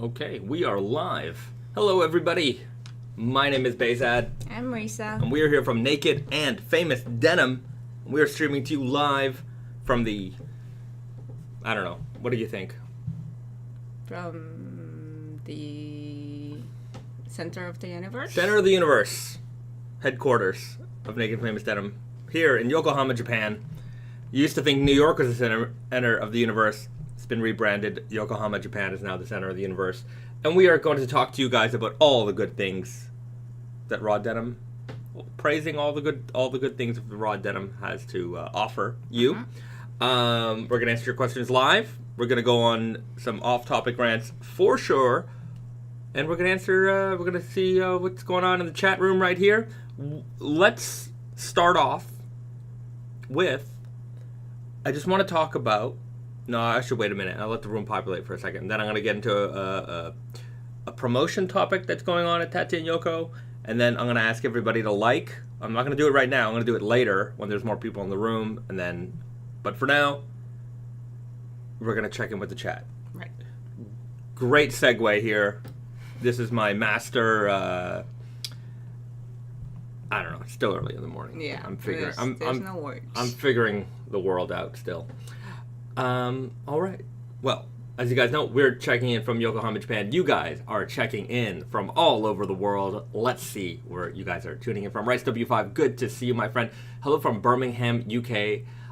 Okay, we are live. Hello, everybody. My name is Bahzad. I'm Marisa. And we are here from Naked and Famous Denim. We are streaming to you live from the... I don't know. What do you think? From the center of the universe? Center of the universe. Headquarters of Naked Famous Denim. Here in Yokohama, Japan. You used to think New York was the center of the universe. It's been rebranded. Yokohama, Japan is now the center of the universe. And we are going to talk to you guys about all the good things that raw denim, praising all the good things that the raw denim has to offer you. We're going to answer your questions live. We're going to go on some off-topic rants for sure. And we're going to answer, we're going to see what's going on in the chat room right here. Let's start off with, I just want to talk about, no, I should wait a minute. I'll let the room populate for a second. Then I'm going to get into a promotion topic that's going on at Tate and Yoko. And then I'm going to ask everybody to like. I'm not going to do it right now. I'm going to do it later when there's more people in the room. And then, but for now, we're going to check in with the chat. Right. Great segue here. This is my master, I don't know. It's still early in the morning. Yeah. I'm figuring. There's no words. I'm figuring the world out still. All right. Well, as you guys know, we're checking in from Yokohama, Japan. You guys are checking in from all over the world. Let's see where you guys are tuning in from. Rice W5, good to see you, my friend. Hello from Birmingham, UK.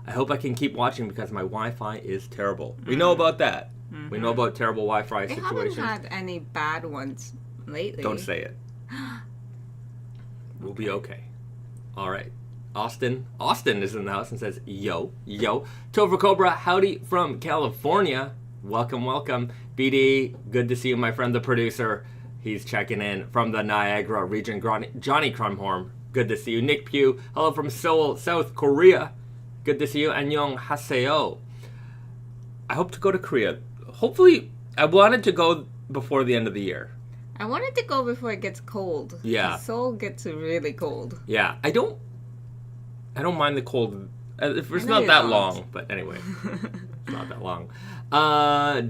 I hope I can keep watching because my Wi-Fi is terrible. We know about that. Mm-hmm. We know about terrible Wi-Fi situations. I haven't had any bad ones lately. Don't say it. We'll be okay. All right. Austin is in the house and says, yo. Topher Cobra, howdy from California. Welcome. BD, good to see you, my friend, the producer. He's checking in from the Niagara region. Johnny Crumhorn, good to see you. Nick Pugh, hello from Seoul, South Korea. Good to see you. Annyeong Haseo. I hope to go to Korea. Hopefully, I wanted to go before the end of the year. I wanted to go before it gets cold. Yeah. Seoul gets really cold. Yeah, I don't mind the cold. It's not that long, but anyway. It's not that long.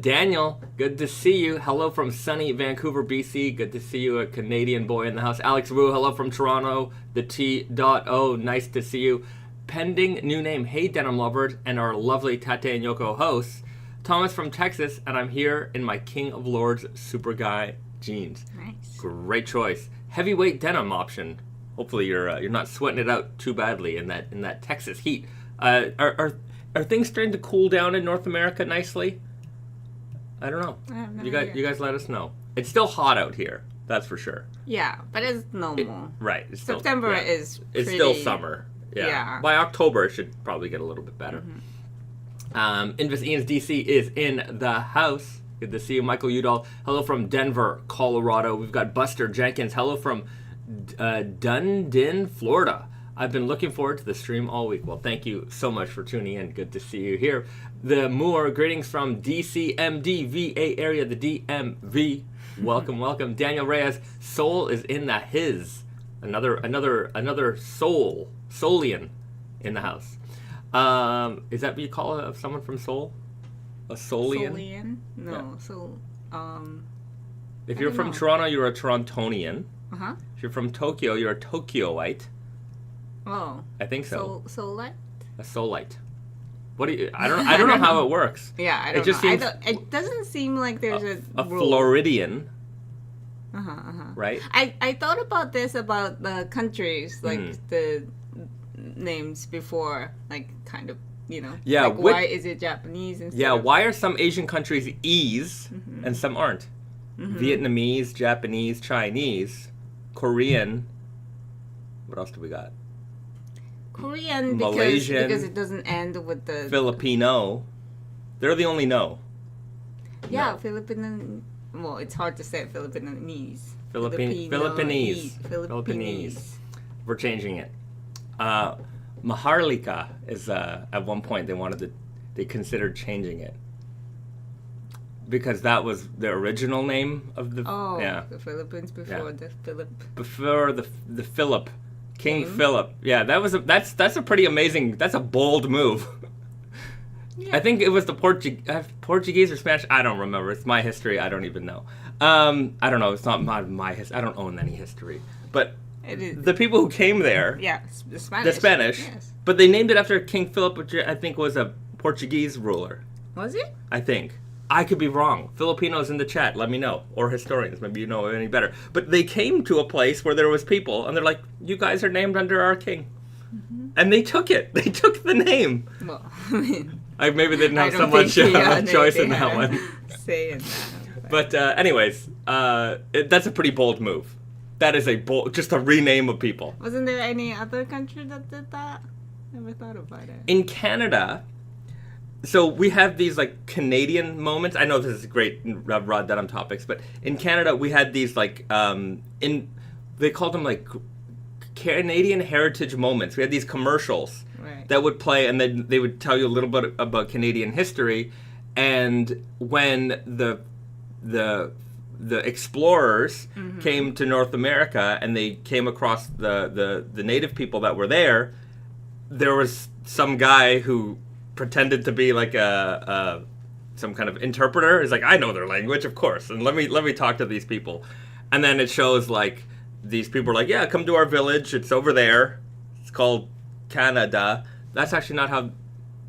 Daniel, good to see you. Hello from sunny Vancouver, BC. Good to see you, a Canadian boy in the house. Alex Wu, hello from Toronto. The T.O, nice to see you. Pending new name, hey Denim Lovers, and our lovely Tate and Yoko hosts. Thomas from Texas, and I'm here in my King of Lords Super Guy jeans. Nice. Great choice. Heavyweight denim option. Hopefully you're not sweating it out too badly in that Texas heat. Are things starting to cool down in North America nicely? I don't know. You guys let us know. It's still hot out here. That's for sure. Yeah, but it's normal. Right. It's still, September is pretty... It's still summer. Yeah. By October it should probably get a little bit better. Invis Ian's DC is in the house. Good to see you, Michael Udall. Hello from Denver, Colorado. We've got Buster Jenkins. Hello from Dunedin, Florida. I've been looking forward to the stream all week. Well, thank you so much for tuning in. Good to see you here. The Moore, greetings from DCMD, VA area, the DMV. Welcome. Daniel Reyes, Soul is in the his. Another Soulian in the house. Is that what you call someone from Seoul? A Soulian? Soulian? No. Yeah. If you're from Toronto, you're a Torontonian. Uh-huh. If you're from Tokyo, you're a Tokyoite. Oh. I think so. Soulite? A Soulite. What do you? I don't know how it works. Yeah, I don't know. It doesn't seem like there's a rule. Floridian. Right? I thought about this about the countries, like the names before, like kind of, Yeah. Like why is it Japanese instead? Yeah. Why are some Asian countries E's and some aren't? Vietnamese, Japanese, Chinese, Korean. What else do we got? Korean Malaysian, because it doesn't end with the Filipino. They're the only no. Yeah, no. Filipino. Well, it's hard to say Filipinese. Philippines. We're changing it. Maharlika is at one point they considered changing it because that was the original name of the the Philippines before the Philip. Before the Philip. King Philip. Yeah, that's a pretty amazing. That's a bold move. Yeah. I think it was the Portuguese or Spanish. I don't remember. It's my history. I don't even know. I don't know. It's not my history. I don't own any history. But It is. the people who came there, Yeah, the Spanish. the Spanish, Yes. but they named it after King Philip, which I think was a Portuguese ruler. Was it? I think. I could be wrong. Filipinos in the chat, let me know. Or historians, maybe you know any better. But they came to a place where there was people, and they're like, you guys are named under our king. Mm-hmm. And they took it. They took the name. Well, I mean, Maybe they didn't have I so don't much think choice they in that had a one. say in that. But anyways, that's a pretty bold move. That is just a rename of people. Wasn't there any other country that did that? Never thought about it. In Canada, so we have these like Canadian moments. I know this is great raw denim topics, but in Canada we had these like they called them like Canadian heritage moments. We had these commercials that would play, and then they would tell you a little bit about Canadian history. And when the explorers came to North America and they came across the native people that were there was some guy who pretended to be like some kind of interpreter. He's like, I know their language, of course, and let me talk to these people. And then it shows like these people are like, yeah, come to our village. It's over there. It's called Canada. That's actually not how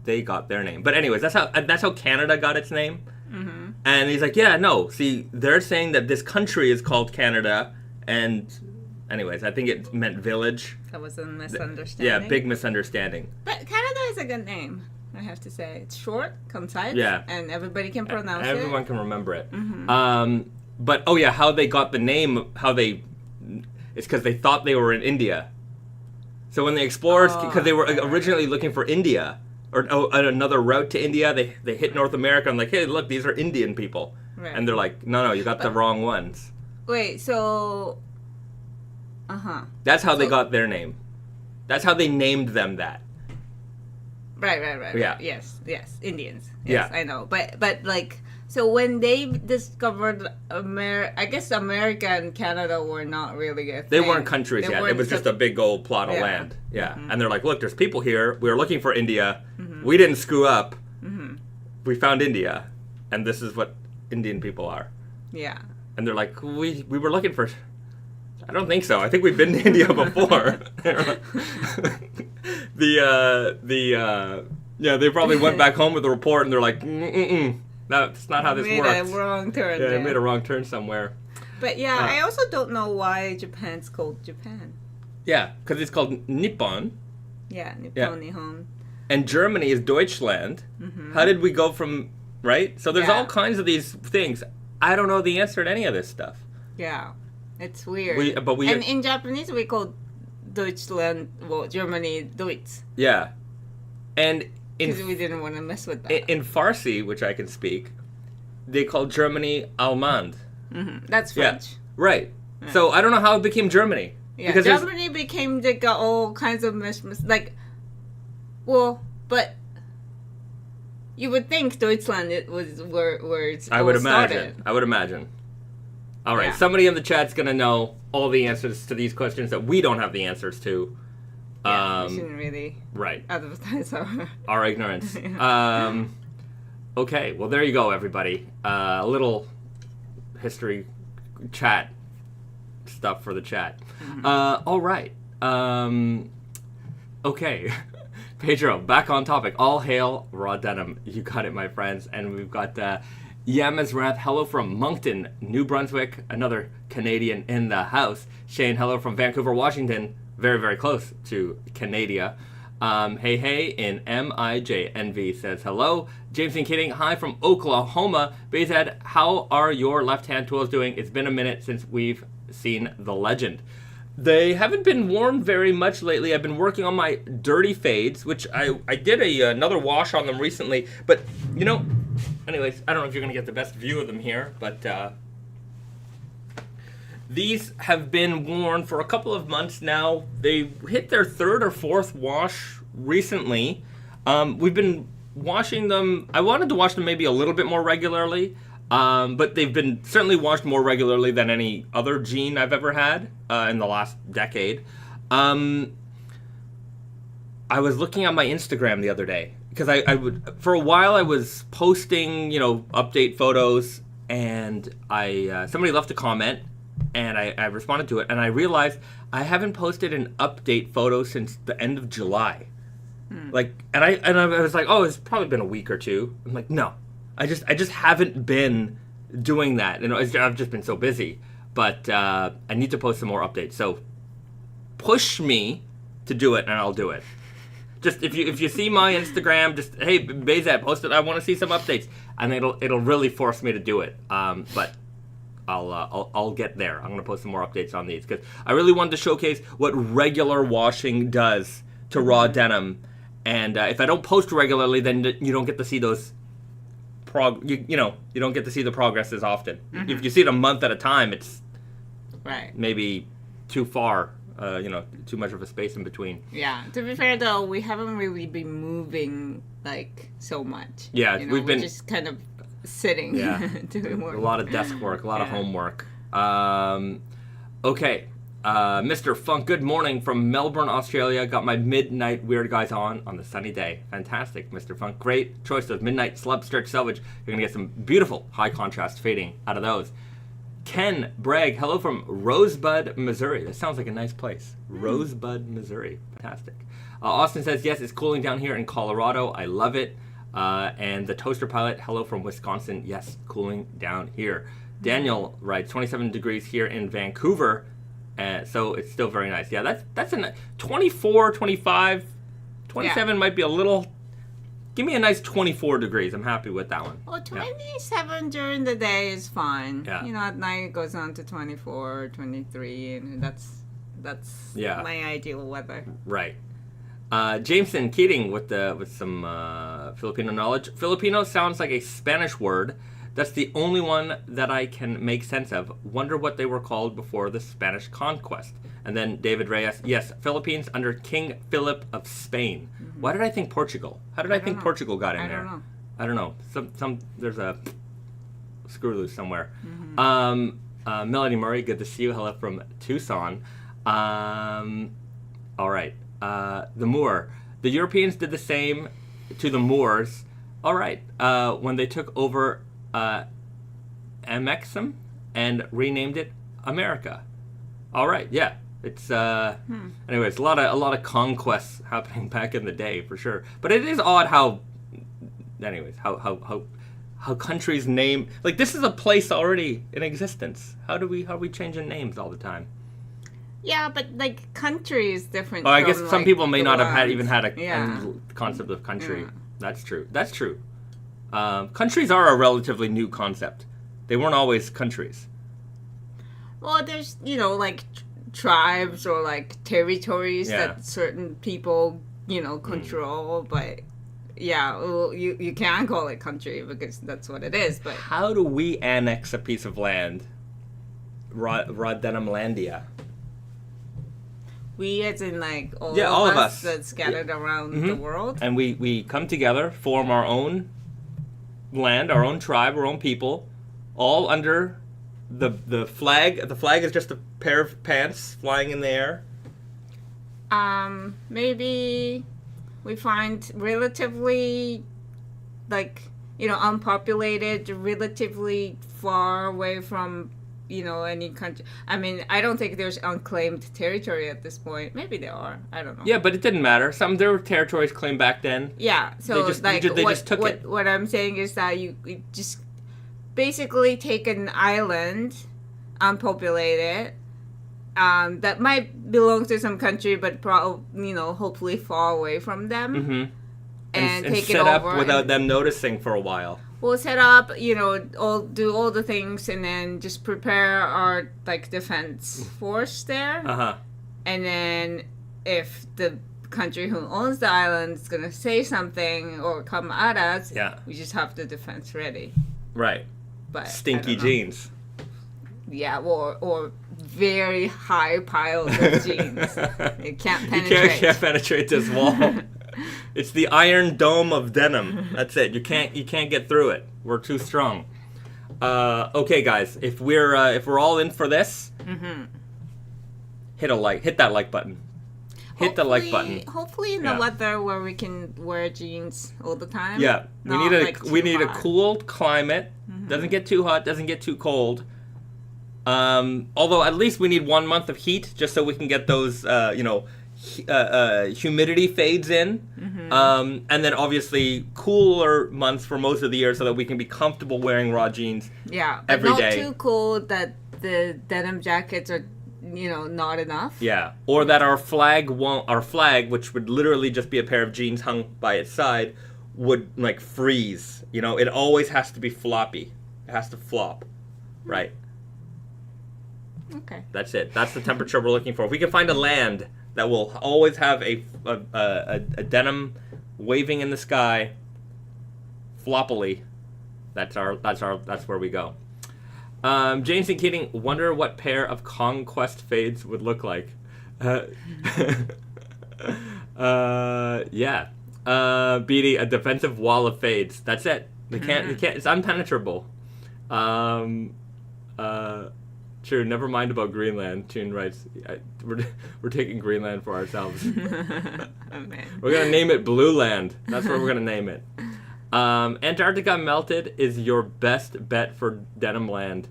they got their name. But anyways, that's how Canada got its name. Mm-hmm. And he's like, yeah, no. See, they're saying that this country is called Canada, and anyways, I think it meant village. That was a misunderstanding. Yeah, big misunderstanding. But Canada is a good name, I have to say. It's short, concise, and everybody can pronounce it. Everyone can remember it. Mm-hmm. But oh yeah, how they got the name? It's because they thought they were in India. So when the explorers, because they were originally looking for India. Or another route to India, they hit North America and like, hey, look, these are Indian people. Right. And they're like, no, you got the wrong ones. Wait, so... That's how they got their name. That's how they named them that. Right. Yeah. Yes, Indians. Yes, yeah. I know. But like, so when they discovered I guess America and Canada were not really a thing. They weren't countries yet. It was just a big old plot of land. Yeah. Mm-hmm. And they're like, look, there's people here. We were looking for India. Mm-hmm. We didn't screw up. Mm-hmm. We found India. And this is what Indian people are. Yeah. And they're like, we were looking for... I don't think so. I think we've been to India before. They probably went back home with a report and they're like, that's not how this works. Made a wrong turn. Yeah, they made a wrong turn somewhere. But yeah, I also don't know why Japan's called Japan. Yeah, because it's called Nippon. Yeah, Nippon, Nihon. And Germany is Deutschland. Mm-hmm. How did we go from, right? So there's all kinds of these things. I don't know the answer to any of this stuff. Yeah, it's weird. And in Japanese, we call Deutschland, Germany, Deutsch. Yeah. And because we didn't want to mess with that. In Farsi, which I can speak, they call Germany Allemand. Mm-hmm. That's French. Yeah. Right. Yeah. So I don't know how it became Germany. Yeah, because Germany became like all kinds of but you would think Deutschland was where it's I would imagine. All right, somebody in the chat's gonna know all the answers to these questions that we don't have the answers to. Yeah, we shouldn't really advertise our ignorance. Okay, well there you go, everybody. A little history chat stuff for the chat. Mm-hmm. All right. Okay. Pedro, back on topic. All hail raw denim. You got it, my friends. And we've got Yamazrath, hello from Moncton, New Brunswick. Another Canadian in the house. Shane, hello from Vancouver, Washington. Very, very close to Canada. Hey, in MIJNV says hello. James and Kidding, hi from Oklahoma. Bahzad, how are your left-hand tools doing? It's been a minute since we've seen the legend. They haven't been worn very much lately. I've been working on my dirty fades, which I did another wash on them recently. But, anyways, I don't know if you're going to get the best view of them here, but these have been worn for a couple of months now. They hit their third or fourth wash recently. We've been washing them. I wanted to wash them maybe a little bit more regularly. But they've been certainly washed more regularly than any other jean I've ever had in the last decade. I was looking at my Instagram the other day because I would, for a while I was posting, update photos and I somebody left a comment, and I responded to it, and I realized I haven't posted an update photo since the end of July. Like, and I was like, oh, it's probably been a week or two. I'm like, no, I just haven't been doing that, and I've just been so busy. But I need to post some more updates. So push me to do it, and I'll do it. Just if you see my Instagram, just hey Bahzad, post it. I want to see some updates, and it'll really force me to do it. But I'll get there. I'm gonna post some more updates on these because I really wanted to showcase what regular washing does to raw denim. And if I don't post regularly, then you don't get to see those you don't get to see the progress as often. If you see it a month at a time, it's maybe too far. Too much of a space in between. Yeah. To be fair, though, we haven't really been moving like so much. Yeah, we've been just kind of sitting doing work. A lot of desk work, a lot of homework. Okay. Mr. Funk, good morning from Melbourne, Australia. Got my midnight Weird Guys on the sunny day. Fantastic, Mr. Funk. Great choice of midnight Slub stretch Selvedge. You're going to get some beautiful high contrast fading out of those. Ken Bragg, hello from Rosebud, Missouri. That sounds like a nice place. Rosebud, Missouri. Fantastic. Austin says, yes, it's cooling down here in Colorado. I love it. And the Toaster Pilot, hello from Wisconsin. Yes, cooling down here. Daniel writes, 27 degrees here in Vancouver. So it's still very nice. Yeah, that's a 24, 25, 27 might be a little... Give me a nice 24 degrees. I'm happy with that one. Well, 27 during the day is fine. Yeah. At night it goes on to 24, 23, and that's my ideal weather. Right. Jameson Keating with some Filipino knowledge. Filipino sounds like a Spanish word. That's the only one that I can make sense of. Wonder what they were called before the Spanish conquest. And then David Reyes, yes, Philippines under King Philip of Spain. Mm-hmm. Why did I think Portugal? How did I think Portugal got in there? I don't know. Some there's a screw loose somewhere. Mm-hmm. Melanie Murray, good to see you. Hello from Tucson. All right. The Moor. The Europeans did the same to the Moors. All right. When they took over Amexem and renamed it America. All right. Yeah. It's anyways, a lot of conquests happening back in the day for sure. But it is odd how countries name, like, this is a place already in existence. How are we changing names all the time? Yeah, but like country is different. Oh, I guess some people may not have even had a concept of country. Yeah. That's true. Countries are a relatively new concept. They weren't always countries. Well, there's like tribes or like territories that certain people control, but you can call it country because that's what it is. But how do we annex a piece of land? Denim Landia. We, as in like all of us that's scattered around the world, and we come together, form our own land, our own tribe, our own people, all under the flag. The flag is just a pair of pants flying in the air. Maybe we find relatively unpopulated, relatively far away from any country. I mean, I don't think there's unclaimed territory at this point. Maybe there are. I don't know. Yeah, but it didn't matter. There were territories claimed back then. Yeah, so they just took it. What I'm saying is that you just basically take an island, unpopulated, that might belong to some country, but hopefully far away from them, and take it over. Set up without them noticing for a while. We'll set up, do all the things, and then just prepare our defense force there. And then if the country who owns the island is gonna say something or come at us, we just have the defense ready. Right. But stinky jeans. Yeah, or very high piles of jeans. You can't penetrate. You can't penetrate this wall. It's the Iron Dome of denim. That's it. You can't get through it. We're too strong. Okay, guys. If we're all in for this, hit that like button. Hit the like button. Hopefully, in the weather where we can wear jeans all the time. Yeah, we need a cool climate. Doesn't get too hot, doesn't get too cold. Although at least we need 1 month of heat just so we can get those, humidity fades in. And then obviously cooler months for most of the year so that we can be comfortable wearing raw jeans every day. Not too cold that the denim jackets are, not enough. Yeah. Or that our flag, which would literally just be a pair of jeans hung by its side, would like freeze. It always has to be floppy. It has to flop. Right. Okay. That's it. That's the temperature we're looking for. If we can find a land that will always have a denim waving in the sky, floppily, that's where we go. James and Keating, wonder what pair of Conquest fades would look like. Yeah. Beatty, a defensive wall of fades. That's it. They can't. It's impenetrable. True. Never mind about Greenland. Tune writes, we're taking Greenland for ourselves. We're gonna name it Blue Land. That's what we're gonna name it. Antarctica melted is your best bet for Denim Land.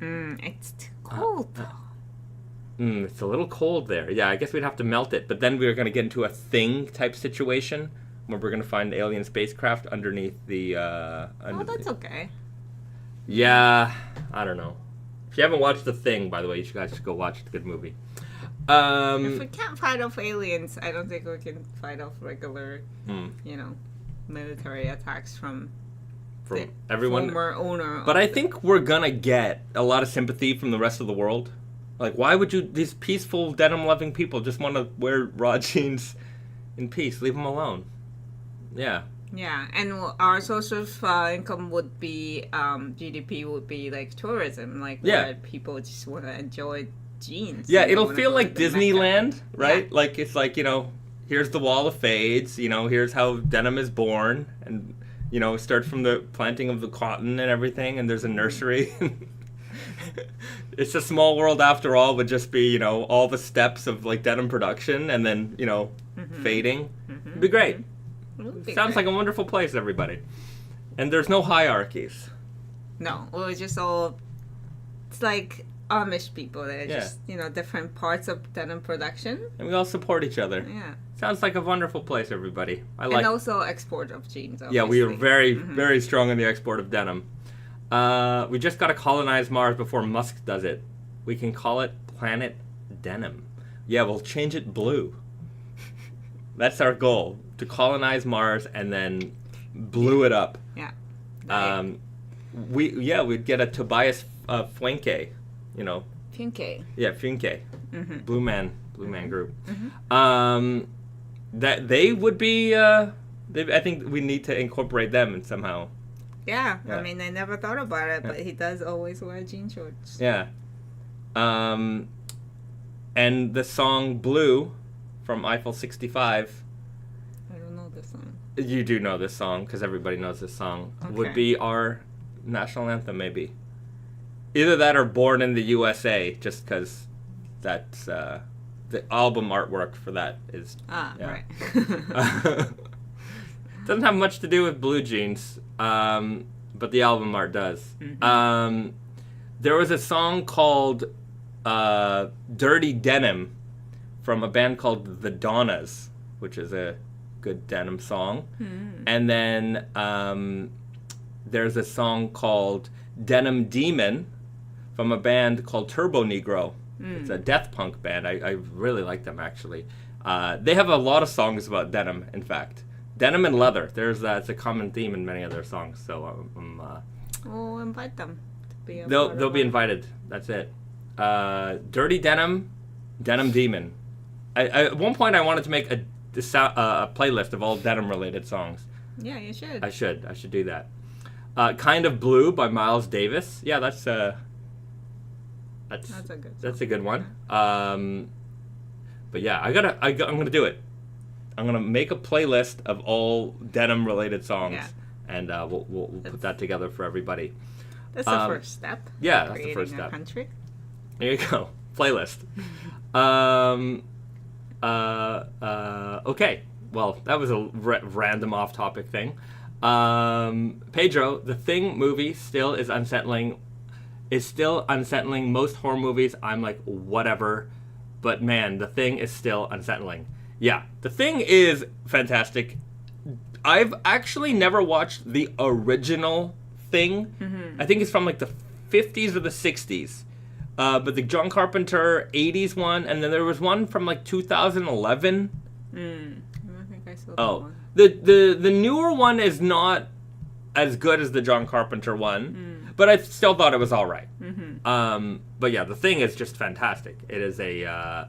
It's too cold though. It's a little cold there. Yeah, I guess we'd have to melt it. But then we're gonna get into a thing type situation where we're gonna find alien spacecraft underneath the. That's okay. Yeah, I don't know. If you haven't watched The Thing, by the way, you guys should go watch it. It's a good movie. If we can't fight off aliens, I don't think we can fight off regular, military attacks from everyone. Former owner. But I think we're gonna get a lot of sympathy from the rest of the world. Like, why would these peaceful, denim-loving people just want to wear raw jeans in peace? Leave them alone. Yeah. Yeah, and our source of income would be, GDP would be like tourism, where people just want to enjoy jeans. Yeah, it'll feel like Disneyland, right? Yeah. Like, it's like, here's the wall of fades, here's how denim is born, and, it starts from the planting of the cotton and everything, and there's a nursery. It's a small world after all, would just be, all the steps of, like, denim production, and then, fading. It'd be great. Sounds like a wonderful place, everybody. And there's no hierarchies. No, it's just all... It's like Amish people. They're just, different parts of denim production. And we all support each other. Yeah. Sounds like a wonderful place, everybody. And also export of jeans, obviously. Yeah, we are very, very strong in the export of denim. We just got to colonize Mars before Musk does it. We can call it Planet Denim. Yeah, we'll change it blue. That's our goal. To colonize Mars and then blew it up. Yeah. We'd get a Tobias Fuenke, Fuenke. Yeah, Fuenke. Blue Man group. That they would be. I think we need to incorporate them and somehow. Yeah, I mean, I never thought about it, but he does always wear jean shorts. Yeah. And the song "Blue" from Eiffel 65. You do know this song, because everybody knows this song. Okay. Would be our national anthem, maybe. Either that or Born in the USA, just because that's the album artwork for that is... right. Doesn't have much to do with blue jeans, but the album art does. There was a song called Dirty Denim from a band called The Donnas, which is a good denim song. And then there's a song called Denim Demon from a band called Turbo Negro. It's a death punk band. I really like them, actually. They have a lot of songs about denim, in fact. Denim and leather. It's a common theme in many of their songs. So we'll invite them to be a they'll be invited. That's it. Dirty Denim, Denim Demon. At one point I wanted to make a playlist of all denim-related songs. Yeah, you should. I should do that. Kind of Blue by Miles Davis. Yeah, that's a good song. That's a good one. But yeah, I'm gonna do it. I'm gonna make a playlist of all denim-related songs, and we'll put that together for everybody. That's the first step. Yeah, that's the first step. Country. There you go. Playlist. Okay. Well, that was a random off-topic thing. Pedro, the Thing movie still is unsettling. Most horror movies, I'm like, whatever. But man, The Thing is still unsettling. Yeah, The Thing is fantastic. I've actually never watched the original Thing. Mm-hmm. I think it's from like the 50s or the 60s. But the John Carpenter 80s one, and then there was one from like 2011. I don't think I saw that one. The newer one is not as good as the John Carpenter one, but I still thought it was all right. Mm-hmm. But yeah, The Thing is just fantastic. It is a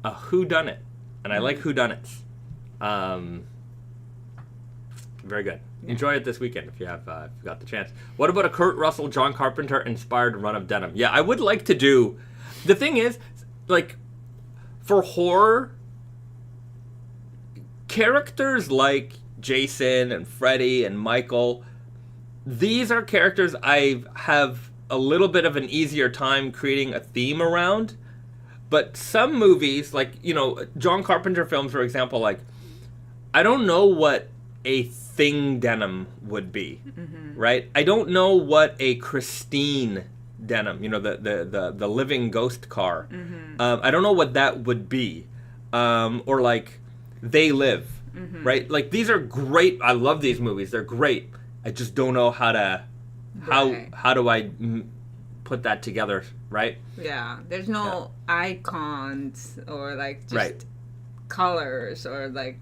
whodunit, and I like whodunits. Very good. Yeah. Enjoy it this weekend if you have got the chance. What about a Kurt Russell, John Carpenter inspired run of denim? Yeah, I would like to do. The thing is, like, for horror, characters like Jason and Freddy and Michael, these are characters I have a little bit of an easier time creating a theme around. But some movies, like, you know, John Carpenter films, for example, like, I don't know what a Thing denim would be, right? I don't know what a Christine denim, you know, the living ghost car. I don't know what that would be. Or like They Live, right? Like, these are great. I love these movies. They're great. I just don't know how do I put that together, right? Yeah, there's no icons or like just colors or like.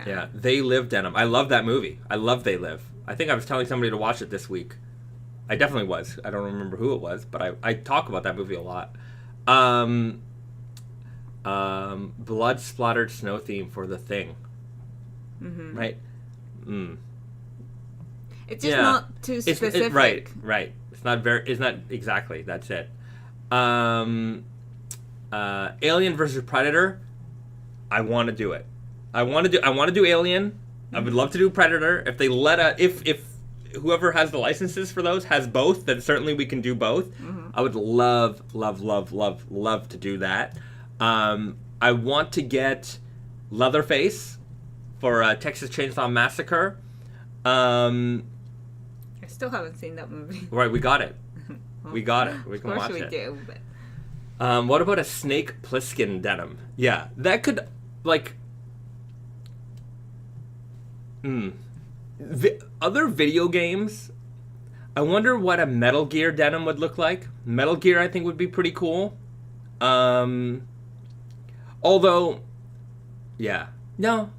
Yeah, They Live denim. I love that movie. I love They Live. I think I was telling somebody to watch it this week. I definitely was. I don't remember who it was, but I talk about that movie a lot. Blood splattered snow theme for The Thing. Right? It's just not too specific. Right. It's not exactly. That's it. Alien versus Predator. I want to do it. I want to do Alien. I would love to do Predator. If they if whoever has the licenses for those has both, then certainly we can do both. I would love to do that. I want to get Leatherface for Texas Chainsaw Massacre. I still haven't seen that movie. Right, we got it. We got it. We can watch it. Of course we do. But... what about a Snake Plissken denim? Yeah, that could, like... Other video games, I wonder what a Metal Gear denim would look like. Metal Gear, I think, would be pretty cool. Although, yeah. No.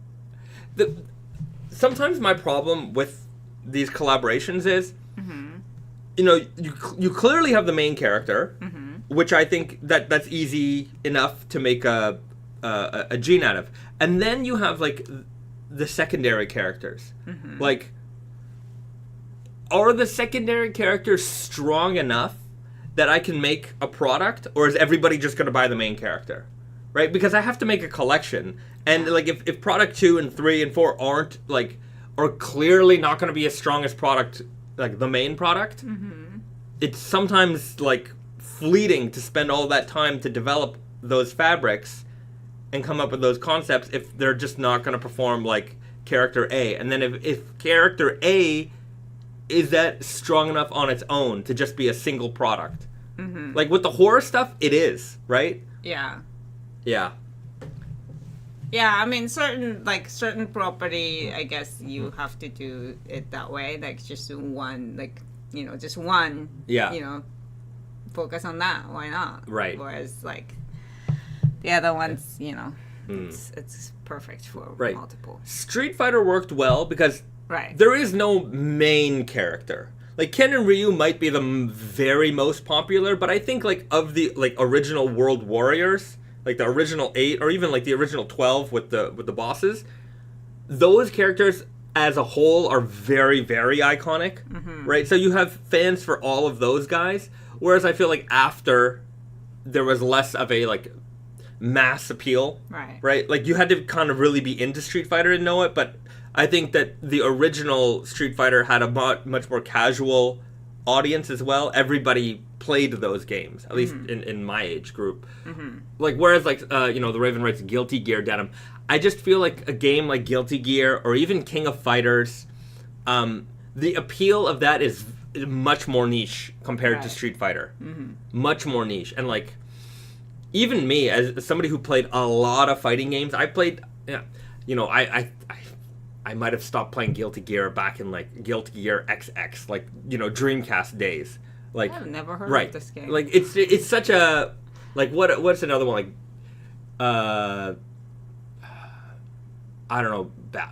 Sometimes my problem with these collaborations is, you know, you clearly have the main character, which I think that's easy enough to make a gene out of. And then you have, like, the secondary characters. Like, are the secondary characters strong enough that I can make a product, or is everybody just going to buy the main character? Right? Because I have to make a collection. And, like, if product 2 and 3 and 4 aren't, like, are clearly not going to be as strong as product, like, the main product, it's sometimes, like, fleeting to spend all that time to develop those fabrics and come up with those concepts if they're just not going to perform like character A. And then if character A is that strong enough on its own to just be a single product. Like with the horror stuff, it is, right? Yeah. Yeah. Yeah, I mean, certain property, I guess you have to do it that way. Like, just one, like, you know, just one. Yeah. You know, focus on that. Why not? Right. Whereas, like, the other ones, you know, it's perfect for multiple. Street Fighter worked well because there is no main character. Like, Ken and Ryu might be the very most popular, but I think, like, of the, like, original World Warriors, like the original 8 or even like the original 12 with the bosses, those characters as a whole are very, very iconic, right? So you have fans for all of those guys, whereas I feel like after there was less of a, like, mass appeal, right? Like, you had to kind of really be into Street Fighter and know it, but I think that the original Street Fighter had a much more casual audience as well. Everybody played those games, at least in my age group. Like, whereas, like, the Raven writes Guilty Gear Denim, I just feel like a game like Guilty Gear or even King of Fighters, the appeal of that is much more niche compared to Street Fighter. Much more niche. And, like, even me, as somebody who played a lot of fighting games, I played, I might have stopped playing Guilty Gear back in, like, Guilty Gear XX, like, Dreamcast days. Like, I've never heard of this game. Like, it's such a, like, what's another one? Like, I don't know,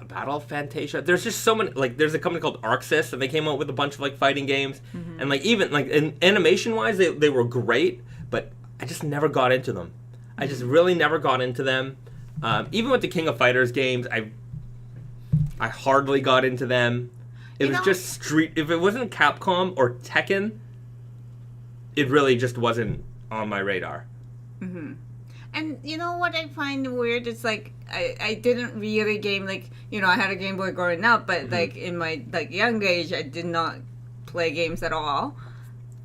Battle Fantasia. There's just so many, like, there's a company called Arxis, and they came out with a bunch of, like, fighting games. And, like, even, like, in animation-wise, they were great, but I just never got into them. I just really never got into them. Even with the King of Fighters games, I hardly got into them. It was just Street... If it wasn't Capcom or Tekken, it really just wasn't on my radar. And you know what I find weird? It's like, I didn't really game, like, I had a Game Boy growing up, but, like, in my, like, young age, I did not play games at all.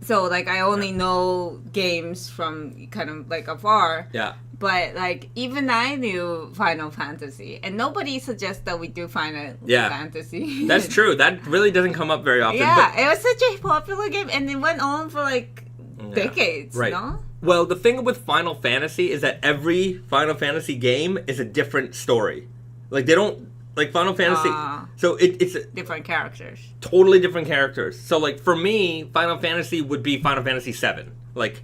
So, like, I only know games from kind of, like, afar. Yeah. But, like, even I knew Final Fantasy. And nobody suggests that we do Final Fantasy. That's true. That really doesn't come up very often. Yeah, it was such a popular game. And it went on for, like, decades, no? Well, the thing with Final Fantasy is that every Final Fantasy game is a different story. Like, they don't... Like, Final Fantasy... so it's... different characters. Totally different characters. So, like, for me, Final Fantasy would be Final Fantasy 7. Like,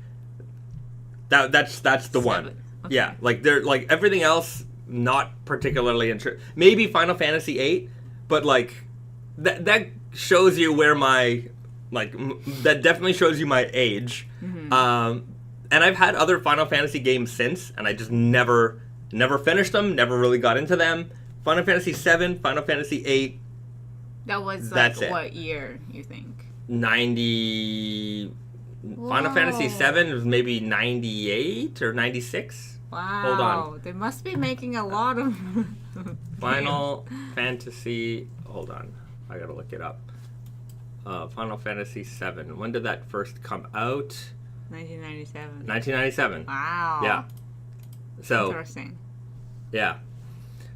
that's the one. Okay. Yeah. Like, they're... Like, everything else, not particularly interesting. Maybe Final Fantasy 8, but, like, that shows you where my... Like, that definitely shows you my age. And I've had other Final Fantasy games since, and I just never finished them, never really got into them. Final Fantasy 7, Final Fantasy 8. That was, like, what year, you think? 90... Whoa. Final Fantasy 7 was maybe 98 or 96. Wow. Hold on. They must be making a lot of... Final Fantasy... Hold on. I gotta look it up. Final Fantasy 7. When did that first come out? 1997. 1997. Wow. Yeah. So... Interesting. Yeah.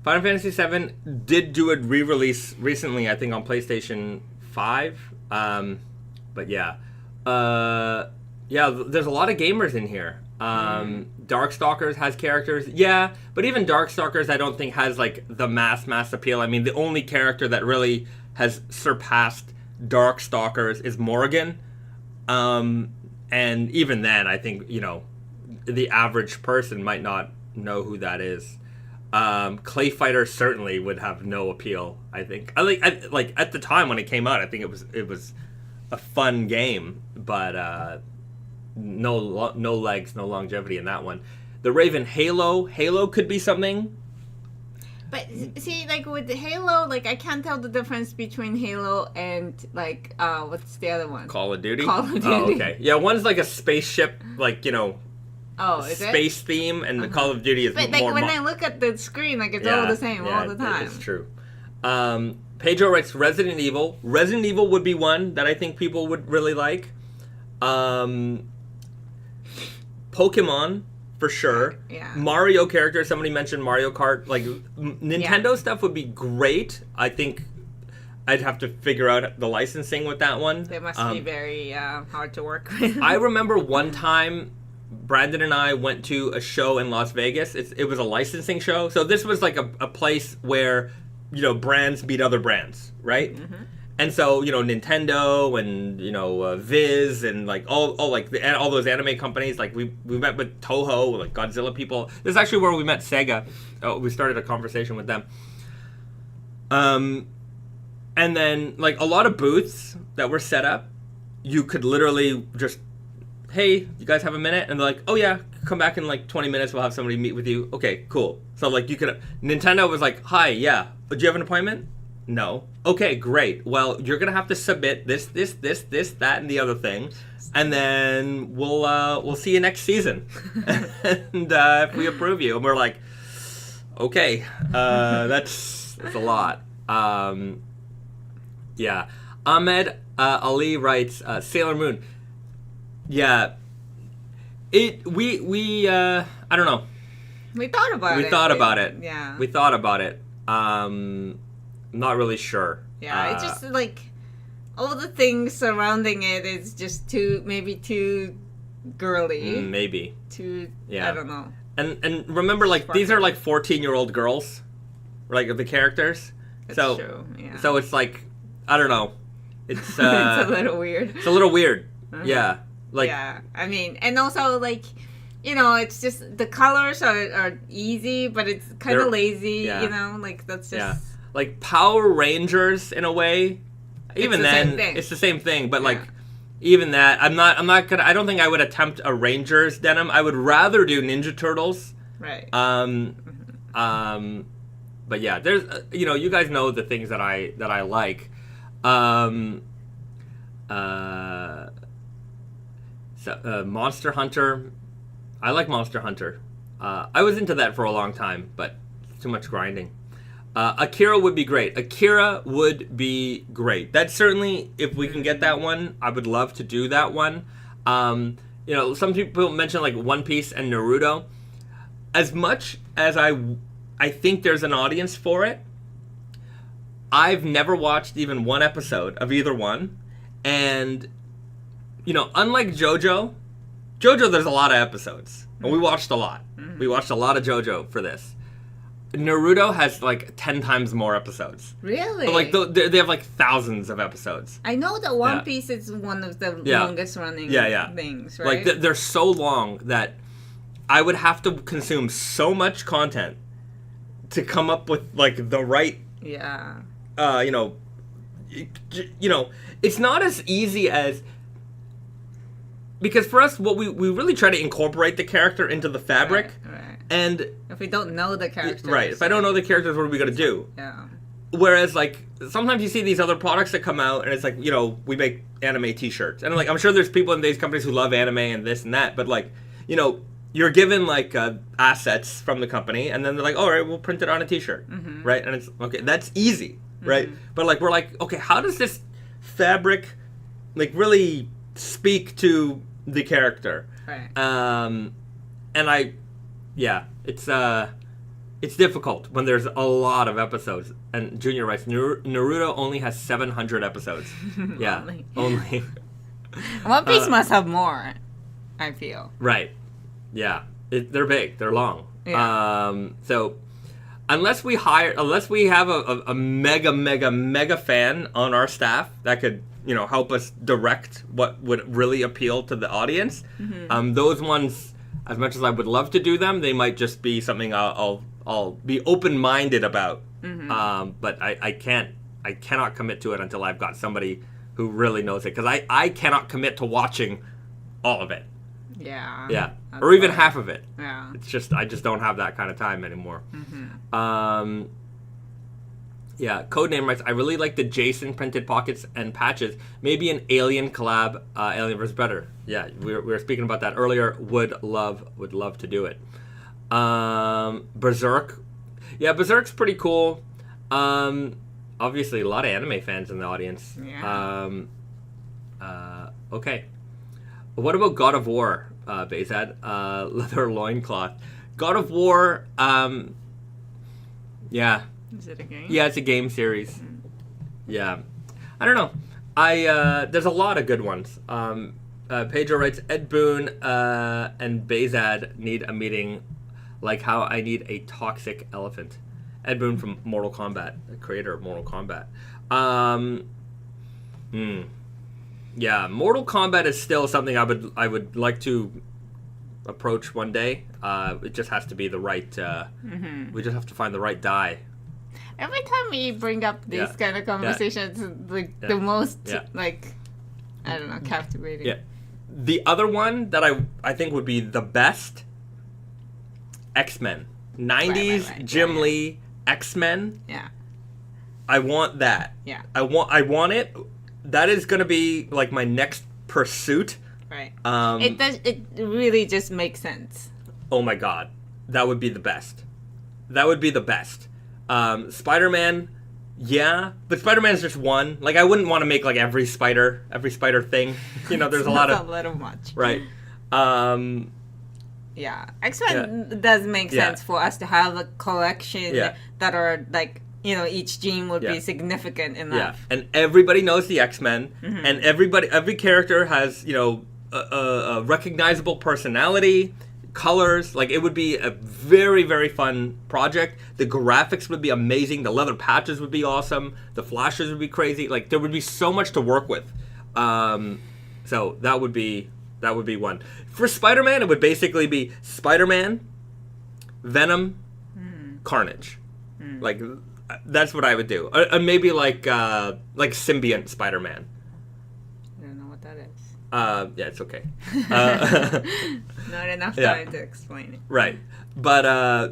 Final Fantasy VII did do a re-release recently, I think, on PlayStation 5. But yeah. There's a lot of gamers in here. Darkstalkers has characters. Yeah, but even Darkstalkers I don't think has, like, the mass appeal. I mean, the only character that really has surpassed Darkstalkers is Morrigan. And even then, I think, the average person might not know who that is. Clay Fighter certainly would have no appeal, I think. Like at the time when it came out, I think it was a fun game, but no legs, no longevity in that one. The Raven Halo could be something. But see, like with the Halo, like I can't tell the difference between Halo and like what's the other one? Call of Duty. Oh, okay. Yeah, one's like a spaceship, like space theme, and the Call of Duty is more... But like when I look at the screen, like it's all the same all the time. It's true. Pedro writes Resident Evil. Resident Evil would be one that I think people would really like. Pokemon, for sure. Yeah. Mario characters, somebody mentioned Mario Kart. Like, Nintendo stuff would be great. I think I'd have to figure out the licensing with that one. They must be very hard to work with. I remember one time... Brandon and I went to a show in Las Vegas. It was a licensing show. So this was like a place where, brands beat other brands, right? Mm-hmm. And so, Nintendo and, Viz and like all those anime companies, like we met with Toho, like Godzilla people. This is actually where we met Sega. We started a conversation with them. And then like a lot of booths that were set up, you could literally just, hey, you guys have a minute? And they're like, oh yeah, come back in like 20 minutes, we'll have somebody meet with you. Okay, cool. So like Nintendo was like, hi, yeah, do you have an appointment? No. Okay, great. Well, you're going to have to submit this, that, and the other thing. And then we'll see you next season. And if we approve you. And we're like, okay, that's a lot. Yeah. Ahmed Ali writes, Sailor Moon. Yeah. We I don't know. We thought about it. We thought about it. Yeah. We thought about it. Not really sure. Yeah, it's just like all the things surrounding it is just too girly. Maybe. I don't know. And remember, like, these are like 14-year-old girls, like the characters. That's so true. Yeah. So it's like, I don't know. It's it's a little weird. It's a little weird. Yeah. Like. Yeah. I mean, and also like, it's just the colors are easy, but it's kind of lazy. Yeah. Like that's just. Yeah. Like Power Rangers in a way. Even then, it's the same thing. But like, even that, I'm not gonna. I don't think I would attempt a Rangers denim. I would rather do Ninja Turtles. Right. But yeah, there's you guys know the things that I like. Monster Hunter. I like Monster Hunter. I was into that for a long time, but too much grinding. Akira would be great. That's certainly, if we can get that one, I would love to do that one. Some people mention like One Piece and Naruto. As much as I think there's an audience for it, I've never watched even one episode of either one. And, unlike JoJo, there's a lot of episodes. And we watched a lot. We watched a lot of JoJo for this. Naruto has like 10 times more episodes. Really? But, like they have like thousands of episodes. I know that One Piece is one of the longest running things, right? Like they're so long that I would have to consume so much content to come up with like the right. Yeah. It's not as easy as. Because for us, what we really try to incorporate the character into the fabric. Right. And if we don't know the characters. Right. If I don't know the characters, what are we going to do? Yeah. Whereas, like, sometimes you see these other products that come out, and it's like, we make anime t-shirts. And, like, I'm sure there's people in these companies who love anime and this and that, but, like, you're given, like, assets from the company, and then they're like, all right, we'll print it on a t-shirt. Mm-hmm. Right? And it's, okay, that's easy, right? Mm-hmm. But, like, we're like, okay, how does this fabric, like, really speak to the character? Right. And it's difficult when there's a lot of episodes. And Junior writes, Naruto only has 700 episodes. Yeah, only. One Piece must have more, I feel. Right. Yeah. They're big. They're long. Yeah. So unless we have a mega fan on our staff that could, help us direct what would really appeal to the audience, those ones, as much as I would love to do them, they might just be something I'll be open-minded about. Mm-hmm. But I cannot commit to it until I've got somebody who really knows it, because I cannot commit to watching all of it. Yeah. Yeah. Or even half of it. Yeah. It's just I just don't have that kind of time anymore. Mm-hmm. Yeah, Codename writes, I really like the Jason printed pockets and patches. Maybe an Alien collab, Alien vs. Predator. Yeah, we were speaking about that earlier. Would love to do it. Berserk. Yeah, Berserk's pretty cool. Obviously, a lot of anime fans in the audience. Yeah. Okay. What about God of War, Bahzad? Leather loincloth. God of War, yeah. Is it a game? Yeah, it's a game series. Yeah. I don't know. There's a lot of good ones. Pedro writes, Ed Boon and Bahzad need a meeting like how I need a toxic elephant. Ed Boon from Mortal Kombat, the creator of Mortal Kombat. Yeah, Mortal Kombat is still something I would like to approach one day. It just has to be the right. We just have to find the right die. Every time we bring up these kind of conversations, the most like, I don't know, captivating. Yeah. The other one that I think would be the best, X-Men. 90s right. Jim Lee X-Men. Yeah. I want that. Yeah. I want it. That is going to be like my next pursuit. Right. It really just makes sense. Oh my god. That would be the best. Spider-Man, Yeah, but Spider-Man is just one. Like, I wouldn't want to make like every spider thing. You know, there's a lot of a little much. Right. Yeah, X-Men does make sense for us to have a collection that are like, you know, each gene would be significant enough. Yeah, and everybody knows the X-Men, and every character has, you know, a recognizable personality, colors. Like, it would be a very, very fun project. The graphics would be amazing. The leather patches would be awesome. The flashes would be crazy. Like, there would be so much to work with. So that would be one. For Spider-Man, it would basically be Spider-Man, Venom, Carnage. Like, that's what I would do. Maybe like symbiont Spider-Man. I don't know what that is. Yeah, it's okay. Not enough time to explain it. Right. But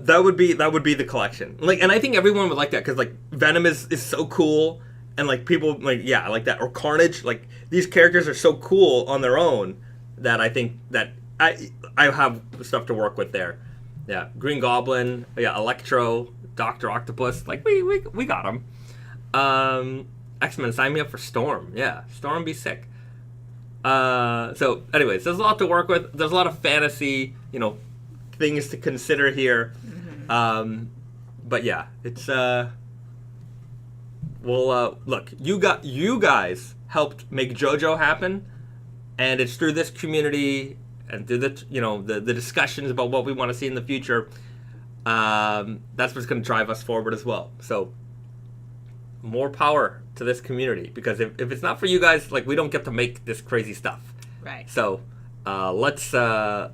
that would be the collection. Like, and I think everyone would like that because like Venom is so cool, and like people like I like that. Or Carnage, like these characters are so cool on their own that I think that I have stuff to work with there. Yeah, Green Goblin, Electro, Dr. Octopus, like we got them. X-Men, sign me up for Storm. Yeah, Storm be sick. So anyways, there's a lot to work with. There's a lot of fantasy, you know, things to consider here. But yeah, it's look, you guys helped make JoJo happen, and it's through this community and through the discussions about what we want to see in the future. That's what's going to drive us forward as well. So more power to this community, because if it's not for you guys, like, we don't get to make this crazy stuff. Right. So let's hope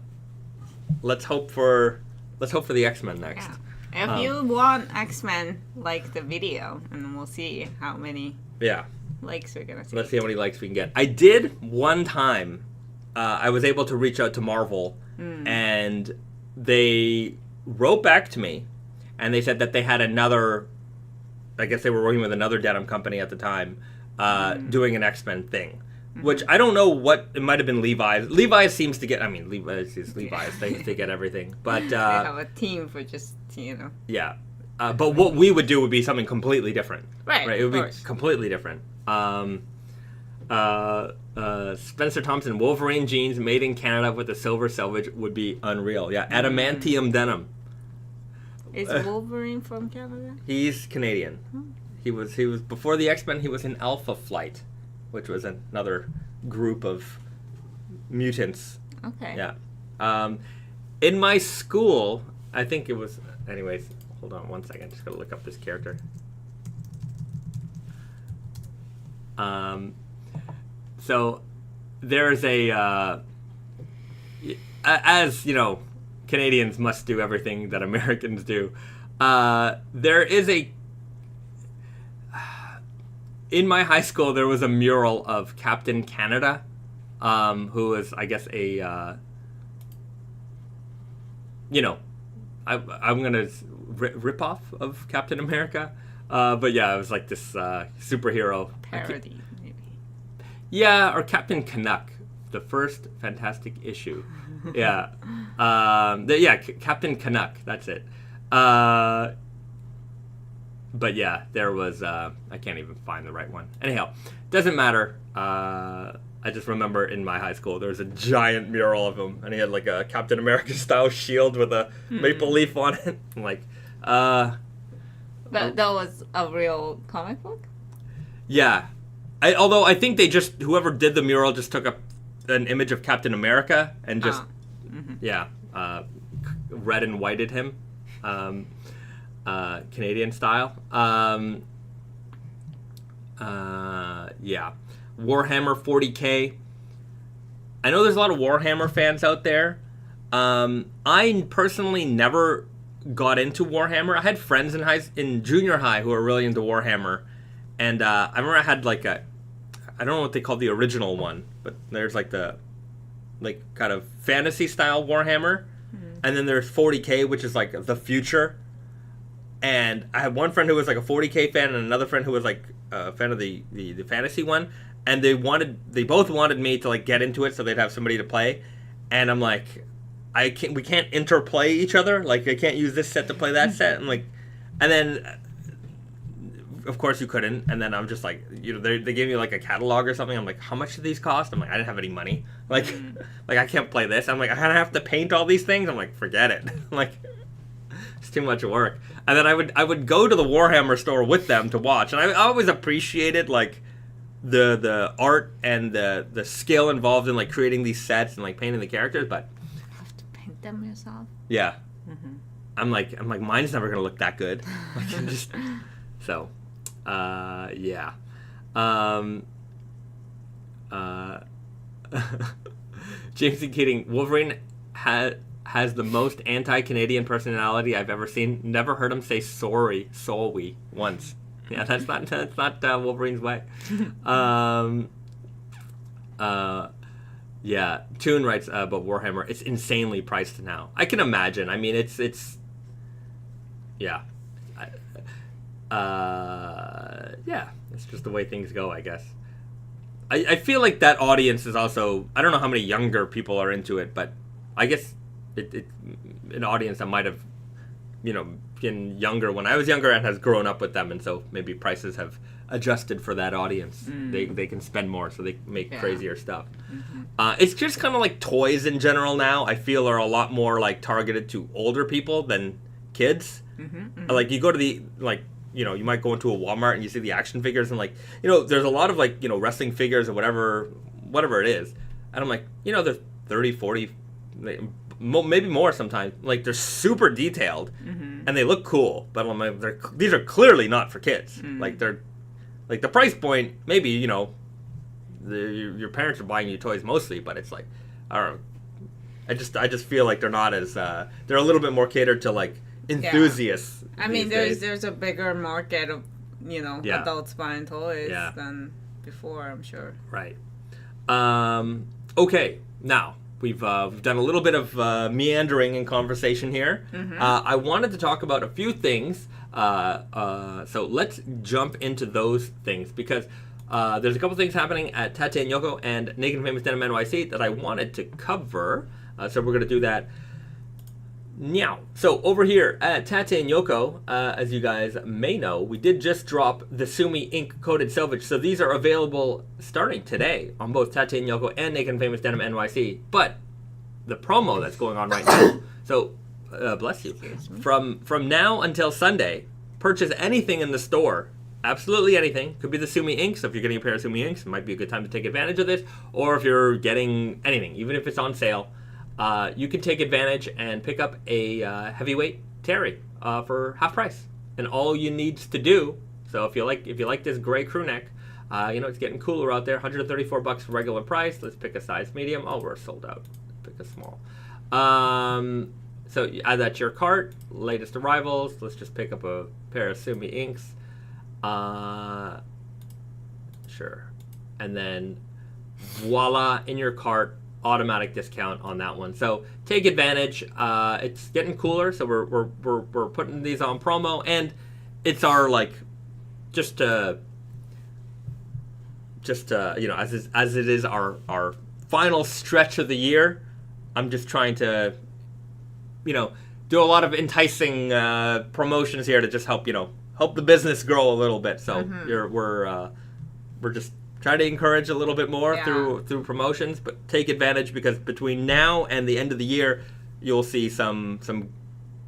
for the X-Men next. Yeah. If you want X-Men, like the video, and we'll see how many likes we're gonna see. Let's see how many likes we can get. I did one time. I was able to reach out to Marvel, and they wrote back to me, and they said that they had another. I guess they were working with another denim company at the time, doing an X-Men thing, which I don't know what, it might have been Levi's. Levi's seems to get, I mean, Levi's is Levi's, they get everything, but they have a team for just, you know. Yeah, but what we would do would be something completely different. Right. It would be completely different. Spencer Thompson Wolverine jeans made in Canada with a silver selvage would be unreal. Yeah, adamantium denim. Is Wolverine from Canada? He's Canadian. He was before the X-Men. He was in Alpha Flight, which was another group of mutants. Okay. Yeah. In my school, I think it was. Anyways, hold on one second. Just gotta look up this character. So there's a as you know, Canadians must do everything that Americans do. There is in my high school, there was a mural of Captain Canada, who was, I guess, I'm gonna rip off of Captain America. But yeah, it was like this superhero parody, maybe. Yeah, or Captain Canuck, the first Fantastic issue. Yeah. Captain Canuck, that's it. But yeah, there was, I can't even find the right one. Anyhow, doesn't matter. I just remember in my high school, there was a giant mural of him, and he had like a Captain America style shield with a maple leaf on it. I'm like, That was a real comic book? Yeah. Although I think whoever did the mural just took an image of Captain America and just, red and whited him, Canadian style. Warhammer 40K. I know there's a lot of Warhammer fans out there. I personally never got into Warhammer. I had friends in junior high who were really into Warhammer, and I remember I had like I don't know what they call the original one, but there's like the kind of fantasy style Warhammer, and then there's 40K, which is like the future. And I had one friend who was like a 40K fan, and another friend who was like a fan of the fantasy one, and they both wanted me to like get into it so they'd have somebody to play, and I'm like, we can't interplay each other. Like, I can't use this set to play that set. And then of course you couldn't. And then I'm just like, they gave me like a catalog or something. I'm like, how much do these cost? I'm like, I didn't have any money. Like, like I can't play this. I'm like, I have to paint all these things. I'm like, forget it. Like, it's too much work. And then I would go to the Warhammer store with them to watch, and I always appreciated like the art and the skill involved in like creating these sets and like painting the characters. But you have to paint them yourself. Yeah. I'm like mine's never gonna look that good. Like, just so, yeah. James and Keating, Wolverine has the most anti-Canadian personality I've ever seen. Never heard him say sorry once. Yeah, that's not Wolverine's way. Yeah, Toon writes about Warhammer. It's insanely priced now. I can imagine. I mean, it's yeah. Yeah, it's just the way things go, I guess. I feel like that audience is also, I don't know how many younger people are into it, but I guess it an audience that might have, been younger when I was younger and has grown up with them, and so maybe prices have adjusted for that audience. They can spend more, so they make crazier stuff. It's just kind of like toys in general now, I feel, are a lot more like targeted to older people than kids. Like you go to the, like, you might go into a Walmart and you see the action figures and like, there's a lot of like, wrestling figures or whatever it is. And I'm like, there's 30, 40, maybe more sometimes. Like they're super detailed and they look cool, but I'm like, these are clearly not for kids. Like they're, like the price point, maybe, your parents are buying you toys mostly, but it's like, I don't know. I just feel like they're not as, they're a little bit more catered to like enthusiasts. I mean, there's a bigger market of, adults buying toys than before, I'm sure. Right. Okay, now we've done a little bit of meandering in conversation here. I wanted to talk about a few things. So let's jump into those things because there's a couple things happening at Tate and Yoko and Naked Famous Denim NYC that I wanted to cover. So we're going to do that now. So over here at Tate and Yoko, as you guys may know, we did just drop the Sumi ink coated Selvedge. So these are available starting today on both Tate and Yoko and Naked Famous Denim NYC. But the promo that's going on right now, so bless you, from now until Sunday, purchase anything in the store. Absolutely anything. Could be the Sumi inks. So if you're getting a pair of Sumi inks, it might be a good time to take advantage of this. Or if you're getting anything, even if it's on sale, you can take advantage and pick up a heavyweight Terry for half price. And all you need to do, so if you like this gray crew neck, it's getting cooler out there. $134 regular price. Let's pick a size medium. Oh, we're sold out. Pick a small. So you add that to your cart. Latest arrivals. Let's just pick up a pair of Sumi inks. Sure. And then voila, in your cart, automatic discount on that one. So take advantage. It's getting cooler, so we're putting these on promo, and it's our like just as it is our final stretch of the year. I'm just trying to do a lot of enticing promotions here to just help the business grow a little bit. So we're just trying to encourage a little bit more through promotions, but take advantage because between now and the end of the year, you'll see some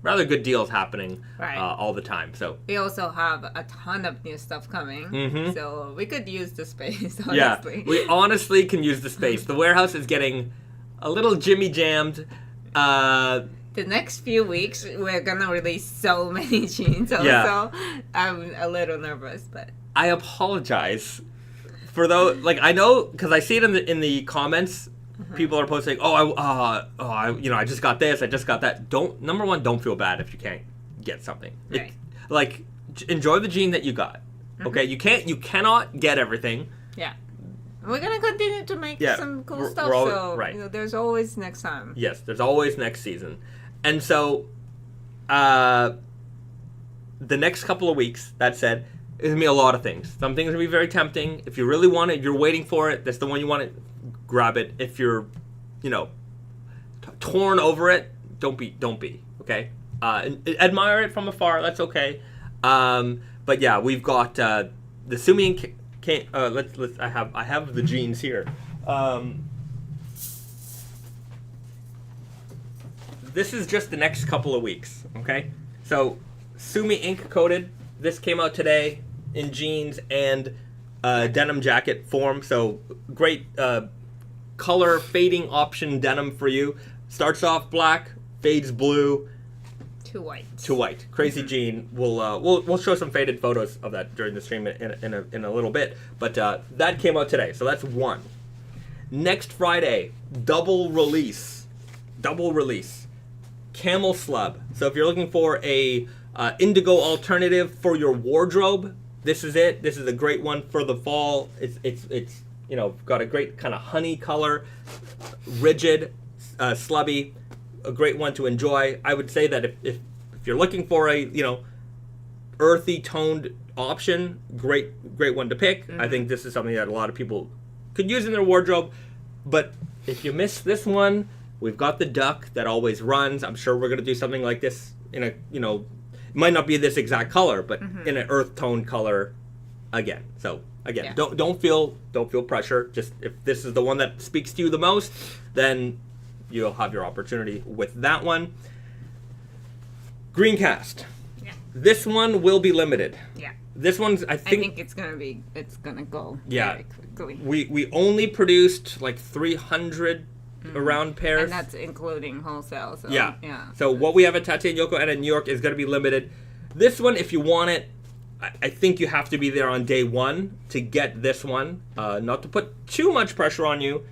rather good deals happening all the time. So we also have a ton of new stuff coming, so we could use the space. Honestly. Yeah, we honestly can use the space. The warehouse is getting a little jimmy jammed. The next few weeks, we're gonna release so many jeans. Also, I'm a little nervous, but I apologize for those. Like I know because I see it in the comments. People are posting, I just got this, I just got that. Number one, don't feel bad if you can't get something. Right. Like enjoy the jean that you got. Okay, you cannot get everything. Yeah. We're going to continue to make some cool stuff, so there's always next time. Yes, there's always next season. And so, the next couple of weeks, that said, there's going to be a lot of things. Some things are going to be very tempting. If you really want it, you're waiting for it, that's the one you want to grab it. If you're, torn over it, don't be, okay? Admire it from afar, that's okay. But yeah, we've got the Sumi and I have the jeans here. This is just the next couple of weeks, okay? So Sumi ink coated. This came out today in jeans and denim jacket form. So great color fading option denim for you. Starts off black, fades blue. To white. Crazy jean. We'll show some faded photos of that during the stream in a little bit. But that came out today, so that's one. Next Friday, double release. Camel Slub. So if you're looking for a indigo alternative for your wardrobe, this is it. This is a great one for the fall. It's got a great kind of honey color, rigid, slubby. A great one to enjoy. I would say that if you're looking for a earthy toned option, great one to pick. I think this is something that a lot of people could use in their wardrobe. But if you miss this one, we've got the duck that always runs. I'm sure we're gonna do something like this in a it might not be this exact color, but in an earth tone color again. So again, don't feel pressure. Just if this is the one that speaks to you the most, then you'll have your opportunity with that one. Greencast. Yeah. This one will be limited. Yeah. This one's I think it's gonna go. Yeah. Very quickly. We only produced like 300 around pairs. And that's including wholesale. So, yeah. So what we have at Tate and Yoko and in New York is gonna be limited. This one, if you want it, I think you have to be there on day one to get this one. Not to put too much pressure on you,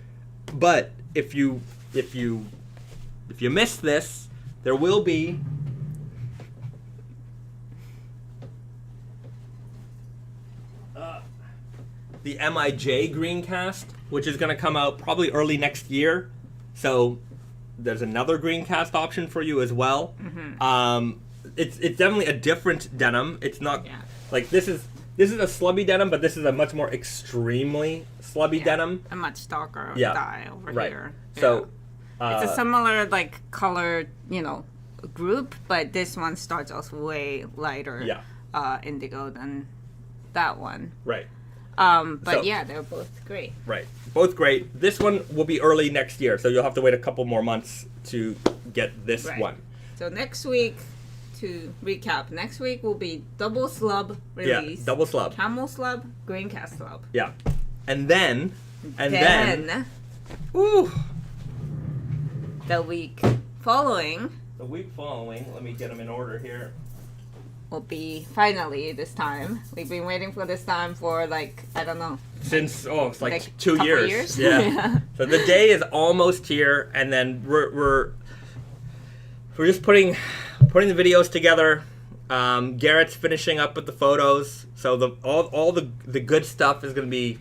but if you miss this, there will be the MIJ Greencast, which is going to come out probably early next year. So there's another Greencast option for you as well. It's definitely a different denim. It's not like this is a slubby denim, but this is a much more extremely slubby denim. A much darker dye over here. So it's a similar color, group, but this one starts off way lighter indigo than that one. Right. They're both great. Right. Both great. This one will be early next year, so you'll have to wait a couple more months to get this one. So next week, to recap, next week will be double slub release. Yeah, double slub. Camel slub, Greencast slub. Yeah. And then the week following, let me get them in order here, will be finally this time. We've been waiting for this time for I don't know. Since it's like 2 years. Yeah. So the day is almost here, and then we're just putting the videos together. Garrett's finishing up with the photos, so all the good stuff is going to be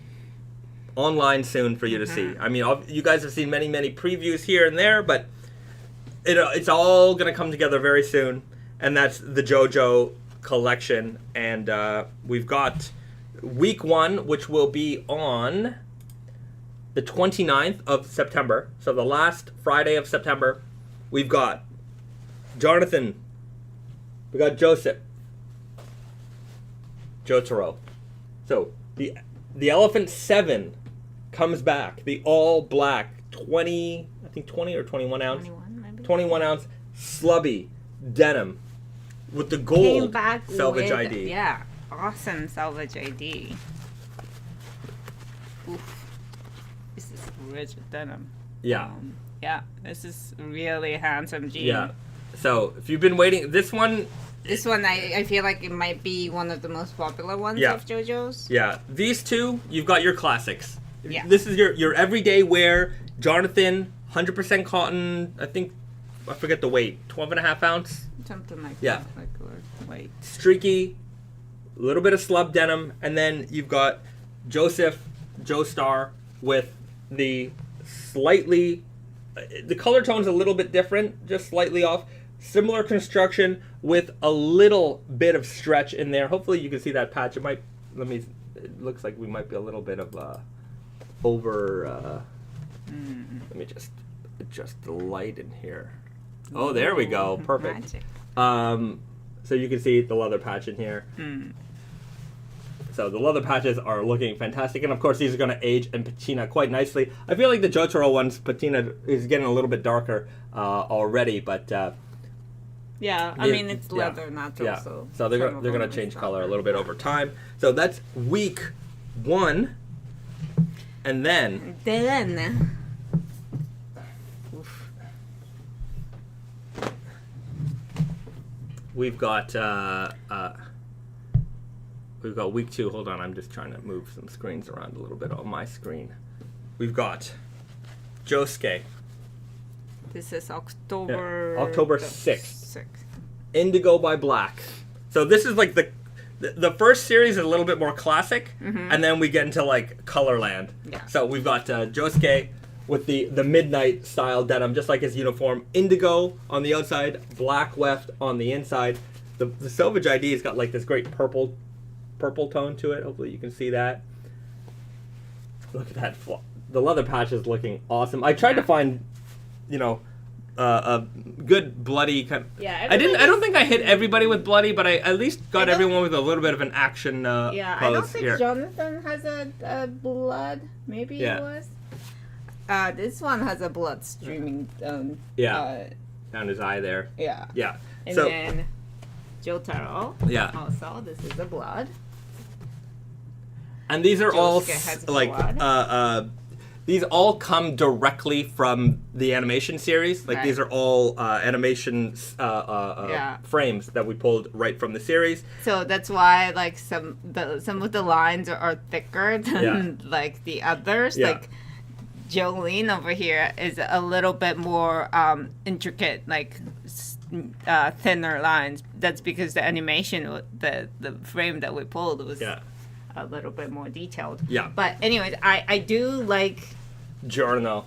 online soon for you to see. I mean, you guys have seen many previews here and there, but it's all going to come together very soon. And that's the JoJo collection. And we've got week 1, which will be on the 29th of September. So the last Friday of September. We've got Jonathan. We got Joseph. Jotaro. So the Elephant 7 comes back. The all black 20 or 21 ounce. 21 maybe. 21 ounce slubby denim with the gold Selvedge ID. Yeah, awesome Selvedge ID. Oof. This is rich denim. Yeah. This is really handsome jean. Yeah. So if you've been waiting, this one I feel like it might be one of the most popular ones of JoJo's. Yeah. These two, you've got your classics. Yeah. This is your everyday wear. Jonathan, 100% cotton. I forget the weight. 12.5 ounce. Something like that. Weight. Streaky, a little bit of slub denim, and then you've got Joseph Joestar with the color tone's a little bit different, just slightly off. Similar construction with a little bit of stretch in there. Hopefully you can see that patch. It looks like we might be a little bit of over. Let me just adjust the light in here. Oh, there we go. Perfect. Magic. So you can see the leather patch in here. So the leather patches are looking fantastic, and of course these are going to age and patina quite nicely. I feel like the Jotaro one's patina is getting a little bit darker already, but yeah, I mean it's leather natural, so they're going to change color a little bit over time. So that's week 1, and then we've got week 2. Hold on, I'm just trying to move some screens around a little bit on my screen. We've got Josuke. This is October 6th. Indigo by Black. So this is like the first series is a little bit more classic, and then we get into like Colorland. Yeah. So we've got Josuke with the midnight style denim, just like his uniform. Indigo on the outside, black weft on the inside. The Selvedge ID has got like this great purple tone to it. Hopefully you can see that. Look at that. The leather patch is looking awesome. I tried to find, a good bloody kind of... Yeah, I don't think I hit everybody with bloody, but I at least got everyone with a little bit of an action pose. I don't think Jonathan has a blood. Maybe it was. This one has a blood streaming down. Down his eye there. Yeah. Yeah. And then Jotaro. Yeah. Also, this is the blood. And these are all blood. These all come directly from the animation series. Like these are all animation frames that we pulled right from the series. So that's why like some of the lines are thicker than like the others. Yeah. Like Jolyne over here is a little bit more intricate, like thinner lines. That's because the animation, the frame that we pulled was a little bit more detailed. Yeah. But anyways, I do like Giorno.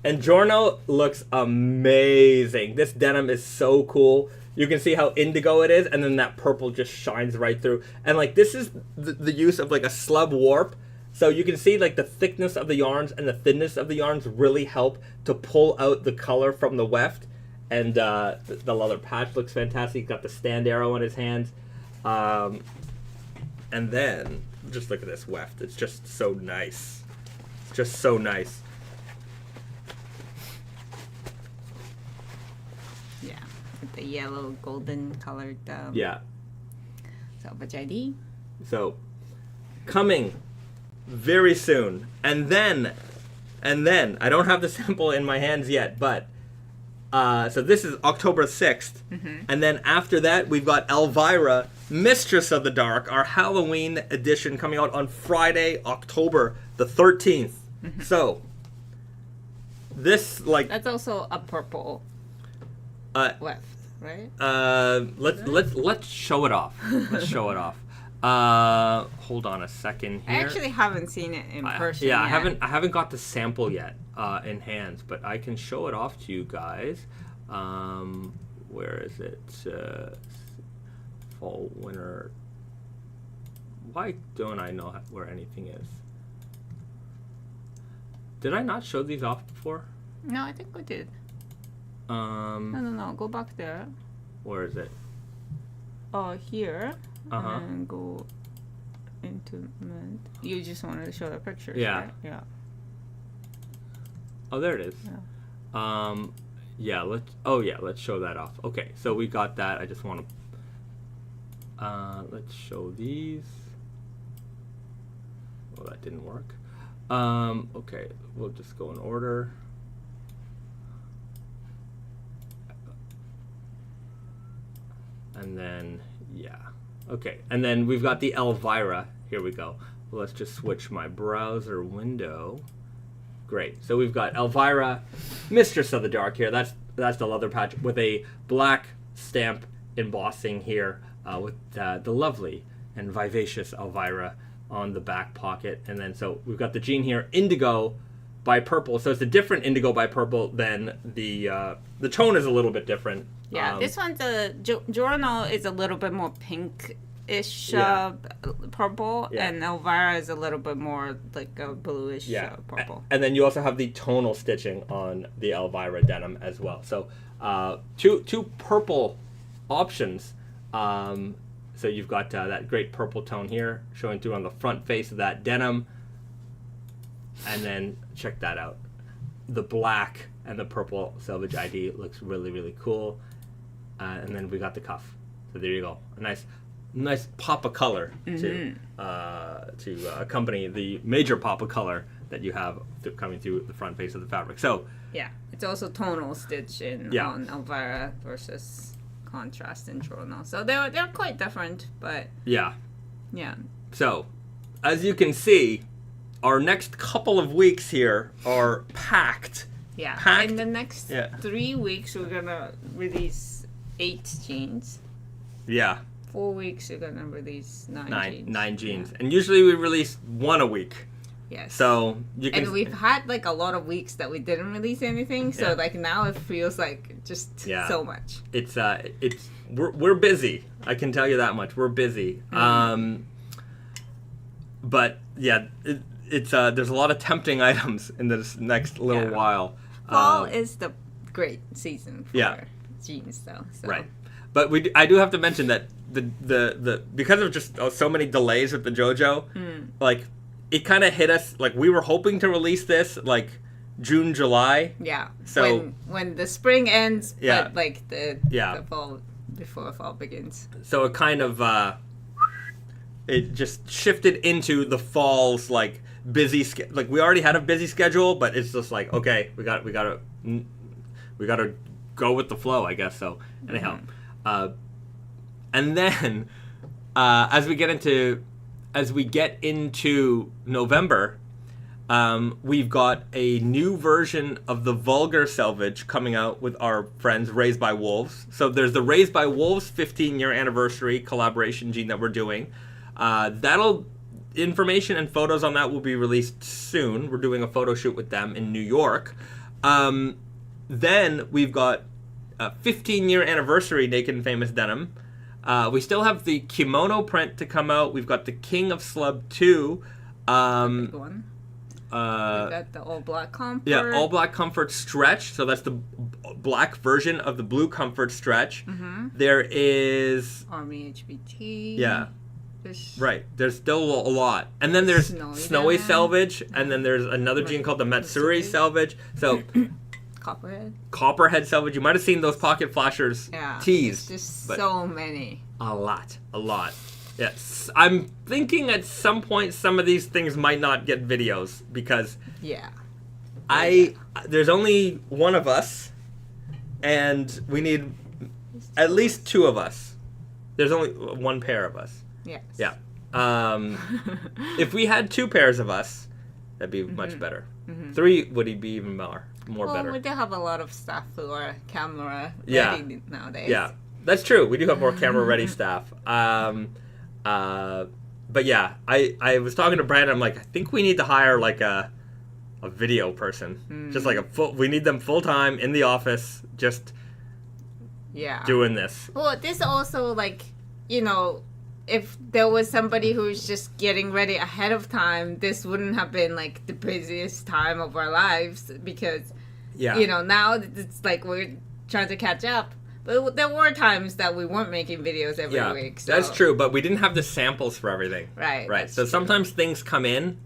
And Giorno looks amazing. This denim is so cool. You can see how indigo it is, and then that purple just shines right through. And like this is the use of like a slub warp. So you can see like the thickness of the yarns and the thinness of the yarns really help to pull out the color from the weft. And the leather patch looks fantastic. He's got the stand arrow on his hands. And then, just look at this weft. It's just so nice. It's just so nice. Yeah, with the yellow, golden colored Selvedge ID. So, coming very soon. And then, I don't have the sample in my hands yet, but, so this is October 6th. And then after that, we've got Elvira, Mistress of the Dark, our Halloween edition coming out on Friday, October the 13th. So, this, like... That's also a purple weft, right? Let's show it off. Let's show it off. Hold on a second here. I actually haven't seen it in person yet. I haven't got the sample yet in hands, but I can show it off to you guys. Where is it? Fall, winter. Why don't I know where anything is? Did I not show these off before? No, I think we did. No. Go back there. Where is it? Here. And go into mint. You just wanted to show the pictures, right? Yeah. Oh, there it is. Yeah. Let's show that off. Okay, so we got that. I just want to let's show these. Well, that didn't work. Okay, we'll just go in order. And then okay, and then we've got the Elvira. Here we go. Well, let's just switch my browser window. Great. So we've got Elvira, Mistress of the Dark here. That's the leather patch with a black stamp embossing here with the lovely and vivacious Elvira on the back pocket. And then so we've got the jean here, Indigo by Purple. So it's a different Indigo by Purple than the tone is a little bit different. Yeah, this one's Giorno is a little bit more pink-ish purple, and Elvira is a little bit more like a bluish purple. And then you also have the tonal stitching on the Elvira denim as well. So two purple options So you've got that great purple tone here showing through on the front face of that denim. And then check that out. The black and the purple Selvedge ID looks really, really cool. And then we got the cuff. So there you go. A nice pop of color to accompany the major pop of color that you have coming through the front face of the fabric. So yeah, it's also tonal stitch on Elvira versus contrast in Chrono. So they're quite different, but yeah. So as you can see, our next couple of weeks here are packed. Yeah. In the next 3 weeks, we're gonna release 8 jeans. Yeah. 4 weeks, we're gonna release 9 jeans. 9 jeans, and usually we release 1 a week. Yes. So you can. And we've had like a lot of weeks that we didn't release anything. So like now it feels like just so much. It's we're busy. I can tell you that much. We're busy. But yeah, it's there's a lot of tempting items in this next little while. Fall is the great season for jeans, though. So. Right. But I do have to mention that the because of just so many delays with the JoJo, like it kind of hit us. Like we were hoping to release this like June, July. Yeah. So when the spring ends, but like the fall before fall begins. So it kind of it just shifted into the fall's like busy like we already had a busy schedule, but it's just like okay, we got to go with the flow, I guess. So anyhow. And then, as we get into November, we've got a new version of the vulgar Selvedge coming out with our friends Raised by Wolves. So there's the Raised by Wolves 15-year anniversary collaboration jean that we're doing. Information and photos on that will be released soon. We're doing a photo shoot with them in New York. Then we've got a 15-year anniversary Naked Famous Denim. We still have the kimono print to come out. We've got the King of Slub 2. Big one. We got the all black comfort. Yeah, all black comfort stretch. So that's the black version of the blue comfort stretch. There is Army HBT. Yeah. Right. There's still a lot. And then there's Snowy Selvedge, and then there's another jean called the Matsuri Selvedge. So Copperhead Selvedge. You might have seen those pocket flashers teased. Just so many. A lot. Yes. I'm thinking at some point some of these things might not get videos because there's only one of us and we need at least 2 of us. There's only one pair of us. Yes. Yeah. If we had 2 pairs of us, that'd be much better. 3 would be even better. Better. We do have a lot of staff who are camera ready nowadays. Yeah, that's true. We do have more camera ready staff. But yeah, I was talking to Brandon. I'm like, I think we need to hire like a video person. Just like we need them full time in the office, just doing this. Well, this also like, if there was somebody who's just getting ready ahead of time, this wouldn't have been like the busiest time of our lives because, now it's like we're trying to catch up. But there were times that we weren't making videos every week. So. That's true, but we didn't have the samples for everything. Right. So sometimes things come in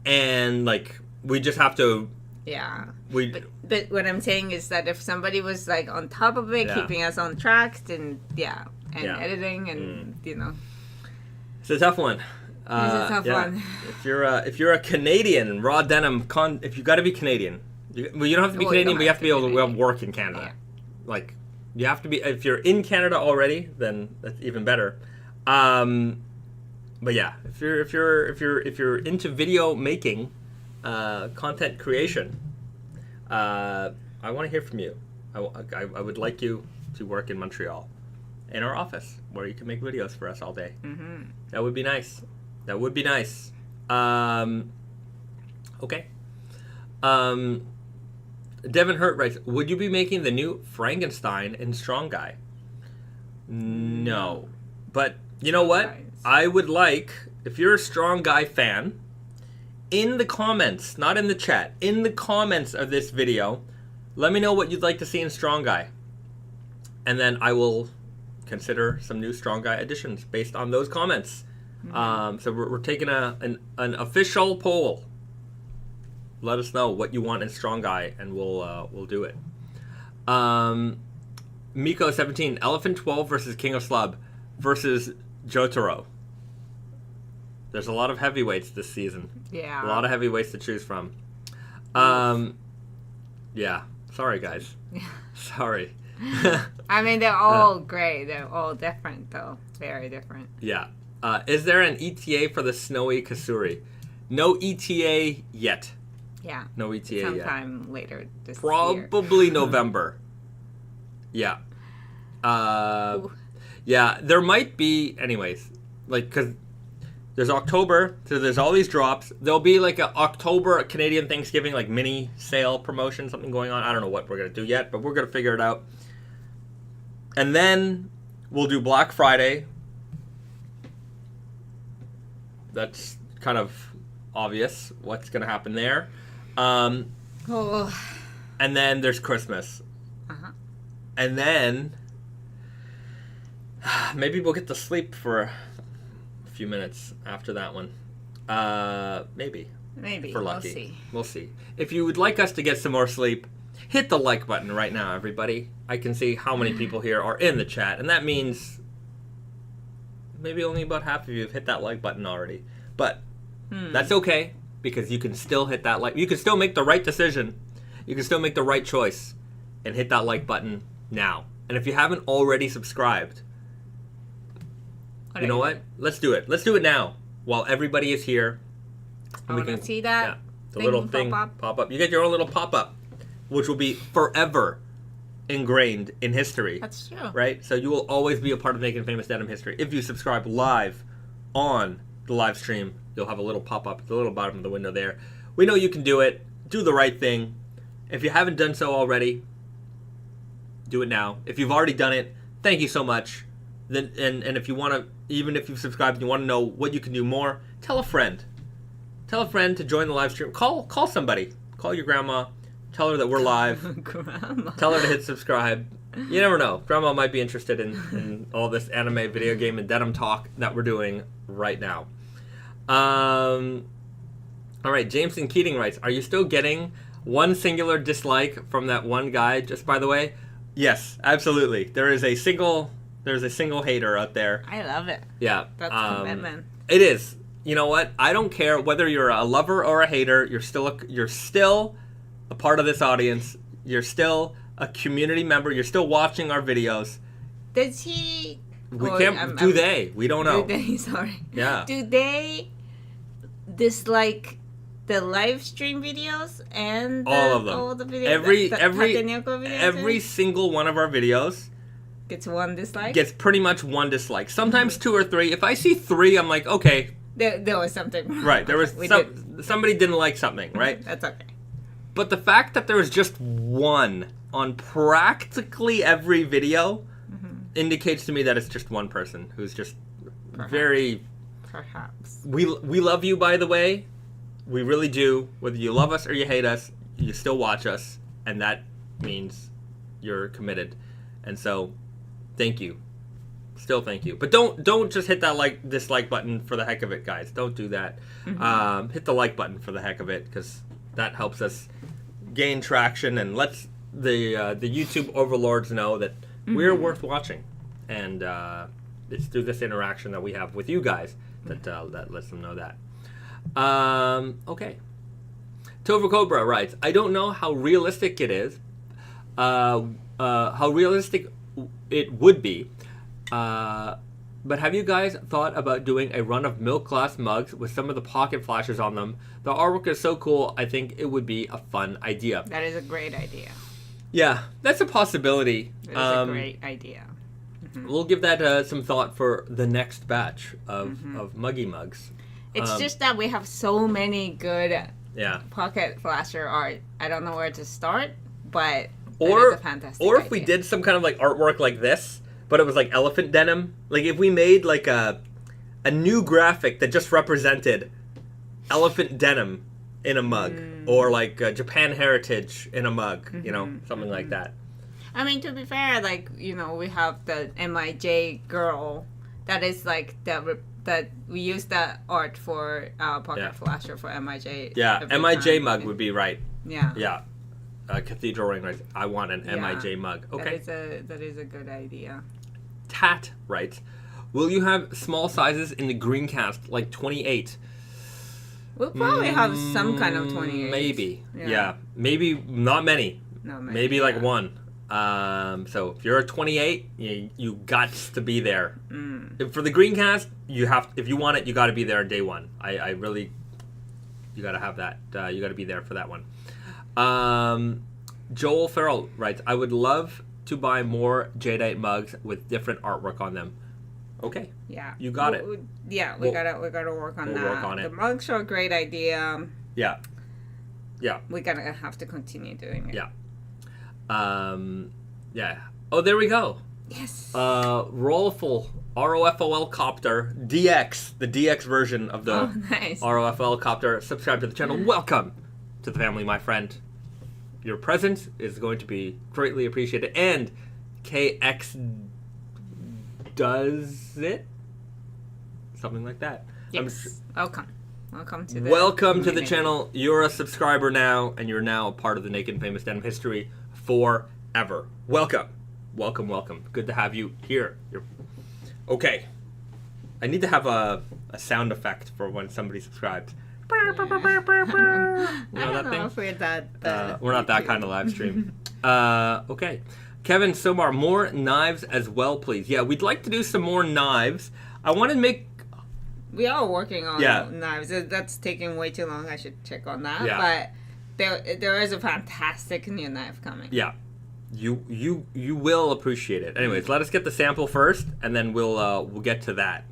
and like we just have to... Yeah. But what I'm saying is that if somebody was like on top of it, keeping us on track, then editing and It's a tough one. It's a tough one. If you're a Canadian raw denim if you got to be Canadian. You don't have to be Canadian, but you have to be able to work in Canada. Yeah. Like you have to be. If you're in Canada already, then that's even better. But yeah, if you're into video making, content creation, I want to hear from you. I would like you to work in Montreal. In our office, where you can make videos for us all day. That would be nice. Okay. Devin Hurt writes, would you be making the new Frankenstein in Strong Guy? No. But you know what? I would like, if you're a Strong Guy fan, in the comments, not in the chat, in the comments of this video, let me know what you'd like to see in Strong Guy. And then I will consider some new Strong Guy additions based on those comments. So we're taking an official poll. Let us know what you want in Strong Guy, and we'll do it. Miko 17, Elephant 12 versus King of Slub versus Jotaro. There's a lot of heavyweights this season. Yeah. A lot of heavyweights to choose from. Yeah. Sorry, guys. Sorry. I mean, they're all great. They're all different, though. Very different. Yeah. Is there an ETA for the Snowy Kasuri? No ETA yet. Yeah. No ETA yet. Sometime later this year. Probably November. Yeah. Yeah, there might be... Anyways, like, because there's October, so there's all these drops. There'll be, like, a October Canadian Thanksgiving, like, mini sale promotion, something going on. I don't know what we're going to do yet, but we're going to figure it out. And then we'll do Black Friday. That's kind of obvious what's going to happen there. And then there's Christmas. Uh-huh. And then maybe we'll get to sleep for a few minutes after that one. Maybe. Maybe. For lucky. We'll see. We'll see. If you would like us to get some more sleep, hit the like button right now, everybody. I can see how many people here are in the chat, and that means maybe only about half of you have hit that like button already. But that's okay, because you can still hit that like. You can still make the right decision. You can still make the right choice and hit that like button now. And if you haven't already subscribed, you know what? Let's do it. Let's do it now while everybody is here. I want to see that. Yeah, the little thing pop up. You get your own little pop-up, which will be forever ingrained in history. That's true. Right? So you will always be a part of Naked Famous Denim history. If you subscribe live on the live stream, you'll have a little pop-up at the little bottom of the window there. We know you can do it. Do the right thing. If you haven't done so already, do it now. If you've already done it, thank you so much. Then and if you want to, even if you've subscribed and you want to know what you can do more, tell a friend. Tell a friend to join the live stream. Call somebody. Call your grandma. Tell her that we're live. Grandma. Tell her to hit subscribe. You never know. Grandma might be interested in all this anime, video game, and denim talk that we're doing right now. All right, Jameson Keating writes, are you still getting one singular dislike from that one guy? Just by the way, yes, absolutely. There is a single hater out there. I love it. Yeah. That's commitment. It is. You know what? I don't care whether you're a lover or a hater. You're still a part of this audience. You're still a community member. You're still watching our videos. Does he? We can't. They? We don't know. Do they? Sorry. Yeah. Do they dislike the live stream videos and all of them? All the videos. Every single one of our videos gets one dislike. Gets pretty much one dislike. Sometimes 2 or 3. If I see 3, I'm like, okay. There was something wrong. Right. There was somebody didn't like something. Right. That's okay. But the fact that there was just one on practically every video indicates to me that it's just one person who's just very... Perhaps. We love you, by the way. We really do. Whether you love us or you hate us, you still watch us. And that means you're committed. And so, thank you. Still thank you. But don't just hit that dislike button for the heck of it, guys. Don't do that. Hit the like button for the heck of it, because that helps us gain traction and lets the YouTube overlords know that we're worth watching. And it's through this interaction that we have with you guys that lets them know that. Okay. Tova Cobra writes, I don't know how realistic it is. How realistic it would be. But have you guys thought about doing a run of milk glass mugs with some of the pocket flashes on them? The artwork is so cool, I think it would be a fun idea. That is a great idea. Yeah, that's a possibility. That is a great idea. We'll give that some thought for the next batch of Muggy Mugs. It's just that we have so many good pocket flasher art. I don't know where to start, but or that is a fantastic or if idea. we did some kind of artwork like this, but it was like elephant denim. Like if we made like a new graphic that just represented elephant denim in a mug, or like Japan heritage in a mug, something like that. I mean, to be fair, like, you know, we have the MIJ girl that is like that we use that art for Pocket Flasher for MIJ. Yeah, MIJ mug would be right. Yeah. Yeah. Cathedral Ring writes, I want an MIJ mug. Okay. That is a good idea. Tate writes, will you have small sizes in the Greencast, like 28? We'll probably have some kind of 28. Maybe. Yeah. Maybe not many. No, maybe like one. So if you're a 28, you got to be there. For the Greencast, if you want it, you got to be there on day one. I really, you got to have that. You got to be there for that one. Joel Farrell writes, I would love to buy more Jadeite mugs with different artwork on them. Okay. Yeah. You got it. Yeah, we gotta work on that. Work on it. The mugs are a great idea. Yeah. Yeah. We're gonna have to continue doing it. Yeah. Yeah. Oh, there we go. Yes. Rollful ROFOL Copter DX, the DX version of the nice. ROFL Copter. Subscribe to the channel. Welcome to the family, my friend. Your presence is going to be greatly appreciated. And KX does it? Something like that. Yes. Welcome to the channel. You're a subscriber now, and you're now a part of the Naked Famous Denim history forever. Welcome. Good to have you here. Okay. I need to have a sound effect for when somebody subscribes. You know that thing? If we're we're not that kind of live stream. Okay. Kevin Somar, more knives as well, please. Yeah, we'd like to do some more knives. I want to make... We are working on knives. That's taking way too long. I should check on that. Yeah. But there is a fantastic new knife coming. Yeah. You will appreciate it. Anyways, let us get the sample first, and then we'll get to that.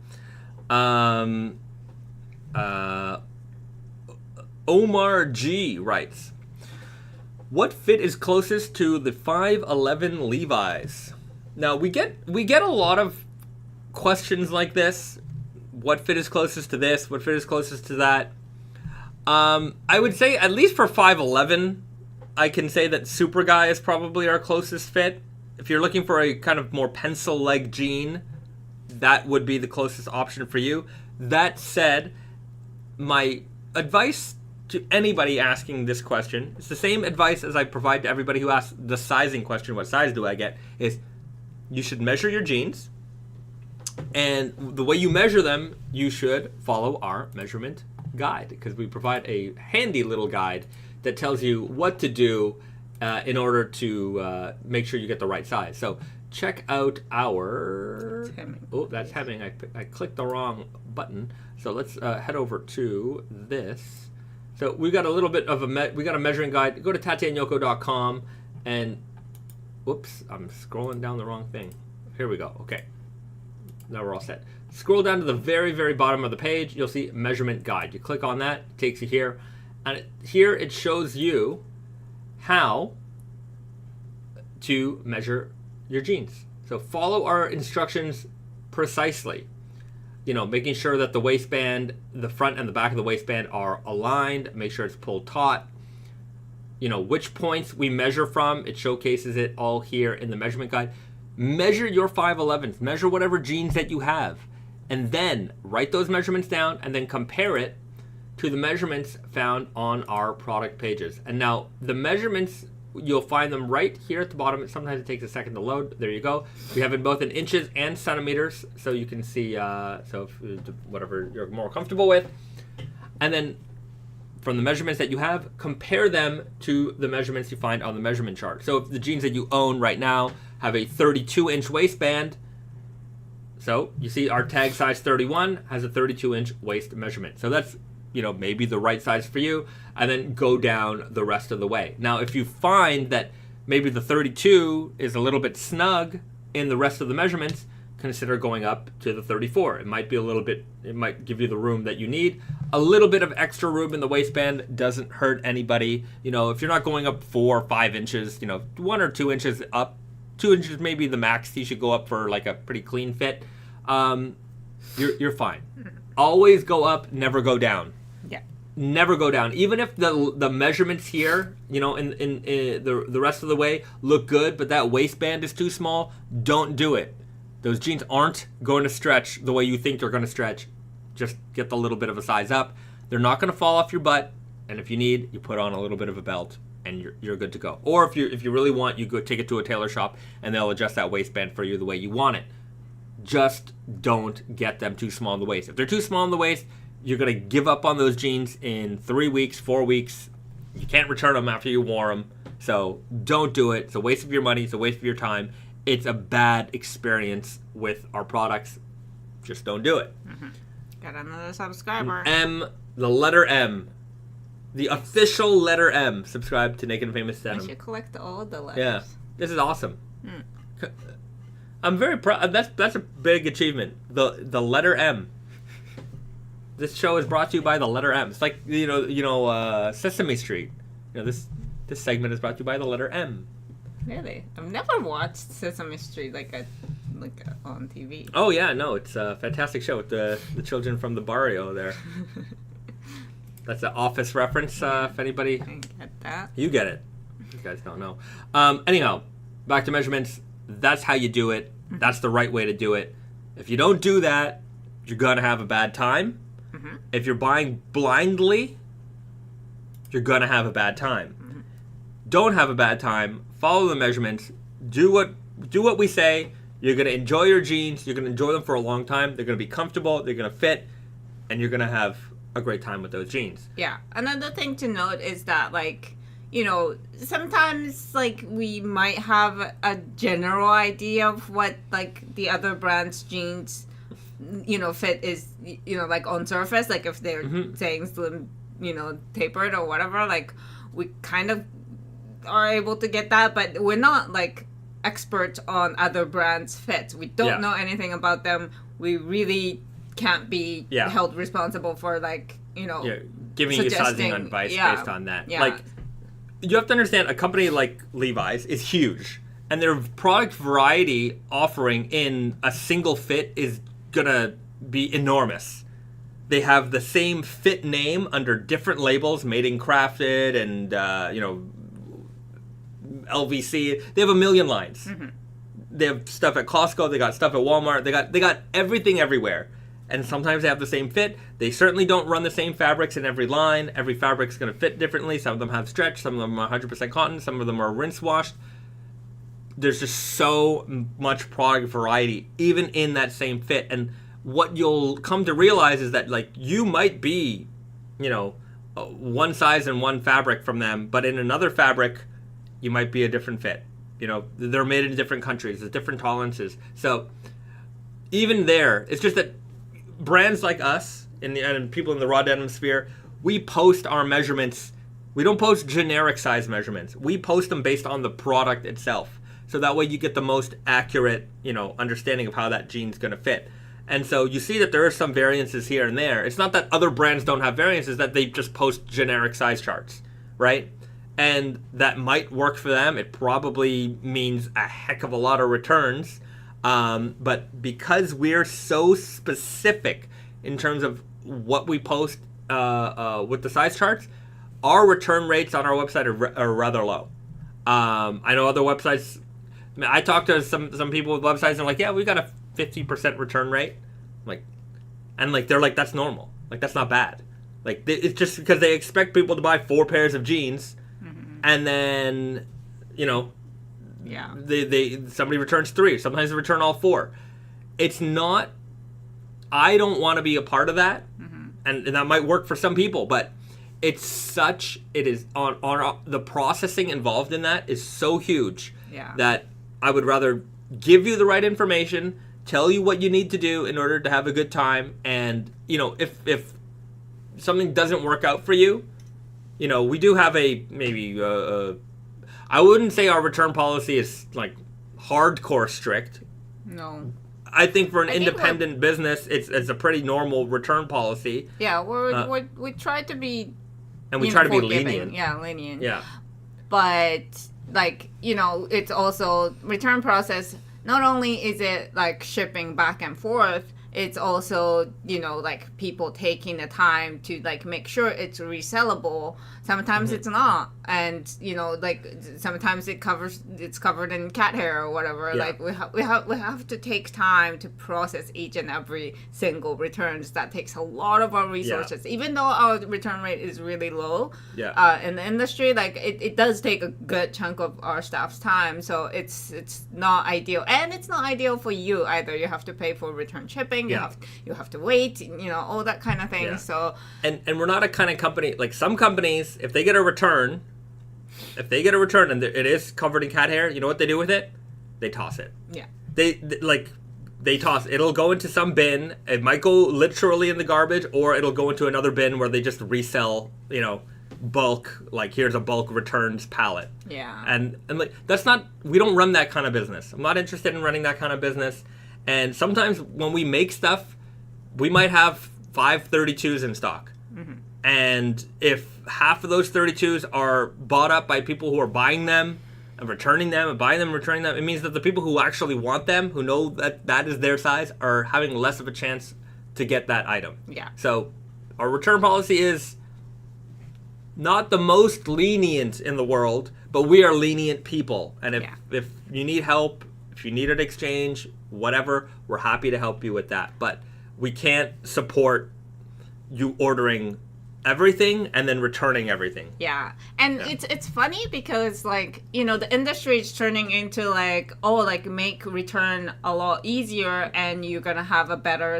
Omar G writes, what fit is closest to the 511 Levi's? Now we get a lot of questions like this. What fit is closest to this? What fit is closest to that? I would say at least for 511, I can say that Super Guy is probably our closest fit. If you're looking for a kind of more pencil leg jean, that would be the closest option for you. That said, my advice to anybody asking this question, it's the same advice as I provide to everybody who asks the sizing question, what size do I get, is you should measure your jeans, and the way you measure them, you should follow our measurement guide, because we provide a handy little guide that tells you what to do in order to make sure you get the right size. So check out our... that's Hemming. I clicked the wrong button. So let's head over to this. So we got a little bit of we got a measuring guide. Go to tateandyoko.com and whoops, I'm scrolling down the wrong thing. Here we go. Okay. Now we're all set. Scroll down to the very, very bottom of the page. You'll see measurement guide. You click on that, it takes you here. And here it shows you how to measure your jeans. So follow our instructions precisely. You know, making sure that the waistband, the front and the back of the waistband are aligned. Make sure it's pulled taut. You know, which points we measure from. It showcases it all here in the measurement guide. Measure your 511s. Measure whatever jeans that you have. And then write those measurements down and then compare it to the measurements found on our product pages. And now the measurements, you'll find them right here at the bottom. Sometimes it takes a second to load. There you go. We have it both in inches and centimeters, so you can see whatever you're more comfortable with. And then from the measurements that you have, compare them to the measurements you find on the measurement chart. So if the jeans that you own right now have a 32-inch waistband, so you see our tag size 31 has a 32-inch waist measurement. So that's, you know, maybe the right size for you, and then go down the rest of the way. Now, if you find that maybe the 32 is a little bit snug in the rest of the measurements, consider going up to the 34. It might be a little bit, it might give you the room that you need. A little bit of extra room in the waistband doesn't hurt anybody. You know, if you're not going up 4 or 5 inches, you know, 1 or 2 inches up, 2 inches maybe the max you should go up for like a pretty clean fit. You're fine. Always go up, never go down. Yeah. never go down. Even if the measurements here, you know, in the rest of the way look good, but that waistband is too small, don't do it. Those jeans aren't going to stretch the way you think they're going to stretch. Just get the little bit of a size up. They're not going to fall off your butt, and if you need, you put on a little bit of a belt, and you're good to go. Or if you really want, you go take it to a tailor shop, and they'll adjust that waistband for you the way you want it. Just don't get them too small in the waist. If they're too small in the waist, you're going to give up on those jeans in 3 weeks, 4 weeks. You can't return them after you wore them. So don't do it. It's a waste of your money. It's a waste of your time. It's a bad experience with our products. Just don't do it. Mm-hmm. Got another subscriber. The letter M. The official letter M. Subscribe to Naked Famous Denim. I should collect all the letters. Yeah. This is awesome. I'm very proud. That's a big achievement. The letter M. This show is brought to you by the letter M. It's like you know Sesame Street. You know this segment is brought to you by the letter M. Really, I've never watched Sesame Street like on TV. Oh yeah, no, it's a fantastic show with the children from the barrio there. That's an Office reference. If anybody, I get that. You get it. You guys don't know. Anyhow, back to measurements. That's how you do it. That's the right way to do it. If you don't do that, you're gonna have a bad time. Mm-hmm. If you're buying blindly, you're gonna have a bad time. Mm-hmm. Don't have a bad time. Follow the measurements. Do what we say. You're gonna enjoy your jeans. You're gonna enjoy them for a long time. They're gonna be comfortable. They're gonna fit, and you're gonna have a great time with those jeans. Yeah. Another thing to note is that, like, you know, sometimes, like, we might have a general idea of what, like, the other brand's jeans, you know, fit is, you know, like, on surface. Like, if they're saying slim, you know, tapered or whatever, like, we kind of are able to get that. But we're not, like, experts on other brands' fits. We don't know anything about them. We really can't be held responsible for, like, you know, giving you sizing advice based on that. Like, you have to understand, a company like Levi's is huge, and their product variety offering in a single fit is gonna be enormous. They have the same fit name under different labels, Made and Crafted, and you know, LVC. They have a million lines. Mm-hmm. They have stuff at Costco. They got stuff at Walmart. They got everything everywhere. And sometimes they have the same fit. They certainly don't run the same fabrics in every line. Every fabric's going to fit differently. Some of them have stretch. Some of them are 100% cotton. Some of them are rinse washed. There's just so much product variety, even in that same fit. And what you'll come to realize is that, like, you might be, you know, one size and one fabric from them, but in another fabric, you might be a different fit. You know, they're made in different countries. There's different tolerances. So even there, it's just that brands like us and people in the raw denim sphere, we post our measurements. We don't post generic size measurements. We post them based on the product itself. So that way you get the most accurate, you know, understanding of how that jean's going to fit. And so you see that there are some variances here and there. It's not that other brands don't have variances, that they just post generic size charts, right? And that might work for them. It probably means a heck of a lot of returns. But because we're so specific in terms of what we post with the size charts, our return rates on our website are rather low. I know other websites. I mean, I talked to some people with websites and they're like, yeah, we got a 50% return rate. They're like, that's normal. Like, that's not bad. Like, it's just because they expect people to buy 4 pairs of jeans, and then, you know, somebody returns 3. Sometimes they return all 4. It's not. I don't want to be a part of that, and that might work for some people, but it is on the processing involved in that is so huge that I would rather give you the right information, tell you what you need to do in order to have a good time, and, you know, if something doesn't work out for you, you know, we do have I wouldn't say our return policy is, like, hardcore strict. No. I think for an independent business, it's a pretty normal return policy. Yeah, we try to be, and we try to be lenient. Yeah, lenient. Yeah. But, like, you know, it's also return process. Not only is it, like, shipping back and forth, it's also, like people taking the time to like make sure it's resellable. Sometimes it's not, and like sometimes it's covered in cat hair or whatever. Yeah. Like we have to take time to process each and every single returns. That takes a lot of our resources. Yeah. Even though our return rate is really low, in the industry, like it does take a good chunk of our staff's time. So it's not ideal, and it's not ideal for you either. You have to pay for return shipping. Yeah. You have to wait. All that kind of thing. Yeah. So and we're not a kind of company like some companies. If they get a return and it is covered in cat hair, you know what they do with it? They toss it. Yeah. They toss. It'll go into some bin. It might go literally in the garbage, or it'll go into another bin where they just resell, bulk. Like, here's a bulk returns pallet. Yeah. And like that's not. We don't run that kind of business. I'm not interested in running that kind of business. And sometimes when we make stuff, we might have 5 32s in stock. Mm-hmm. And if half of those 32s are bought up by people who are buying them and returning them and buying them and returning them, it means that the people who actually want them, who know that is their size, are having less of a chance to get that item. Yeah. So our return policy is not the most lenient in the world, but we are lenient people. And if you need help, if you need an exchange, whatever, we're happy to help you with that. But we can't support you ordering everything and then returning everything. Yeah. And it's funny because like, the industry is turning into like, make return a lot easier and you're going to have a better,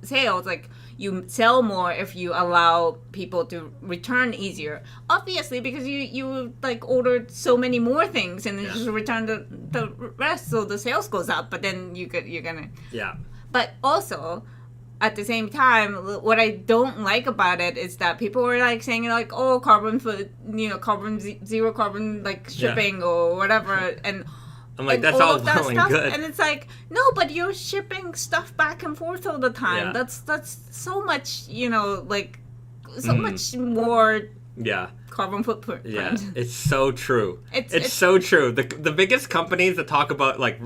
sales. Like you sell more if you allow people to return easier. Obviously, because you like ordered so many more things and then just return the rest, so the sales goes up, but then you're going to... Yeah. But also... At the same time, what I don't like about it is that people were like saying like, oh, zero carbon like shipping or whatever, and I'm like, that's all well and good. And it's like, no, but you're shipping stuff back and forth all the time. Yeah. That's so much, like so much more. Yeah. Carbon footprint. Yeah, it's so true. It's so true. The biggest companies that talk about like,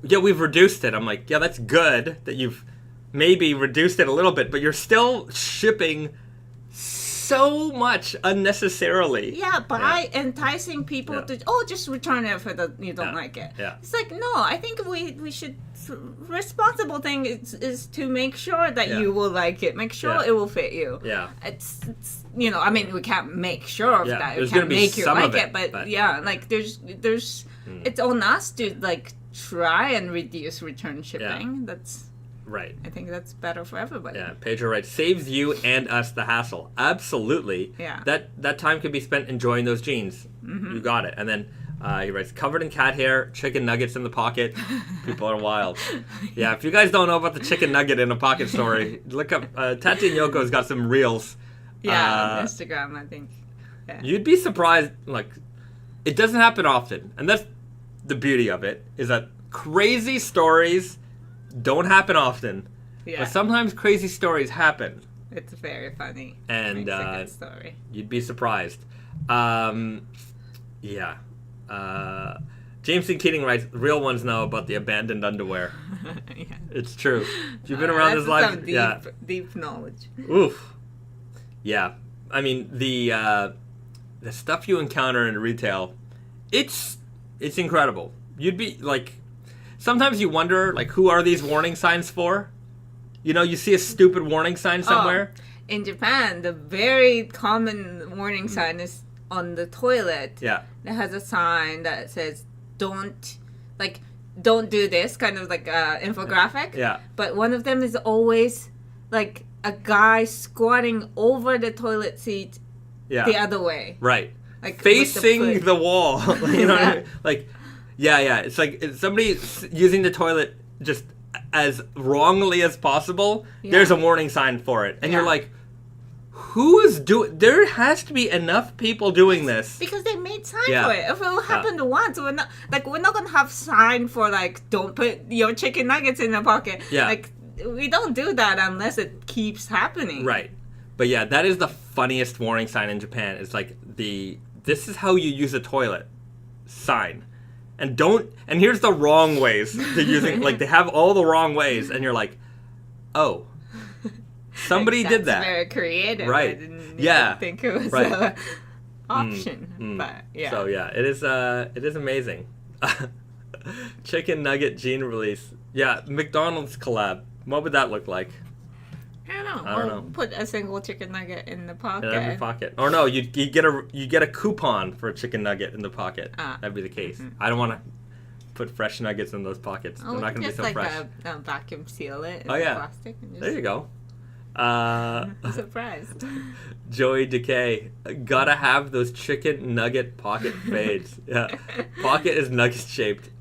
we've reduced it. I'm like, that's good that you've maybe reduced it a little bit, but you're still shipping so much unnecessarily. Yeah, by enticing people to, just return it for you don't like it. Yeah. It's like, no, I think we should, responsible thing is to make sure that you will like it. Make sure it will fit you. Yeah. It's we can't make sure of that. We There's can't make you like it, but like there's it's on us to like try and reduce return shipping. Yeah. That's... Right. I think that's better for everybody. Yeah, Pedro writes, saves you and us the hassle. Absolutely. Yeah. That time could be spent enjoying those jeans. Mm-hmm. You got it. And then he writes, covered in cat hair, chicken nuggets in the pocket. People are wild. Yeah, if you guys don't know about the chicken nugget in a pocket story, look up, Tate and Yoko's got some reels. Yeah, on Instagram, I think. Yeah. You'd be surprised, like, it doesn't happen often. And that's the beauty of it, is that crazy stories don't happen often, but sometimes crazy stories happen. It's very funny. And it's a good story. You'd be surprised. Jameson Keating writes, real ones know about the abandoned underwear. Yeah. It's true. You've been around this life. Deep knowledge. Oof. Yeah. I mean, the stuff you encounter in retail, it's incredible. You'd be like, sometimes you wonder, like, who are these warning signs for? You see a stupid warning sign somewhere. In Japan, the very common warning sign is on the toilet. Yeah. It has a sign that says, don't do this, kind of like infographic. Yeah. But one of them is always, like, a guy squatting over the toilet seat the other way. Right. Like facing the wall. You know what I mean? Like... Yeah. It's like it's somebody using the toilet just as wrongly as possible. Yeah. There's a warning sign for it. And you're like, who is doing... There has to be enough people doing this. Because they made sign for it. If it happened once, we're not going to have sign for, like, don't put your chicken nuggets in the pocket. Yeah. Like, we don't do that unless it keeps happening. Right. But yeah, that is the funniest warning sign in Japan. It's like this is how you use a toilet sign. And here's the wrong ways to using, like, they have all the wrong ways, and you're like, Oh. Somebody did that. Very creative. Right. I didn't even think it was an option. But yeah. So yeah, it is amazing. Chicken nugget jean release. Yeah, McDonald's collab. What would that look like? I don't know. Put a single chicken nugget in the pocket. In every pocket. Or no, you get a coupon for a chicken nugget in the pocket. That'd be the case. I don't want to put fresh nuggets in those pockets. They're not going to be so fresh. Just vacuum seal it in plastic. And just... There you go. I'm surprised. Joey Decay. Gotta have those chicken nugget pocket fades. Yeah. Pocket is nugget shaped.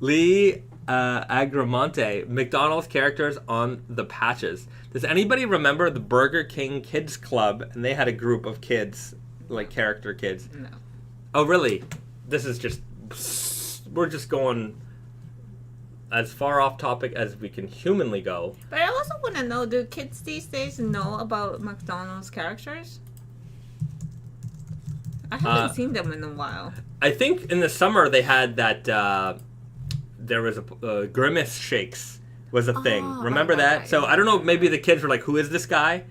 Lee Agramonte. McDonald's characters on the patches. Does anybody remember the Burger King Kids Club? And they had a group of kids, like character kids. No. Oh, really? This is just... We're just going... as far off topic as we can humanly go. But I also want to know, do kids these days know about McDonald's characters? I haven't seen them in a while. I think in the summer they had that, there was a Grimace Shakes was a thing. Remember that? Right. So I don't know, maybe the kids were like, who is this guy?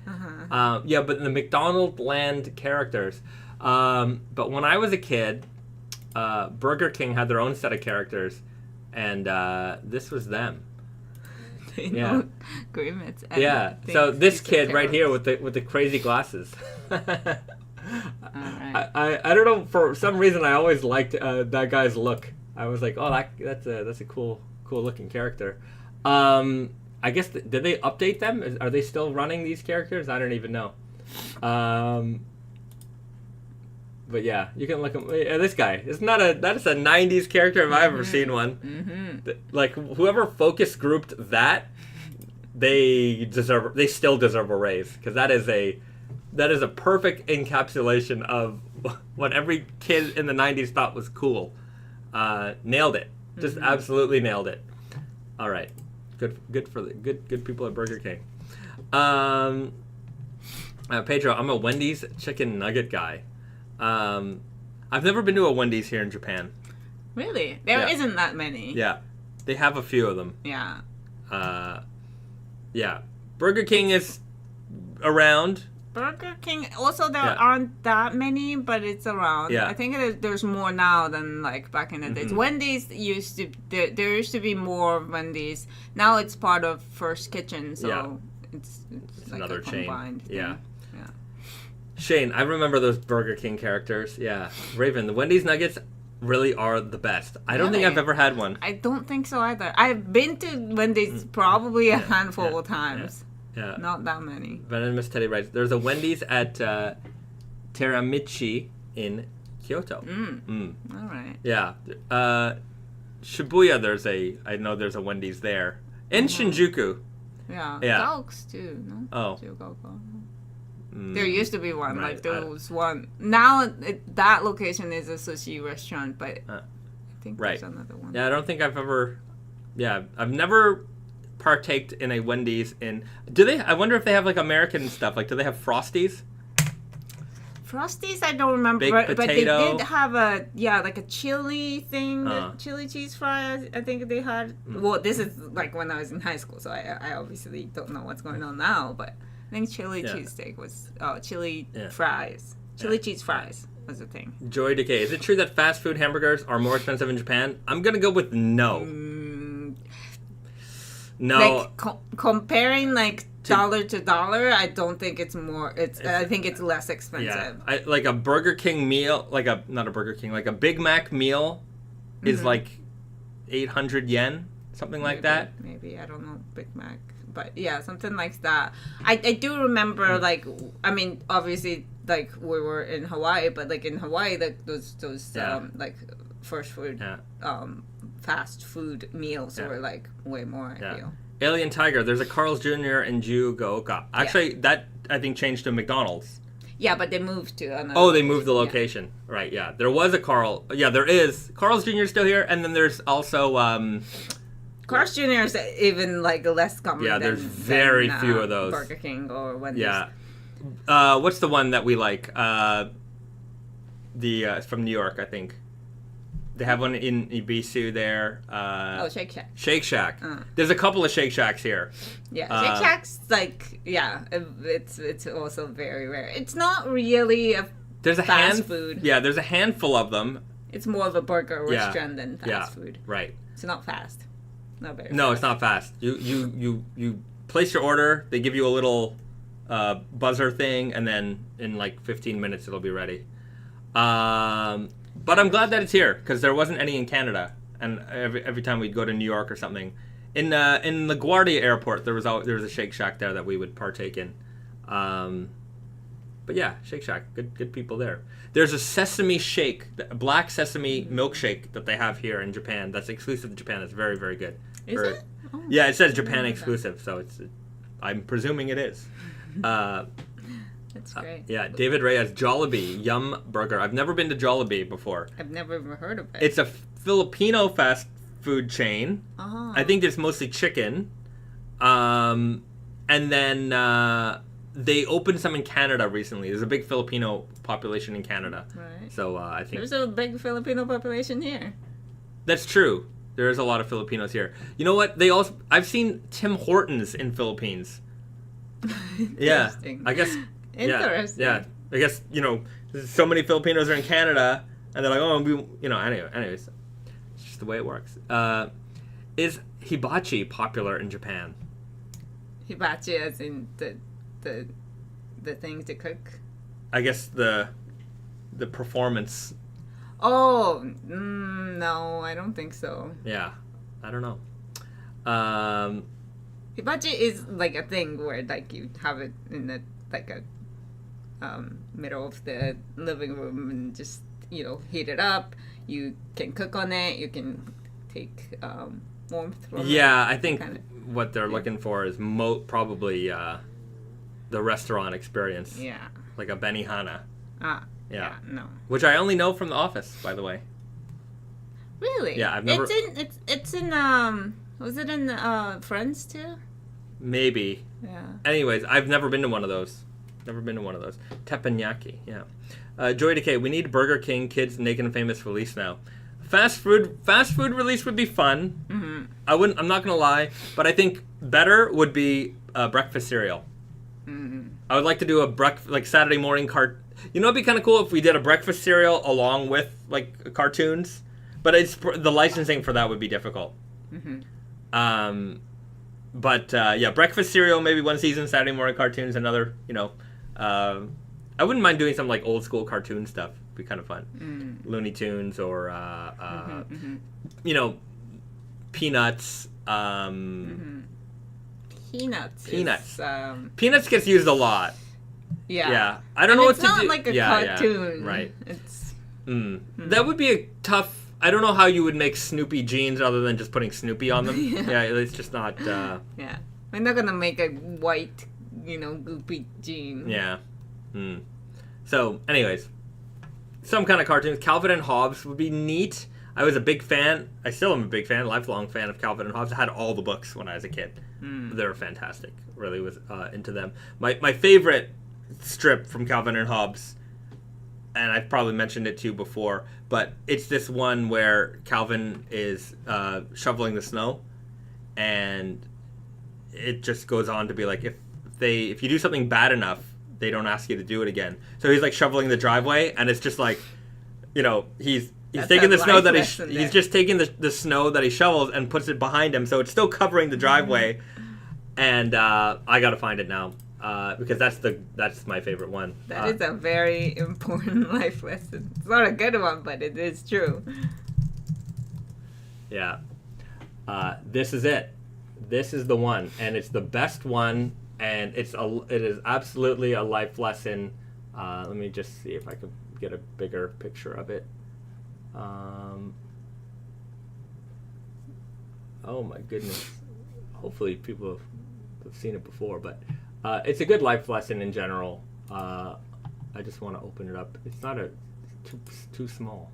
Yeah, but the McDonald Land characters. But when I was a kid, Burger King had their own set of characters. And this was them. They know Grimace. Yeah. So this kid right here with the crazy glasses. Right. I don't know, for some reason I always liked that guy's look. I was like, oh, that's a cool looking character. I guess did they update them? Are they still running these characters? I don't even know. But yeah, you can look at this guy. That is a 90s character if I've ever seen one. Mm-hmm. Like, whoever focus grouped that, they still deserve a raise, because that is a perfect encapsulation of what every kid in the 90s thought was cool. Nailed it. Just absolutely nailed it. All right. Good for the good people at Burger King. Pedro, I'm a Wendy's chicken nugget guy. I've never been to a Wendy's here in Japan. Really? There isn't that many. Yeah. They have a few of them. Yeah. Yeah. Burger King is around. Burger King, also there aren't that many, but it's around. Yeah. I think there's more now than like back in the days. Wendy's there used to be more Wendy's. Now it's part of First Kitchen, so it's like another chain. Combined thing. Yeah. Shane, I remember those Burger King characters. Yeah. Raven, the Wendy's nuggets really are the best. I don't think I've ever had one. I don't think so either. I've been to Wendy's probably a handful of times. Yeah. Not that many. Venomous Teddy writes, there's a Wendy's at Teramichi in Kyoto. All right. Yeah. Shibuya, I know there's a Wendy's there. In Shinjuku. Yeah. Gaoks too, no? Oh. There used to be one, right. Like there was one. Now that location is a sushi restaurant, but I think there's another one. Yeah, I don't think I've never partaked in a Wendy's I wonder if they have like American stuff, like do they have Frosties? Frosties, I don't remember, but they did have like a chili thing, chili cheese fries. I think they had. Well, this is like when I was in high school, so I obviously don't know what's going on now, but I think chili cheesesteak was chili fries. Chili cheese fries was the thing. Joy Decay. Is it true that fast food hamburgers are more expensive in Japan? I'm gonna go with no. No. Like comparing like dollar to dollar, I don't think it's more. I think it's less expensive. Yeah. Like a Burger King meal, like a Big Mac meal, is like 800 yen, something like that. Maybe, I don't know, Big Mac. But yeah, something like that. I do remember, like, I mean, obviously, like, we were in Hawaii, but like in Hawaii, like those like first food, fast food meals were like way more. I feel. Alien Tiger. There's a Carl's Jr. in Jugoka. Actually, that I think changed to McDonald's. Yeah, but they moved to another. Oh, they moved the location. Yeah. Right. Yeah, there was a Carl. Yeah, there is. Carl's Jr. is still here, and then there's also. Carl's Jr. is even like less common. Yeah, there's very few of those. Burger King or Wendy's. Yeah. What's the one that we like? It's from New York, I think. They have one in Ibisu there. Shake Shack. Shake Shack. There's a couple of Shake Shacks here. Yeah, Shake Shack's like, it's also very rare. It's not really a fast food. Yeah, there's a handful of them. It's more of a burger restaurant than fast food. Right. It's not fast. Not very No, fast. it's not fast. You place your order, they give you a little buzzer thing, and then in like 15 minutes it'll be ready. But I'm glad that it's here because there wasn't any in Canada, and every time we'd go to New York or something, in LaGuardia Airport there was a Shake Shack there that we would partake in. But yeah, Shake Shack, good people there. There's a sesame shake, a black sesame milkshake that they have here in Japan. That's exclusive to Japan. That's very, very good. Is it? Oh, yeah, it says Japan exclusive, so I'm presuming it is. That's great. Yeah, David Reyes, Jollibee Yum Burger. I've never been to Jollibee before. I've never even heard of it. It's a Filipino fast food chain. Oh. I think there's mostly chicken. And then they opened some in Canada recently. There's a big Filipino population in Canada. Right. So I think... There's a big Filipino population here. That's true. There is a lot of Filipinos here. You know what? I've seen Tim Hortons in Philippines. Yeah. I guess... Interesting. Yeah. I guess, so many Filipinos are in Canada, and they're like, anyways. It's just the way it works. Is hibachi popular in Japan? Hibachi as in the thing to cook? I guess the performance. Oh, no, I don't think so. Yeah. I don't know. Hibachi is like a thing where like you have it in the middle of the living room and just heat it up. You can cook on it. You can take warmth from it. Yeah, I think what they're looking for is probably the restaurant experience. Yeah, like a Benihana. Yeah. No. Which I only know from The Office, by the way. Really? Yeah, I've never. It's in was it in Friends too? Maybe. Yeah. Anyways, I've never been to one of those. Teppanyaki, yeah. Joy Decay, we need Burger King Kids Naked and Famous release now. Fast food release would be fun. Mm-hmm. I'm not gonna lie, but I think better would be breakfast cereal. Mm-hmm. I would like to do a Saturday morning it'd be kind of cool if we did a breakfast cereal along with like cartoons, but the licensing for that would be difficult. Mm-hmm. But breakfast cereal, maybe one season, Saturday morning cartoons, another, I wouldn't mind doing some like old school cartoon stuff. It'd be kind of fun. Looney Tunes or, Peanuts. Peanuts. Peanuts gets used a lot. Yeah. Yeah. I don't know what to do. It's not like a cartoon. Yeah. Right. It's... That would be a tough... I don't know how you would make Snoopy jeans other than just putting Snoopy on them. Yeah, it's just not... Yeah. We're not going to make a white, goopy jean. Yeah. So, anyways. Some kind of cartoons. Calvin and Hobbes would be neat. I was a big fan. I still am a big fan, lifelong fan of Calvin and Hobbes. I had all the books when I was a kid. They were fantastic. Really was into them. My favorite strip from Calvin and Hobbes, and I've probably mentioned it to you before, but it's this one where Calvin is shoveling the snow, and it just goes on to be like, if you do something bad enough, they don't ask you to do it again. So he's like shoveling the driveway, and it's just like, he's taking the snow that he's just taking the snow that he shovels and puts it behind him, so it's still covering the driveway. And I gotta find it now because that's my favorite one. That is a very important life lesson. It's not a good one, but it is true. Yeah, this is it. This is the one, and it's the best one, and it is absolutely a life lesson. Let me just see if I can get a bigger picture of it. Oh my goodness. Hopefully people have seen it before, but it's a good life lesson in general. I just want to open it up. It's not too small.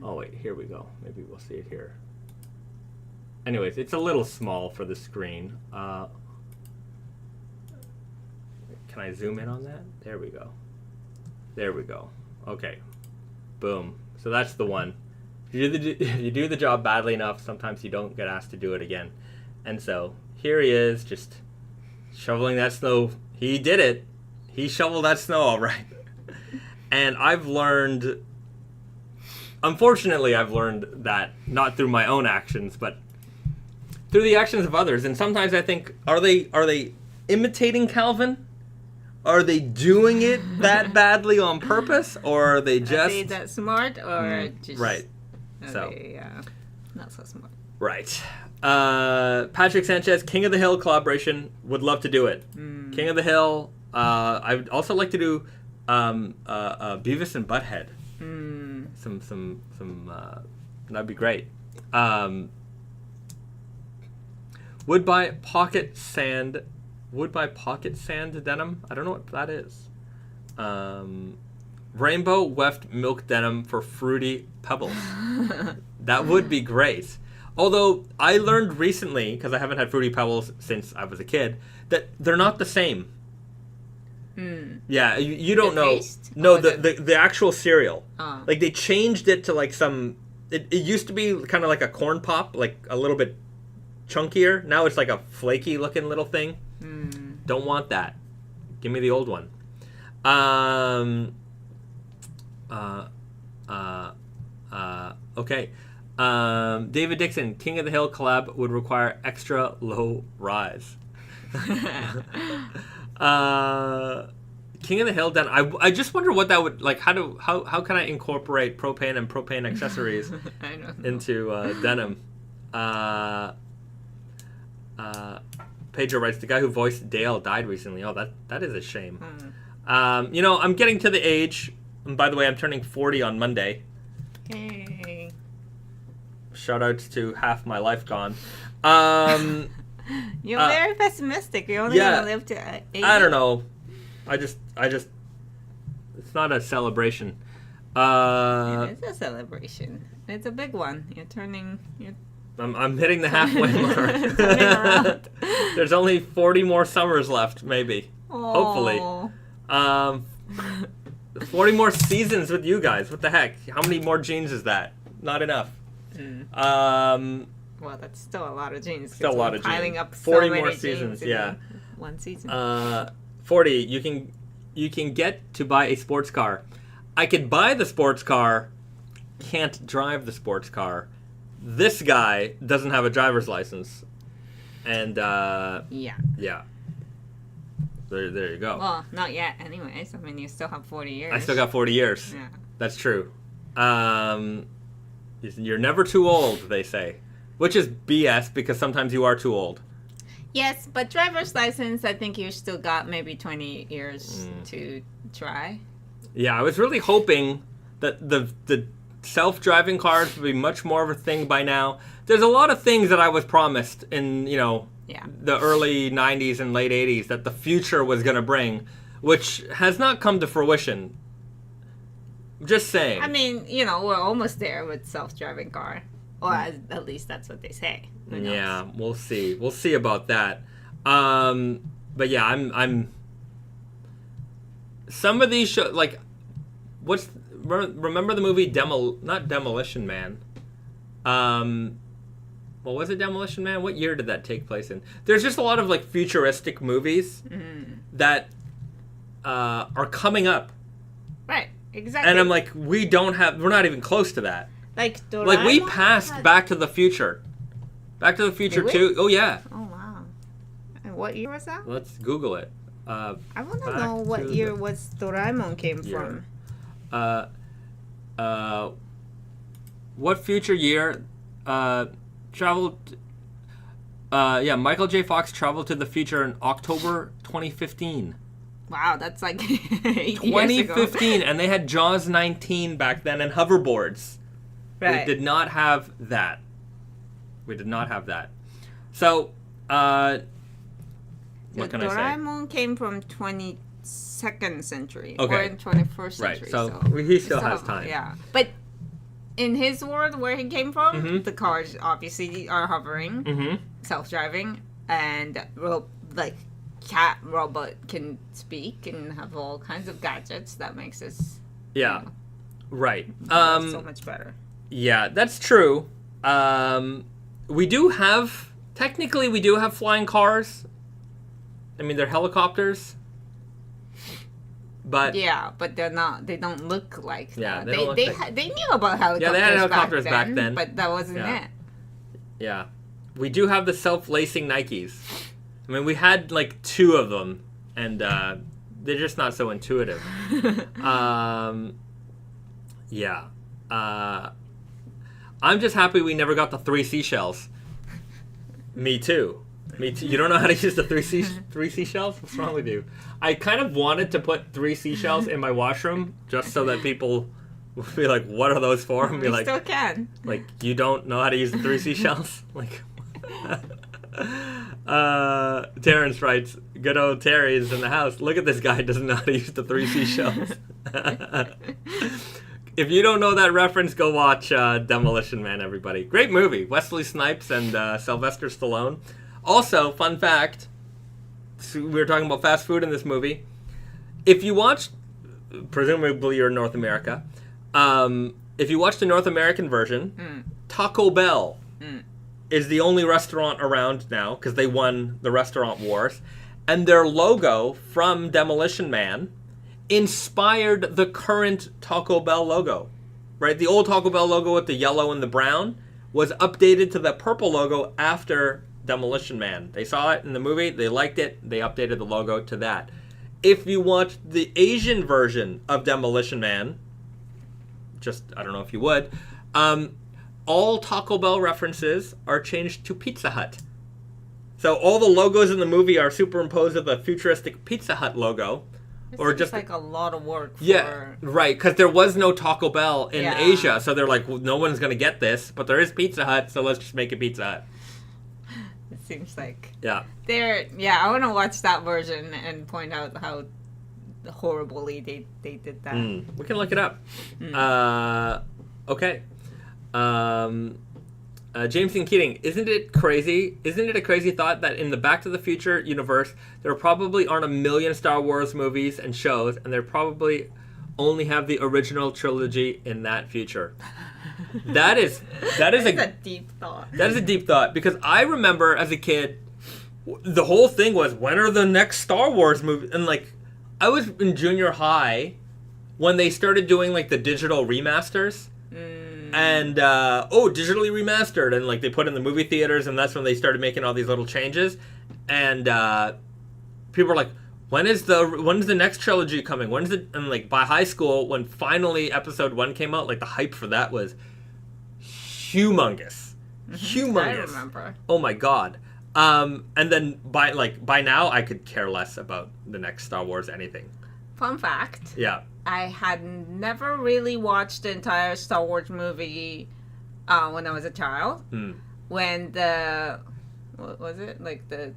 Oh wait, here we go. Maybe we'll see it here. Anyways, it's a little small for the screen. Can I zoom in on that? There we go. Okay. Boom. So that's the one. you do the job badly enough, sometimes you don't get asked to do it again. And so here he is, just shoveling that snow. He did it. He shoveled that snow all right. And unfortunately, I've learned that not through my own actions, but through the actions of others. And sometimes I think, are they imitating Calvin? Are they doing it that badly on purpose, or are they just... Are they that smart, or just... Right. So they, not so smart. Right. Patrick Sanchez, King of the Hill collaboration. Would love to do it. King of the Hill. I would also like to do Beavis and Butthead. Some that'd be great. Would buy pocket sand denim. I don't know what that is. Rainbow weft milk denim for fruity pebbles. That would be great. Although I learned recently, because I haven't had fruity pebbles since I was a kid, that they're not the same. Yeah, you don't know. Taste? No, the actual cereal. Like they changed it to like some. It used to be kind of like a corn pop, like a little bit chunkier. Now it's like a flaky looking little thing. Don't want that. Give me the old one. Okay. David Dixon, King of the Hill collab would require extra low rise. King of the Hill denim. I just wonder what that would like. How can I incorporate propane and propane accessories into denim? Pedro writes, the guy who voiced Dale died recently. Oh, that is a shame. I'm getting to the age. And by the way, I'm turning 40 on Monday. Hey. Shout outs to half my life gone. You're very pessimistic. You're only gonna live to 80. I don't know. I just. It's not a celebration. It is a celebration. It's a big one. I'm hitting the halfway mark. There's only 40 more summers left, maybe. Aww. Hopefully. 40 more seasons with you guys. What the heck? How many more jeans is that? Not enough. Well, that's still a lot of jeans. Still a lot of piling jeans. Up 40 so more many seasons, jeans yeah. One season. 40. You can get to buy a sports car. I could buy the sports car, can't drive the sports car. This guy doesn't have a driver's license. And yeah. There you go. Well, not yet anyways. I mean, you still have 40 years. I still got 40 years. Yeah. That's true. You're never too old, they say. Which is BS, because sometimes you are too old. Yes, but driver's license, I think you still got maybe 20 years to try. Yeah, I was really hoping that the self-driving cars would be much more of a thing by now. There's a lot of things that I was promised in, the early 90s and late 80s that the future was going to bring, which has not come to fruition. Just saying. I mean, we're almost there with self-driving car. Or at least that's what they say. Yeah, we'll see. We'll see about that. But yeah, I'm some of these shows, like, remember the movie not Demolition Man? Well, was it Demolition Man? What year did that take place in? There's just a lot of like futuristic movies that are coming up. Right, exactly. And I'm like, we're not even close to that. Like Doraemon? Like we passed Back to the Future. Back to the Future 2. Oh yeah. Oh wow. And what year was that? Let's Google it. I want to know what year was Doraemon came from. What future year traveled Michael J. Fox traveled to the future in October 2015. Wow, that's like 8 2015 years ago. And they had Jaws 19 back then and hoverboards. Right. We did not have that. So, what can I say? Doraemon came from 22nd century. Okay. Or in 21st century. Right, so he still has time. Yeah. But in his world, where he came from, the cars obviously are hovering, self-driving, and cat robot can speak and have all kinds of gadgets. That makes us right so much better. Yeah, that's true. We do have flying cars. I mean, they're helicopters. But yeah, but they're not. They don't look like. Yeah, they knew about helicopters. Yeah, they had helicopters back then, but that wasn't it. Yeah, we do have the self-lacing Nikes. I mean, we had like 2 of them, and they're just not so intuitive. Yeah. I'm just happy we never got the 3 seashells. Me too. You don't know how to use the 3 seashells? What's wrong with you? I kind of wanted to put 3 seashells in my washroom just so that people would be like, "What are those for?" And be like, still can. Like, you don't know how to use the 3 seashells? Like, Terrence writes, "Good old Terry is in the house. Look at this guy, doesn't know how to use the 3 seashells." If you don't know that reference, go watch Demolition Man, everybody. Great movie. Wesley Snipes and Sylvester Stallone. Also, fun fact, we were talking about fast food in this movie. If you watch, presumably you're in North America, if you watch the North American version, Taco Bell is the only restaurant around now, because they won the restaurant wars, and their logo from Demolition Man inspired the current Taco Bell logo, right? The old Taco Bell logo with the yellow and the brown was updated to the purple logo after Demolition Man. They saw it in the movie, they liked it, they updated the logo to that. If you watch the Asian version of Demolition Man, I don't know if you would, all Taco Bell references are changed to Pizza Hut. So all the logos in the movie are superimposed with the futuristic Pizza Hut logo. Or just like a lot of work for... Yeah, right, because there was no Taco Bell in Asia, so they're like, well, no one's going to get this, but there is Pizza Hut, so let's just make it Pizza Hut. It seems like... Yeah. I want to watch that version and point out how horribly they did that. We can look it up. Okay. James and Keating, isn't it a crazy thought that in the Back to the Future universe, there probably aren't a million Star Wars movies and shows, and they probably only have the original trilogy in that future? That is a deep thought. That is a deep thought, because I remember as a kid, the whole thing was, when are the next Star Wars movies? And like, I was in junior high when they started doing like the digital remasters. And, digitally remastered. And, like, they put in the movie theaters, and that's when they started making all these little changes. And people were like, when is the next trilogy coming? And, like, by high school, when finally Episode 1 came out, like, the hype for that was humongous. Humongous. I remember. Oh, my God. And then, by now, I could care less about the next Star Wars anything. Fun fact. Yeah. I had never really watched the entire Star Wars movie when I was a child. When what was it? Like the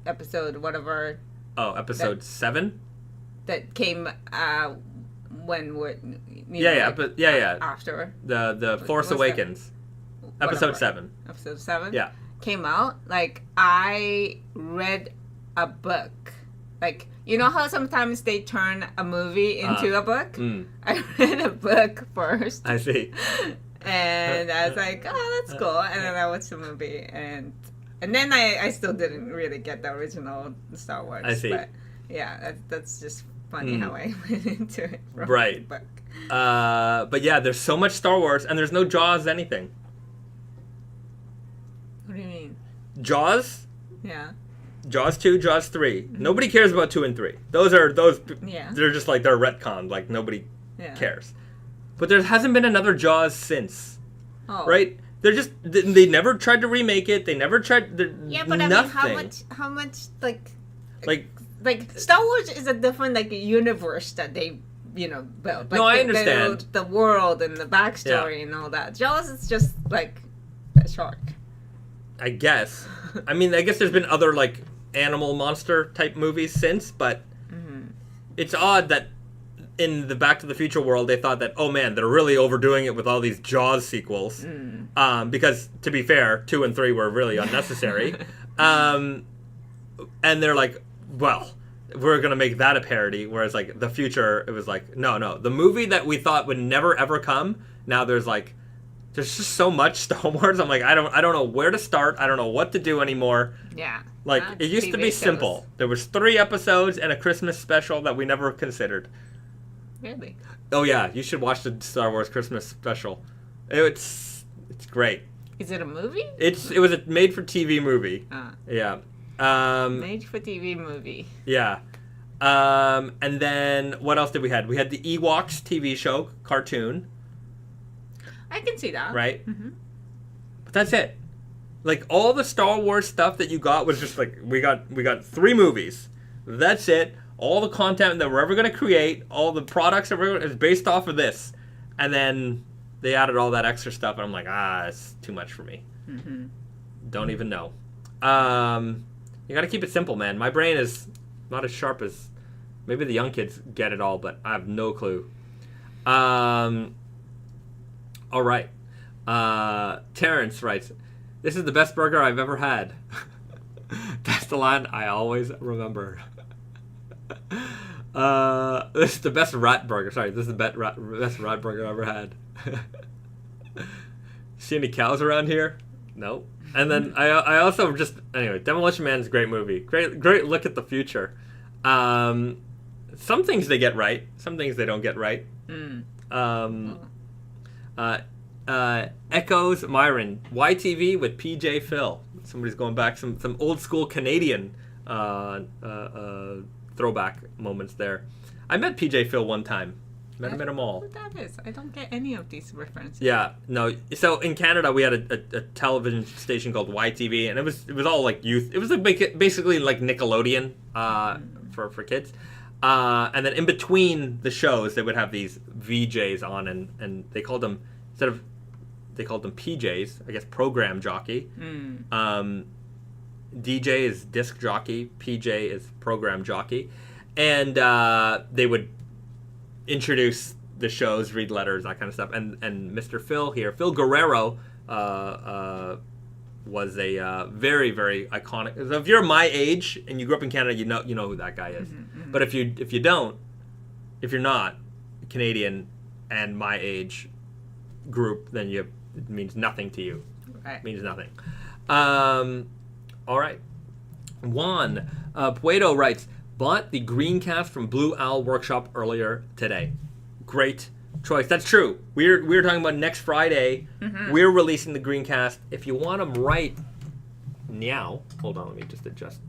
episode, whatever. Oh, episode 7? That came when we're... After. The Force Awakens. Episode 7. Episode 7? Yeah. Came out. Like, I read a book. Like, you know how sometimes they turn a movie into a book? I read a book first. I see. And I was like, oh, that's cool. And then I watched the movie. And then I still didn't really get the original Star Wars. I see. But yeah, that's just funny how I went into it from right. the book. But yeah, there's so much Star Wars, and there's no Jaws anything. What do you mean? Jaws? Yeah. Jaws 2, Jaws 3. Nobody cares about 2 and 3. They're just like, they're retconned, like nobody cares. But there hasn't been another Jaws since. Oh. Right? They never tried to remake it. They never tried but nothing. I mean, how much like Star Wars is a different like universe that they built. Like, no, I understand. The world and the backstory and all that. Jaws is just like a shark. I guess. I mean, I guess there's been other, like, animal monster type movies since, but it's odd that in the Back to the Future world, they thought that, oh man, they're really overdoing it with all these Jaws sequels. Because, to be fair, 2 and 3 were really unnecessary. And they're like, well, we're going to make that a parody, whereas, like, the future, it was like, no. The movie that we thought would never, ever come, now there's, like, there's just so much Star Wars. I'm like, I don't know where to start. I don't know what to do anymore. Yeah. Like, it used to be simple. There was 3 episodes and a Christmas special that we never considered. Really? Oh yeah, you should watch the Star Wars Christmas special. It's great. Is it a movie? It was a made-for-TV movie. Yeah. Made-for-TV movie. Yeah. And then what else did we had? We had the Ewoks TV show cartoon. I can see that. Right? Mm-hmm. But that's it. Like, all the Star Wars stuff that you got was just like, we got 3 movies. That's it. All the content that we're ever going to create, all the products that is based off of this. And then they added all that extra stuff, and I'm like, it's too much for me. Mm-hmm. Don't even know. You got to keep it simple, man. My brain is not as sharp as... Maybe the young kids get it all, but I have no clue. All right. Terrence writes, "This is the best burger I've ever had." That's the line I always remember. This is the best rat burger. Sorry, this is the best rat burger I've ever had. See any cows around here? No. And then I also just... Anyway, Demolition Man is a great movie. Great look at the future. Some things they get right. Some things they don't get right. Echoes Myron. YTV with PJ Phil. Somebody's going back. Some old school Canadian throwback moments there. I met PJ Phil one time. Met them all. What that is? I don't get any of these references. Yeah, no. So in Canada, we had a television station called YTV, and it was all like youth. It was basically like Nickelodeon for kids. And then in between the shows, they would have these VJs on, and they called them PJs, I guess, program jockey. DJ is disc jockey, PJ is program jockey, and they would introduce the shows, read letters, that kind of stuff. And Mr. Phil here, Phil Guerrero, was a very, very iconic. So if you're my age and you grew up in Canada, you know who that guy is. Mm-hmm. But if you're not Canadian and my age group, then it means nothing to you. Right. It means nothing. All right. Juan Puedo writes, "Bought the Greencast from Blue Owl Workshop earlier today." Great choice. That's true. We're talking about next Friday. Mm-hmm. We're releasing the Greencast. If you want them right now, hold on, let me just adjust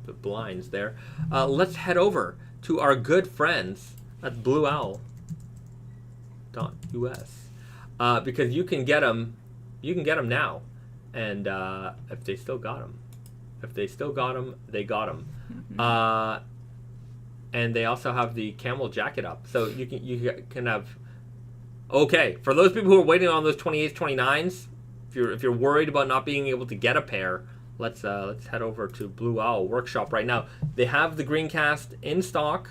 the blinds there. Let's head over to our good friends at blueowl.us because you can get them now, and if they still got them, they got them. Mm-hmm. And they also have the camel jacket up, so you can have. Okay, for those people who are waiting on those 28s, 29s, if you're worried about not being able to get a pair, let's head over to Blue Owl Workshop right now. They have the Greencast in stock.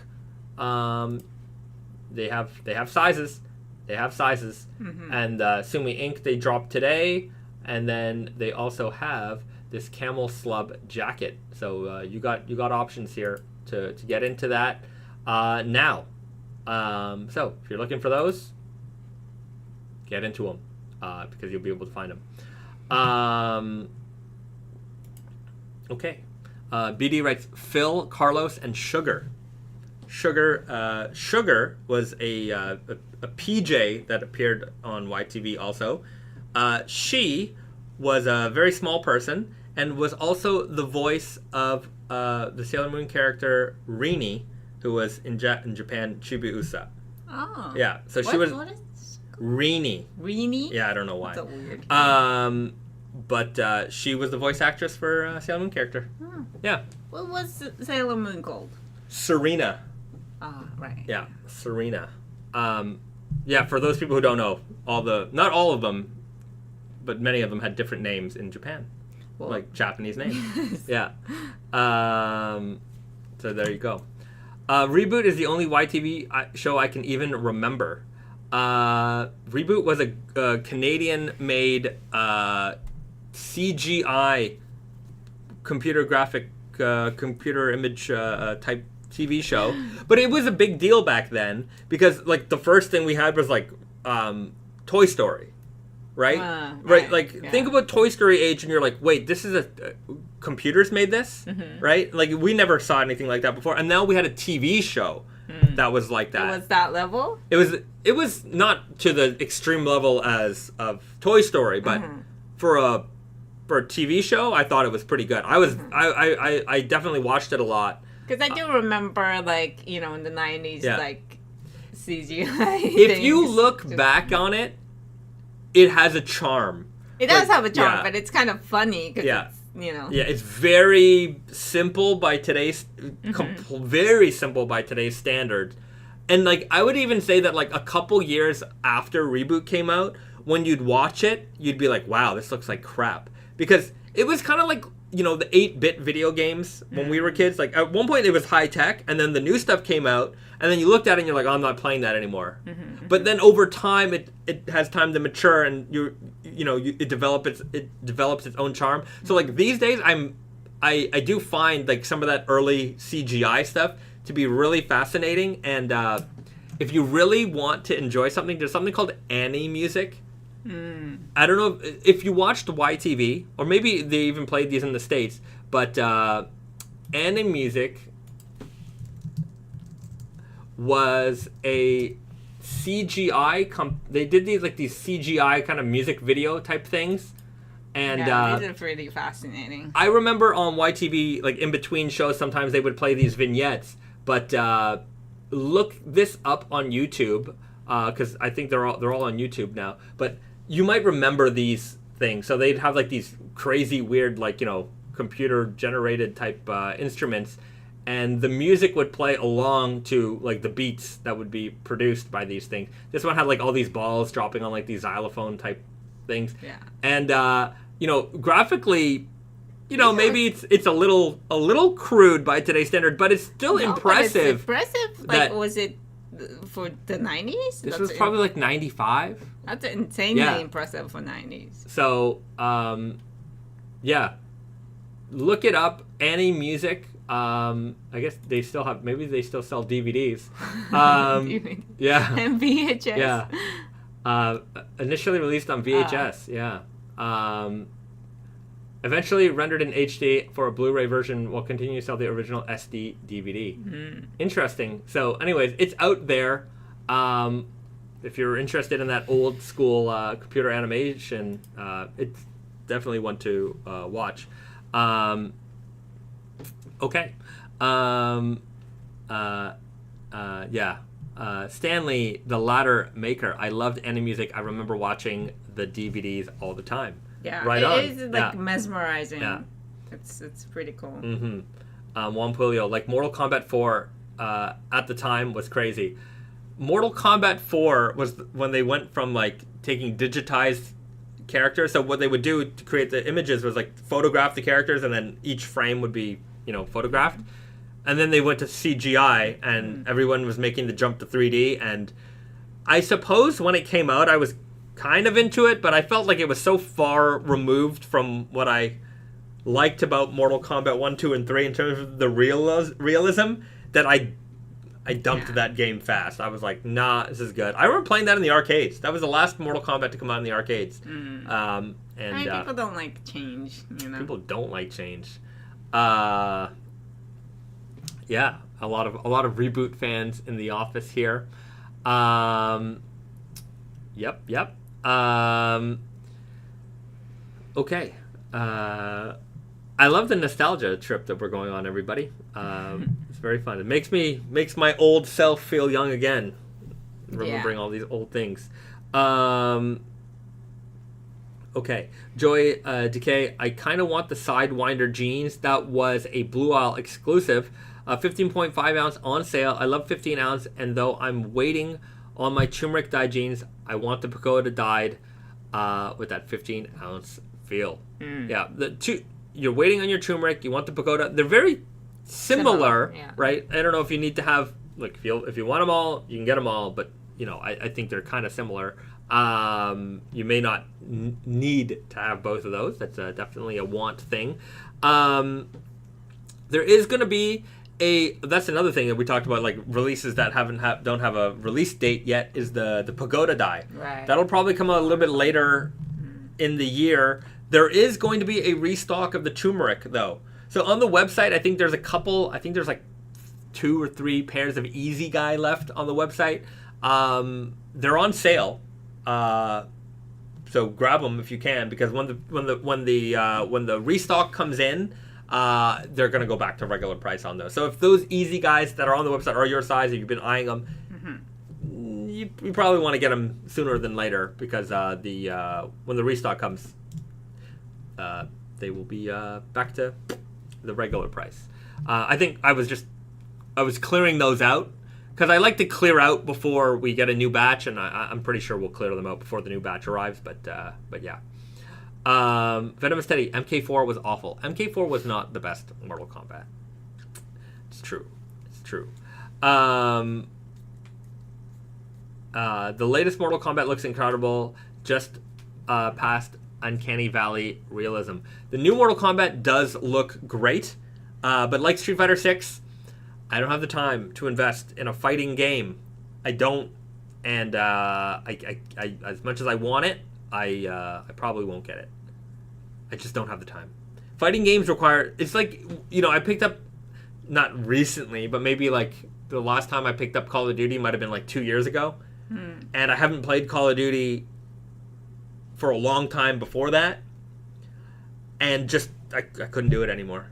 They have sizes. Mm-hmm. And Sumi Ink they dropped today, and then they also have this Camel Slub jacket. So you got options here to get into that now. So if you're looking for those, get into them because you'll be able to find them. Okay. BD writes, "Phil, Carlos, and Sugar." Sugar was a PJ that appeared on YTV also. She was a very small person and was also the voice of the Sailor Moon character Rini, who was in Japan Chibiusa. Oh. Yeah, so she was Rini. Rini? Yeah, I don't know why. That's a weird. But she was the voice actress for Sailor Moon character. Oh. Yeah. What was Sailor Moon called? Serena. Ah, right. Yeah, Serena. Yeah, for those people who don't know, not all of them, but many of them had different names in Japan. Well, like Japanese names. Yeah. So there you go. Reboot is the only YTV show I can even remember. Reboot was a Canadian-made CGI computer image type TV show, but it was a big deal back then because like the first thing we had was like Toy Story. right? Right. Like, think about Toy Story age, and you're like, wait, this is computers made this, right? Like, we never saw anything like that before, and now we had a TV show that was like that. It was that level? It was not to the extreme level as of Toy Story, but for a TV show, I thought it was pretty good. I definitely watched it a lot. Because I do remember, like, you know, in the 90s, like, CGI If you look back on it, it has a charm. It does have a charm, but it's kind of funny because it's, you know. Yeah, it's very simple by today's, very simple by today's standards. And, like, I would even say that, like, a couple years after Reboot came out, when you'd watch it, you'd be like, wow, this looks like crap. Because it was kind of like, you know, the 8-bit video games when we were kids. Like, at one point it was high tech, and then the new stuff came out, and then you looked at it and you're like, oh, I'm not playing that anymore. But then over time, it has time to mature, and it develops its own charm. So, like, these days, I do find, like, some of that early CGI stuff to be really fascinating. And if you really want to enjoy something, there's something called Animusic. I don't know if you watched YTV, or maybe they even played these in the States, but Animusic was a CGI they did these CGI kind of music video type things, and these are pretty fascinating. I remember on YTV, like, in between shows, sometimes they would play these vignettes, but look this up on YouTube, because I think they're all on YouTube now, but you might remember these things. So they'd have, like, these crazy weird, like, you know, computer generated type instruments, and the music would play along to, like, the beats that would be produced by these things. This one had, like, all these balls dropping on, like, these xylophone type things. Yeah. And you know, graphically, you know, maybe it's a little crude by today's standard, but it's still impressive. But it's impressive. Like, was it for the 90s? This was probably like 95. That's insanely impressive for 90s. So, yeah. Look it up. Animusic. I guess they still have, maybe they still sell DVDs. Yeah. And VHS. Yeah. Initially released on VHS. Yeah. Eventually rendered in HD for a Blu-ray version, will continue to sell the original SD DVD. Interesting. So, anyways, it's out there. If you're interested in that old school computer animation, it's definitely one to watch. Okay. Stanley, the ladder maker. I loved Animusic. I remember watching the DVDs all the time. Yeah, right on. It is like mesmerizing. Yeah. It's pretty cool. Juan Pulio, like Mortal Kombat 4 at the time was crazy. Mortal Kombat 4 was when they went from, like, taking digitized characters. So what they would do to create the images was, like, photograph the characters, and then each frame would be, you know, photographed. And then they went to CGI, and everyone was making the jump to 3D. And I suppose when it came out, I was kind of into it, but I felt like it was so far removed from what I liked about Mortal Kombat 1, 2, and 3 in terms of the realism that I dumped that game fast. I was like, nah, this is good. I remember playing that in the arcades. That was the last Mortal Kombat to come out in the arcades. And people don't like change, you know. People don't like change. Yeah, a lot of Reboot fans in the office here. Yep. Okay. I love the nostalgia trip that we're going on, everybody. It's very fun. It makes my old self feel young again, remembering all these old things. Okay, Joy Decay. I kind of want the Sidewinder jeans. That was a Blue Isle exclusive. 15.5 ounce on sale. I love 15 ounce, and though I'm waiting on my turmeric dye jeans, I want the Pagoda dyed with that 15 ounce feel. Yeah, you're waiting on your turmeric. You want the Pagoda. They're very similar. Right? I don't know if you need to have, like, if you want them all, you can get them all. But, you know, I think they're kind of similar. You may not need to have both of those. That's definitely a want thing. There is going to be that's another thing that we talked about, like releases that don't have a release date yet, is the Pagoda dye. Right. That'll probably come out a little bit later in the year. There is going to be a restock of the Turmeric, though. So on the website, I think there's like 2 or 3 pairs of Easy Guy left on the website. They're on sale. So grab them if you can, because when the restock comes in, they're gonna go back to regular price on those. So if those Easy Guys that are on the website are your size, and you've been eyeing them, you probably want to get them sooner than later, because when the restock comes, they will be back to the regular price. I think I was clearing those out, because I like to clear out before we get a new batch, and I'm pretty sure we'll clear them out before the new batch arrives. But yeah. Venomous Teddy, MK4 was awful. MK4 was not the best Mortal Kombat. It's true. The latest Mortal Kombat looks incredible, just past Uncanny Valley realism. The new Mortal Kombat does look great, but like Street Fighter 6, I don't have the time to invest in a fighting game. I don't, and I as much as I want it, I probably won't get it. I just don't have the time. Fighting games require, it's like, I picked up, not recently, but maybe like the last time I picked up Call of Duty might have been like 2 years ago. And I haven't played Call of Duty for a long time before that. And just, I couldn't do it anymore.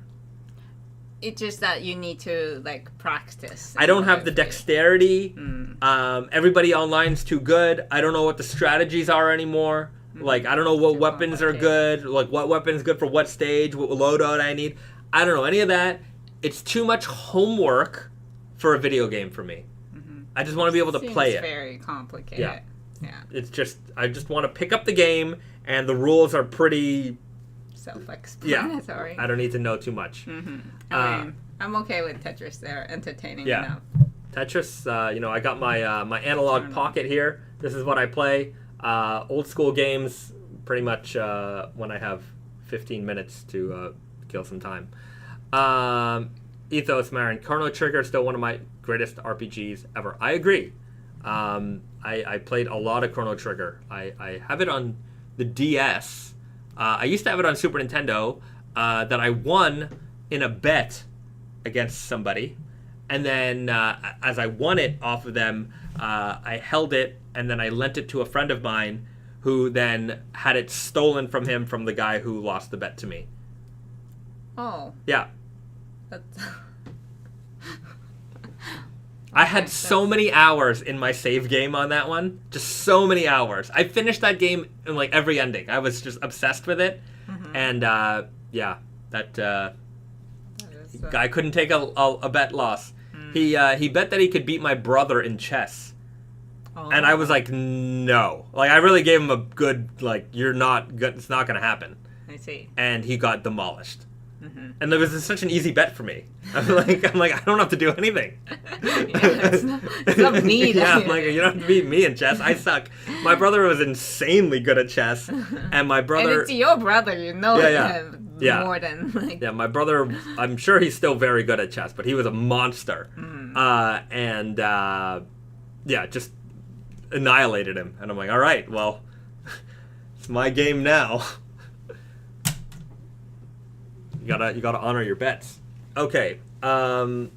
It's just that you need to, like, practice. I don't have the dexterity. Everybody online's too good. I don't know what the strategies are anymore. Like, I don't know what weapons are good. Like, what weapon's good for what stage, what loadout I need. I don't know any of that. It's too much homework for a video game for me. I just want to be able to play it. It's very complicated. Yeah. It's just, I just want to pick up the game, and the rules are pretty self-explanatory. Yeah. I don't need to know too much. I mean, I'm okay with Tetris. They're entertaining enough. Tetris, I got my my analog pocket here. This is what I play. Old school games, pretty much when I have 15 minutes to kill some time. Ethos Marin, Chrono Trigger is still one of my greatest RPGs ever. I agree. I played a lot of Chrono Trigger. I have it on the DS. I used to have it on Super Nintendo that I won in a bet against somebody. And then as I won it off of them, I held it, and then I lent it to a friend of mine who then had it stolen from him from the guy who lost the bet to me. Oh. Yeah. That's... I had so many hours in my save game on that one. Just so many hours. I finished that game in like every ending. I was just obsessed with it. And that guy couldn't take a bet loss. He bet that he could beat my brother in chess. And I was like, no. Like, I really gave him a good, like, you're not good. It's not going to happen. I see. And he got demolished. And it was such an easy bet for me. I'm like, I don't have to do anything. It's not needed. Yeah, I'm like, you don't have to beat me in chess. I suck. My brother was insanely good at chess, and my brother. And it's your brother, him more than like. Yeah, my brother. I'm sure he's still very good at chess, but he was a monster, just annihilated him. And I'm like, all right, well, it's my game now. You gotta honor your bets. Okay. A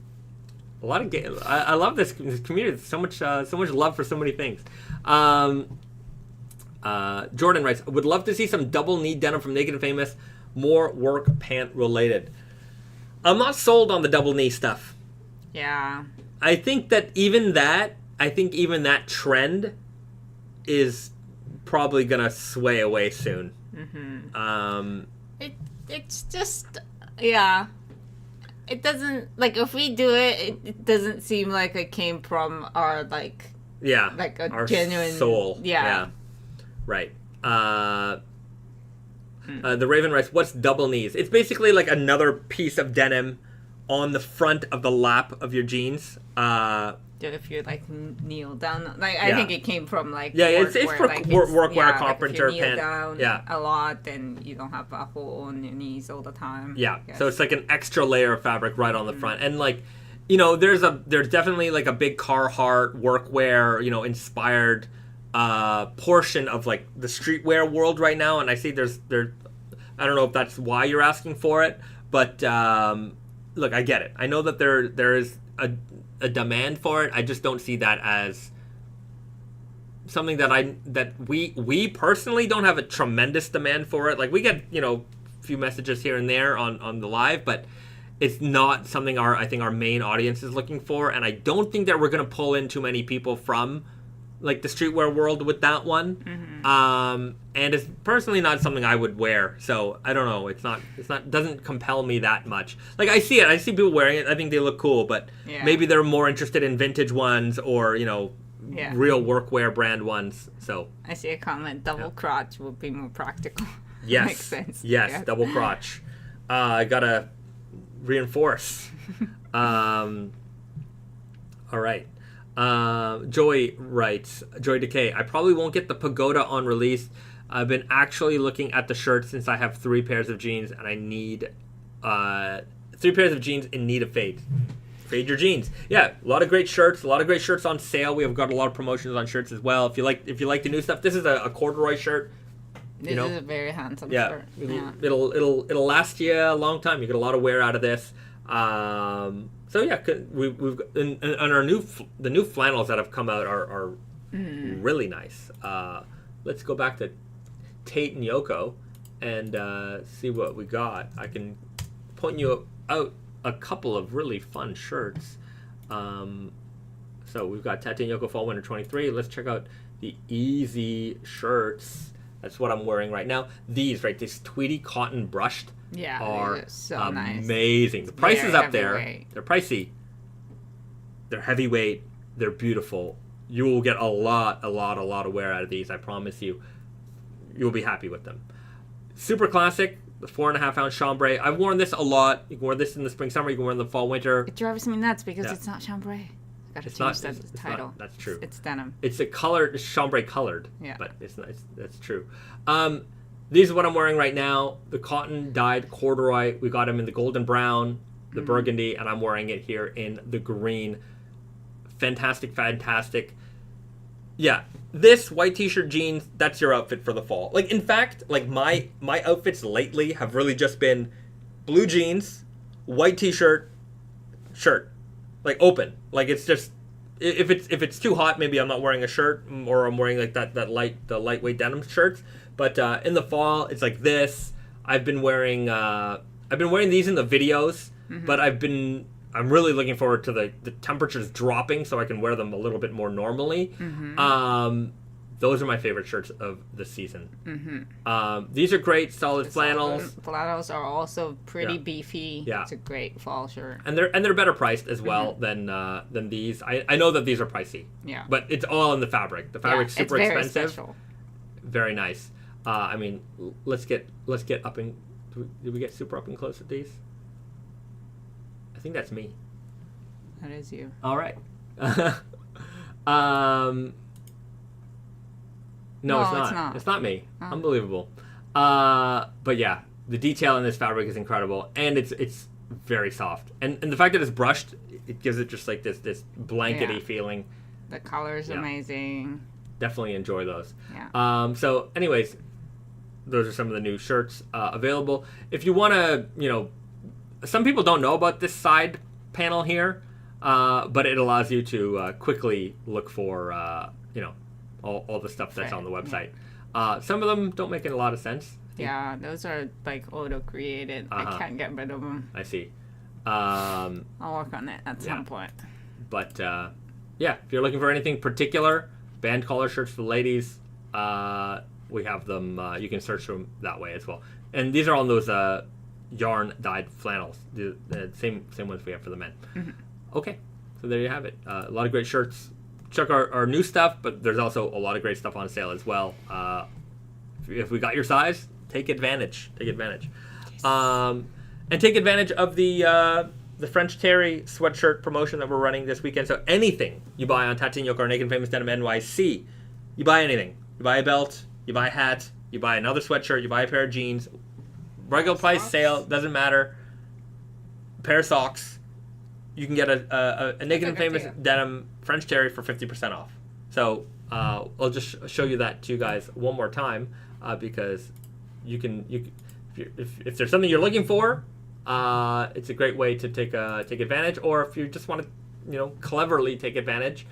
lot of games. I love this community. So much love for so many things. Jordan writes, would love to see some double knee denim from Naked and Famous, more work pant related. I'm not sold on the double knee stuff. Yeah. I think even that trend is probably gonna sway away soon. It's just, it doesn't, like, if we do it, it doesn't seem like it came from our, like a genuine soul. Yeah. Right. The Raven writes, what's double knees? It's basically like another piece of denim on the front of the lap of your jeans. If you like kneel down, like I think it came from like it's for like, workwear, carpenter like if you kneel pant. Down a lot, then you don't have a hole on your knees all the time. Yeah, so it's like an extra layer of fabric right on the front, and like there's definitely like a big Carhartt workwear inspired portion of like the streetwear world right now, and I see there. I don't know if that's why you're asking for it, but look, I get it. I know that there is a demand for it. I just don't see that as something that we personally don't have a tremendous demand for it. Like we get a few messages here and there on the live, but it's not something I think our main audience is looking for, and I don't think that we're gonna pull in too many people from like the streetwear world with that one. And it's personally not something I would wear, so I don't know. It's not doesn't compel me that much. Like I see people wearing it. I think they look cool, but maybe they're more interested in vintage ones or real workwear brand ones. So I see a comment. Double crotch would be more practical. Yes, makes sense. Yes, yeah. Double crotch. I gotta reinforce. All right. Joy writes, Joy Decay, I probably won't get the Pagoda on release. I've been actually looking at the shirt since I have 3 pairs of jeans and I need 3 pairs of jeans in need of fade. Fade your jeans. Yeah, a lot of great shirts on sale. We have got a lot of promotions on shirts as well. If you like the new stuff, this is a corduroy shirt. This is a very handsome shirt. It'll last you a long time. You get a lot of wear out of this. So yeah, we've and the new flannels that have come out are really nice. Let's go back to Tate and Yoko and see what we got. I can point you out a couple of really fun shirts. So we've got Tate and Yoko Fall Winter 23. Let's check out the easy shirts. That's what I'm wearing right now. These tweedy cotton brushed are so amazing. Nice. The price is up there. Heavyweight. They're pricey. They're heavyweight. They're beautiful. You will get a lot of wear out of these. I promise you. You'll be happy with them. Super classic. The 4.5 ounce chambray. I've worn this a lot. You can wear this in the spring, summer. You can wear it in the fall, winter. It drives me nuts because it's not chambray. Gotta change that title. That's true. It's denim. It's a colored, chambray colored. Yeah. But it's nice. That's true. These are what I'm wearing right now. The cotton dyed corduroy. We got them in the golden brown, the burgundy, and I'm wearing it here in the green. Fantastic. Yeah. This white t-shirt, jeans, that's your outfit for the fall. Like, in fact, like my outfits lately have really just been blue jeans, white t-shirt, shirt. Like open, like it's just if it's too hot, maybe I'm not wearing a shirt, or I'm wearing like the lightweight denim shirts. But in the fall, it's like this. I've been wearing these in the videos, but I'm really looking forward to the temperatures dropping so I can wear them a little bit more normally. Those are my favorite shirts of the season. These are great, solid flannels. Flannels are also pretty beefy. Yeah. It's a great fall shirt. And they're better priced as well than these. I know that these are pricey. Yeah. But it's all in the fabric. The fabric's super it's very expensive. Special. Very nice. I mean, let's get up in. Did we get super up and close with these? I think that's me. That is you. All right. No, it's not. It's not me. Oh. Unbelievable. But yeah, the detail in this fabric is incredible, and it's very soft. And the fact that it's brushed, it gives it just like this blankety feeling. The color is amazing. Definitely enjoy those. Yeah. So, anyways, those are some of the new shirts available. If you want to, some people don't know about this side panel here, but it allows you to quickly look for, all the stuff that's on the website. Yeah. Some of them don't make a lot of sense. Yeah, those are like auto-created. I can't get rid of them. I see. I'll work on it at some point. But, if you're looking for anything particular, band collar shirts for ladies, we have them. You can search them that way as well. And these are all those yarn dyed flannels, the same ones we have for the men. Okay, so there you have it. A lot of great shirts. Check our new stuff, but there's also a lot of great stuff on sale as well. If we got your size, take advantage. Yes. And take advantage of the French Terry sweatshirt promotion that we're running this weekend. So anything you buy on Tate and Yoko or Naked Famous Denim NYC, you buy anything. You buy a belt, you buy a hat, you buy another sweatshirt, you buy a pair of jeans. Regular price sale, doesn't matter. A pair of socks. You can get a Naked and Famous Denim French Terry for 50% off. So I'll just show you that to you guys one more time because if there's something you're looking for, it's a great way to take advantage. Or if you just want to, cleverly take advantage,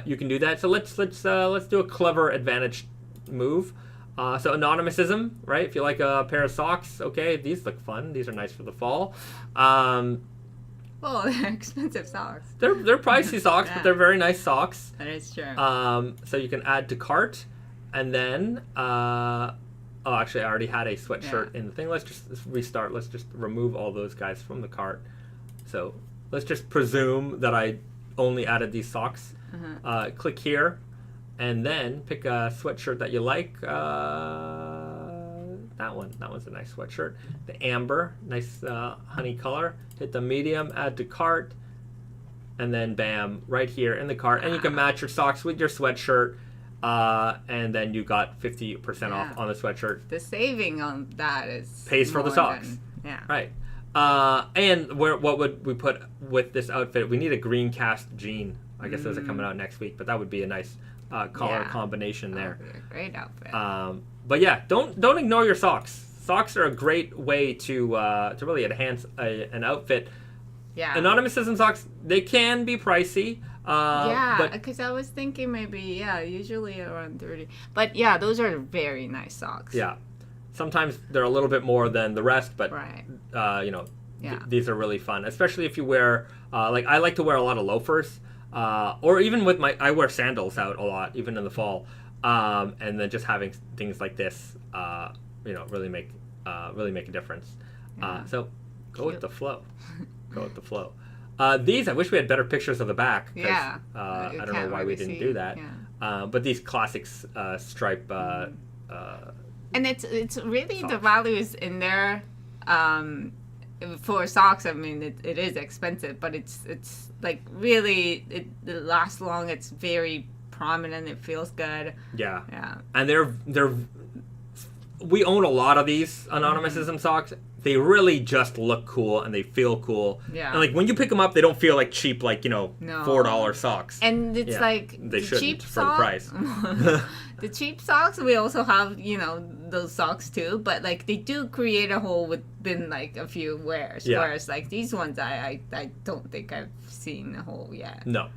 you can do that. So let's do a clever advantage move. So anonymism, right? If you like a pair of socks, okay, these look fun. These are nice for the fall. Well, they're expensive socks. They're pricey socks, but they're very nice socks. That is true. So you can add to cart, and then actually I already had a sweatshirt in the thing. Let's restart. Let's just remove all those guys from the cart. So let's just presume that I only added these socks. Click here, and then pick a sweatshirt that you like. That one's a nice sweatshirt. The amber, nice honey color. Hit the medium, add to cart, and then bam, right here in the cart. And you can match your socks with your sweatshirt, and then you got 50% off on the sweatshirt. The saving on that is pays for the socks. Right. And what would we put with this outfit? We need a Greencast jean. I guess those are coming out next week, but that would be a nice color combination there. Great outfit. But yeah, don't ignore your socks. Socks are a great way to really enhance an outfit. Yeah. Anonymism socks, they can be pricey. Because I was thinking maybe, usually around 30. But yeah, those are very nice socks. Yeah. Sometimes they're a little bit more than the rest, but these are really fun, especially if you wear I like to wear a lot of loafers, or even with I wear sandals out a lot, even in the fall, and then just having things like this, really make a difference. So go with the flow. Go with the flow. These, I wish we had better pictures of the back. I don't know why we didn't do that. But these classic stripe. And it's really socks. The value is in there. For socks, I mean, it is expensive, but it's like really it lasts long. It's very prominent. It feels good. Yeah. And they're we own a lot of these anonymism socks. They really just look cool and they feel cool. Yeah. And when you pick them up, they don't feel like cheap, $4 socks. And it's they shouldn't cheap for the price. The cheap socks, we also have, those socks too, but they do create a hole within a few wears. Yeah. Whereas these ones, I don't think I've seen a hole yet. No.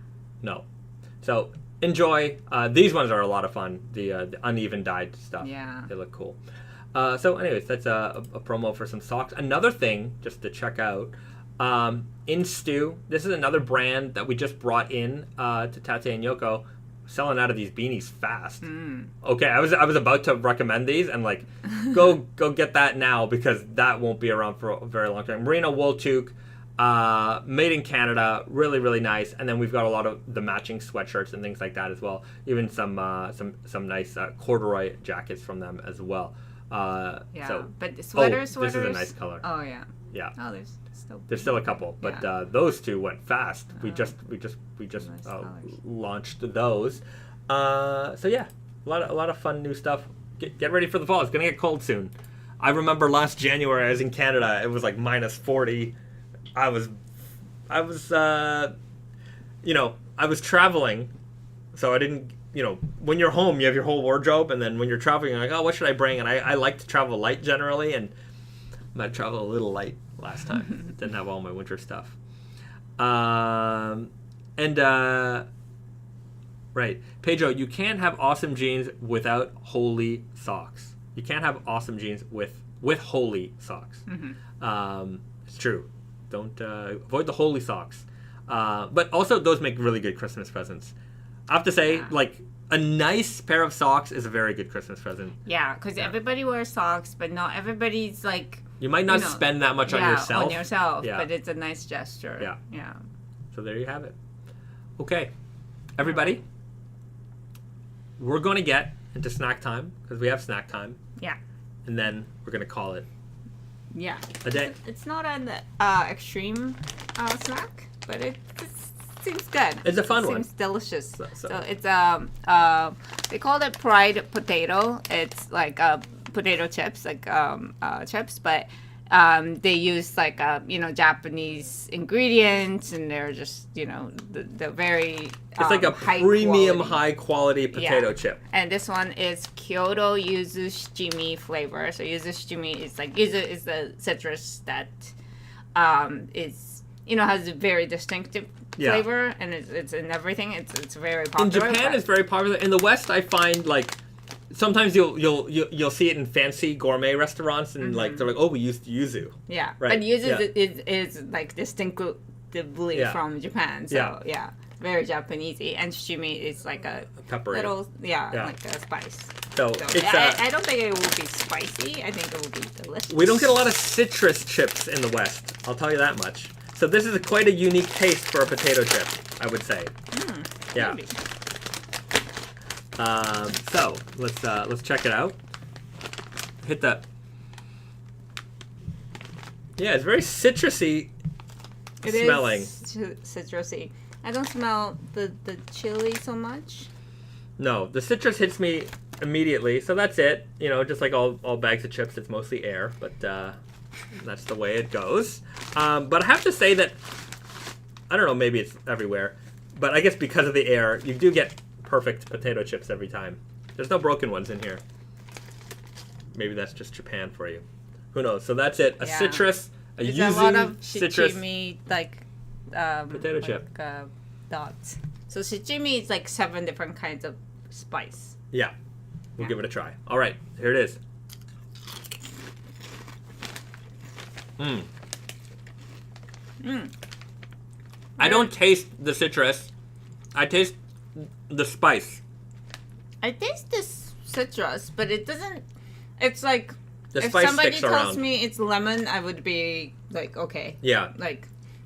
So enjoy. These ones are a lot of fun. The uneven dyed stuff. Yeah. They look cool. So anyways, that's a promo for some socks. Another thing, just to check out, in Stew, this is another brand that we just brought in to Tate and Yoko, selling out of these beanies fast. Okay, I was about to recommend these and go get that now because that won't be around for a very long time. Merino wool toque, made in Canada, really really nice. And then we've got a lot of the matching sweatshirts and things like that as well. Even some nice corduroy jackets from them as well. But the sweaters. This is a nice color. Oh yeah. Yeah. Oh, there's still a couple, but those two went fast. We just launched those. So yeah, a lot of fun new stuff. Get ready for the fall. It's gonna get cold soon. I remember last January I was in Canada. It was minus 40. I was traveling, so I didn't. When you're home, you have your whole wardrobe, and then when you're traveling, you're like, oh, what should I bring? And I like to travel light generally, and I might travel a little light last time. Didn't have all my winter stuff. Right. Pedro, you can't have awesome jeans without holy socks. You can't have awesome jeans with holy socks. It's true. Don't avoid the holy socks. But also, those make really good Christmas presents. I have to say, a nice pair of socks is a very good Christmas present. Yeah, because everybody wears socks, but not everybody's You might not spend that much on yourself. But it's a nice gesture. Yeah. So there you have it. Okay, everybody, we're going to get into snack time because we have snack time. Yeah. And then we're going to call it. Yeah. A day. It's not an extreme snack, but it seems good. It's a fun one. Seems delicious. So it's they call it fried potato. It's potato chips, chips, but they use like Japanese ingredients, and they're just the very it's like a premium high quality potato chip. And this one is Kyoto Yuzu Shichimi flavor. So Yuzu Shichimi is yuzu is the citrus that is has a very distinctive flavor, and it's in everything. It's very popular. In Japan, it's very popular. In the West, I find sometimes you'll see it in fancy gourmet restaurants, and they're like, oh, we used yuzu. Yeah, right. But yuzu is distinctively from Japan. So very Japanesey, and shichimi is like a peppery little like a spice. So I don't think it will be spicy. I think it will be delicious. We don't get a lot of citrus chips in the West. I'll tell you that much. So this is quite a unique taste for a potato chip, I would say. Yeah. Maybe. So let's check it out. Hit that. Yeah, it's very citrusy smelling. It is citrusy. I don't smell the chili so much. No, the citrus hits me immediately, so that's it. Just like all bags of chips, it's mostly air, but that's the way it goes. But I have to say that, I don't know, maybe it's everywhere, but I guess because of the air, you do get perfect potato chips every time. There's no broken ones in here. Maybe that's just Japan for you. Who knows? So that's it. A citrus, it's yuzu a lot of citrus shichimi, potato chip. Dots. So shichimi is 7 different kinds of spice. Yeah. We'll give it a try. All right. Here it is. I don't taste the citrus. I taste the spice. I taste this citrus, but it doesn't. It's like the if spice somebody sticks tells around. me it's lemon, I would be like, okay. Yeah.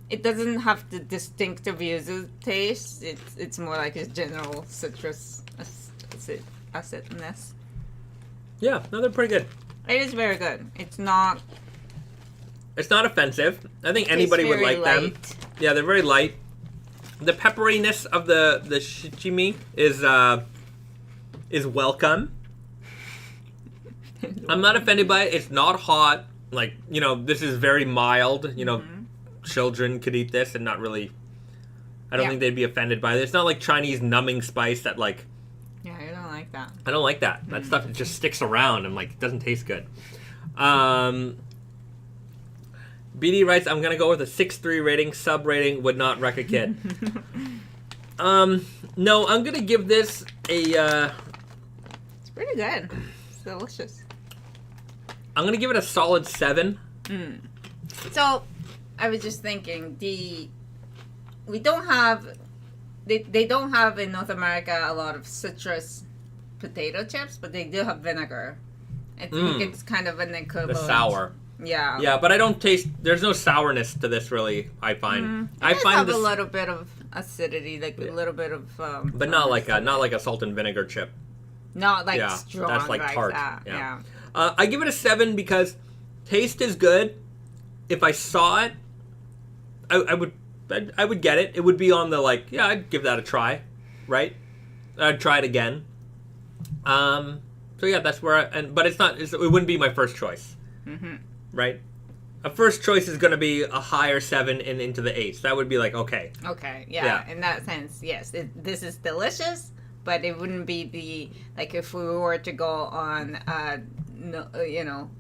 It doesn't have the distinctive yuzu taste. It's more like a general citrus acidness. Yeah, no, they're pretty good. It is very good. It's not offensive. I think anybody would like them. Yeah, they're very light. The pepperiness of the shichimi is welcome. I'm not offended by it. It's not hot. This is very mild. Children could eat this and not really. I don't think they'd be offended by it. It's not like Chinese numbing spice that Yeah, I don't like that. I don't like that. That stuff just sticks around and doesn't taste good. BD writes, I'm gonna go with a 6.3 rating. Sub rating, would not wreck a kid. No, I'm gonna give this a. It's pretty good. It's delicious. I'm gonna give it a solid 7. So, I was just thinking we don't have. They don't have in North America a lot of citrus potato chips, but they do have vinegar. I think it's kind of an equivalent. The sour. Yeah. Yeah, but I don't taste. There's no sourness to this, really. I find. I find have a little bit of acidity, a little bit of. But not like a salt and vinegar chip. Not strong. That's like tart. That. Yeah. I give it a 7 because taste is good. If I saw it, I would get it. It would be on the I'd give that a try, right? I'd try it again. So yeah, that's where. But it's not. It wouldn't be my first choice. Right? A first choice is going to be a higher 7 and into the 8s. That would be okay. Okay, yeah. In that sense, yes. This is delicious, but it wouldn't be the if we were to go on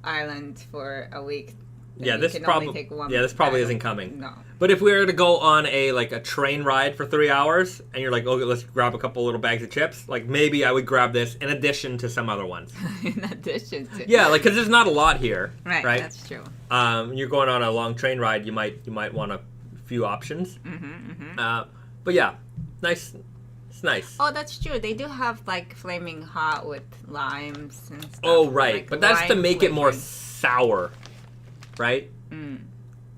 island for a week. Yeah, this probably isn't coming. No. But if we were to go on a train ride for 3 hours, and you're okay, let's grab a couple little bags of chips. maybe I would grab this in addition to some other ones. In addition to. Yeah, because there's not a lot here. Right. That's true. You're going on a long train ride. You might want a few options. But yeah, nice. It's nice. Oh, that's true. They do have flaming hot with limes and stuff. Oh, right. But that's to make it more sour. Right?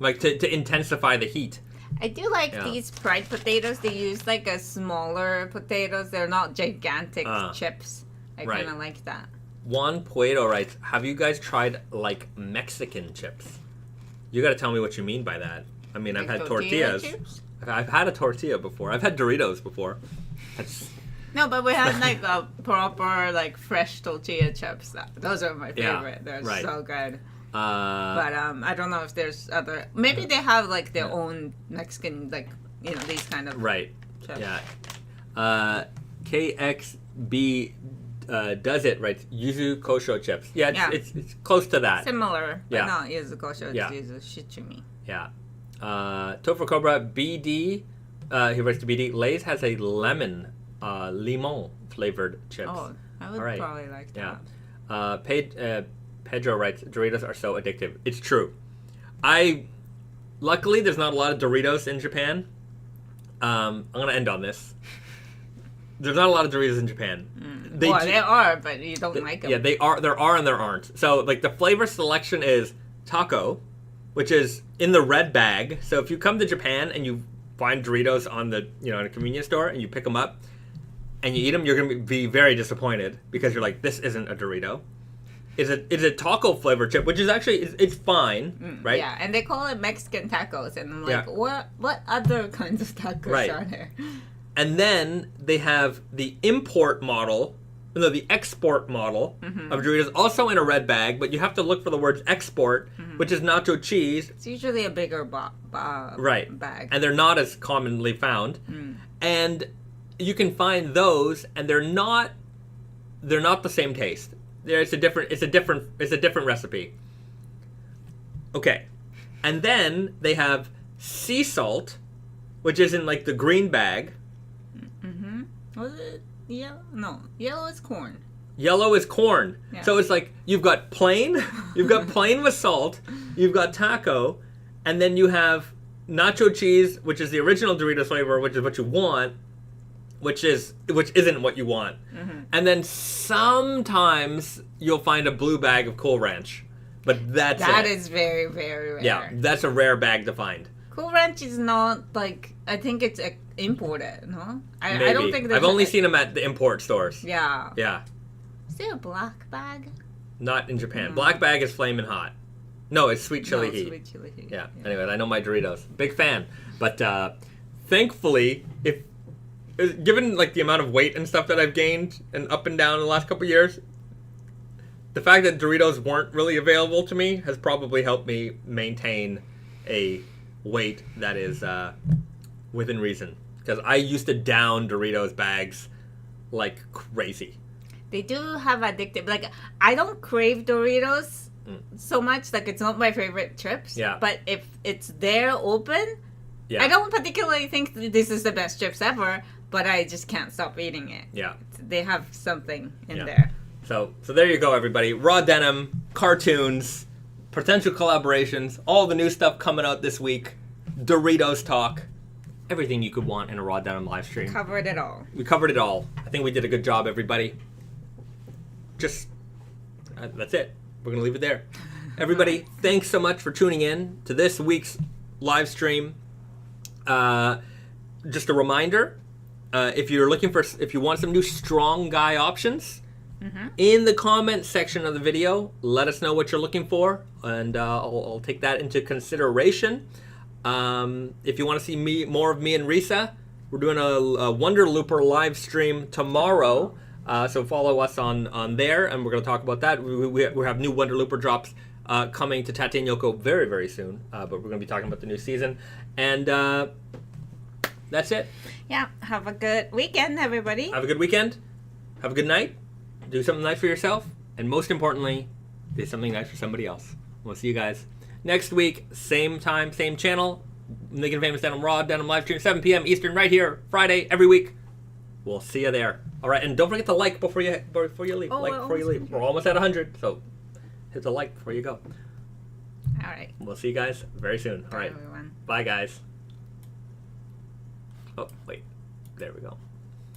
To intensify the heat. I do like these fried potatoes. They use a smaller potatoes. They're not gigantic chips. I kind of like that. Juan Puedo writes, have you guys tried Mexican chips? You got to tell me what you mean by that. I mean, I've had tortillas. Chips? I've had a tortilla before. I've had Doritos before. No, but we had a proper fresh tortilla chips. Those are my favorite. They're so good. But I don't know if there's other. Maybe they have like their own Mexican, like these kind of right. chips. Yeah. KXB does it right. Yuzu kosho chips. Yeah, it's close to that. Similar, but not yuzu kosho. It's yuzu shichimi. Yeah. Topher Cobra BD. He writes to BD. Lay's has a lemon flavored chips. Oh, I would probably like that. Yeah. Pedro writes, Doritos are so addictive. It's true. Luckily, there's not a lot of Doritos in Japan. I'm going to end on this. There's not a lot of Doritos in Japan. There are, but you don't like them. Yeah, there are and there aren't. So, like, the flavor selection is taco, which is in the red bag. So, if you come to Japan and you find Doritos on the, in a convenience store and you pick them up and you eat them, you're going to be very disappointed because you're like, this isn't a Dorito. It's a taco flavored chip, which is actually it's fine, right? Yeah, and they call it Mexican tacos, and I'm like, what other kinds of tacos are there? And then they have the export model of Doritos, also in a red bag, but you have to look for the words export, which is nacho cheese. It's usually a bigger bag, and they're not as commonly found, and you can find those, and they're not the same taste. It's a different recipe. Okay. And then they have sea salt, which is in like the green bag. Was it yellow? No, yellow is corn. Yellow is corn. Yeah. So it's like you've got plain with salt, you've got taco, and then you have nacho cheese, which is the original Doritos flavor, which is what you want, which isn't what you want. And then sometimes you'll find a blue bag of Cool Ranch. But that is very, very rare. Yeah, that's a rare bag to find. Cool Ranch is not like, I think it's imported, no? I don't think I've only seen them at the import stores. Yeah. Yeah. Is there a black bag? Not in Japan. Black bag is Flamin' Hot. No, it's Sweet Chili Heat. Sweet Chili Heat. Yeah. Anyway, I know my Doritos. Big fan. But thankfully, given like the amount of weight and stuff that I've gained and up and down in the last couple of years, the fact that Doritos weren't really available to me has probably helped me maintain a weight that is within reason. Because I used to down Doritos bags like crazy. They do have addictive. Like, I don't crave Doritos so much. Like, it's not my favorite chips. Yeah. But if it's there open, yeah. I don't particularly think that this is the best chips ever. But I just can't stop eating it. Yeah. They have something in there. So there you go, everybody. Raw denim, cartoons, potential collaborations, all the new stuff coming out this week, Doritos talk, everything you could want in a raw denim live stream. Covered it all. We covered it all. I think we did a good job, everybody. Just, that's it. We're going to leave it there. Everybody, thanks so much for tuning in to this week's live stream. Just a reminder, if you want some new strong guy options, in the comment section of the video, let us know what you're looking for, and I'll take that into consideration. If you want to see more of me and Risa, we're doing a Wonder Looper live stream tomorrow, so follow us on there, and we're going to talk about that. We have new Wonder Looper drops coming to Tate and Yoko very, very soon, but we're going to be talking about the new season, and that's it. Yeah, have a good weekend, everybody. Have a good weekend. Have a good night. Do something nice for yourself. And most importantly, do something nice for somebody else. We'll see you guys next week. Same time, same channel. Naked Famous Denim Raw Denim live stream, 7 p.m. Eastern, right here, Friday, every week. We'll see you there. All right, and don't forget to like before you leave. Before you leave. We're almost at 100, so hit the like before you go. All right. We'll see you guys very soon. All right. Bye, everyone. Bye, guys. Oh, wait. There we go.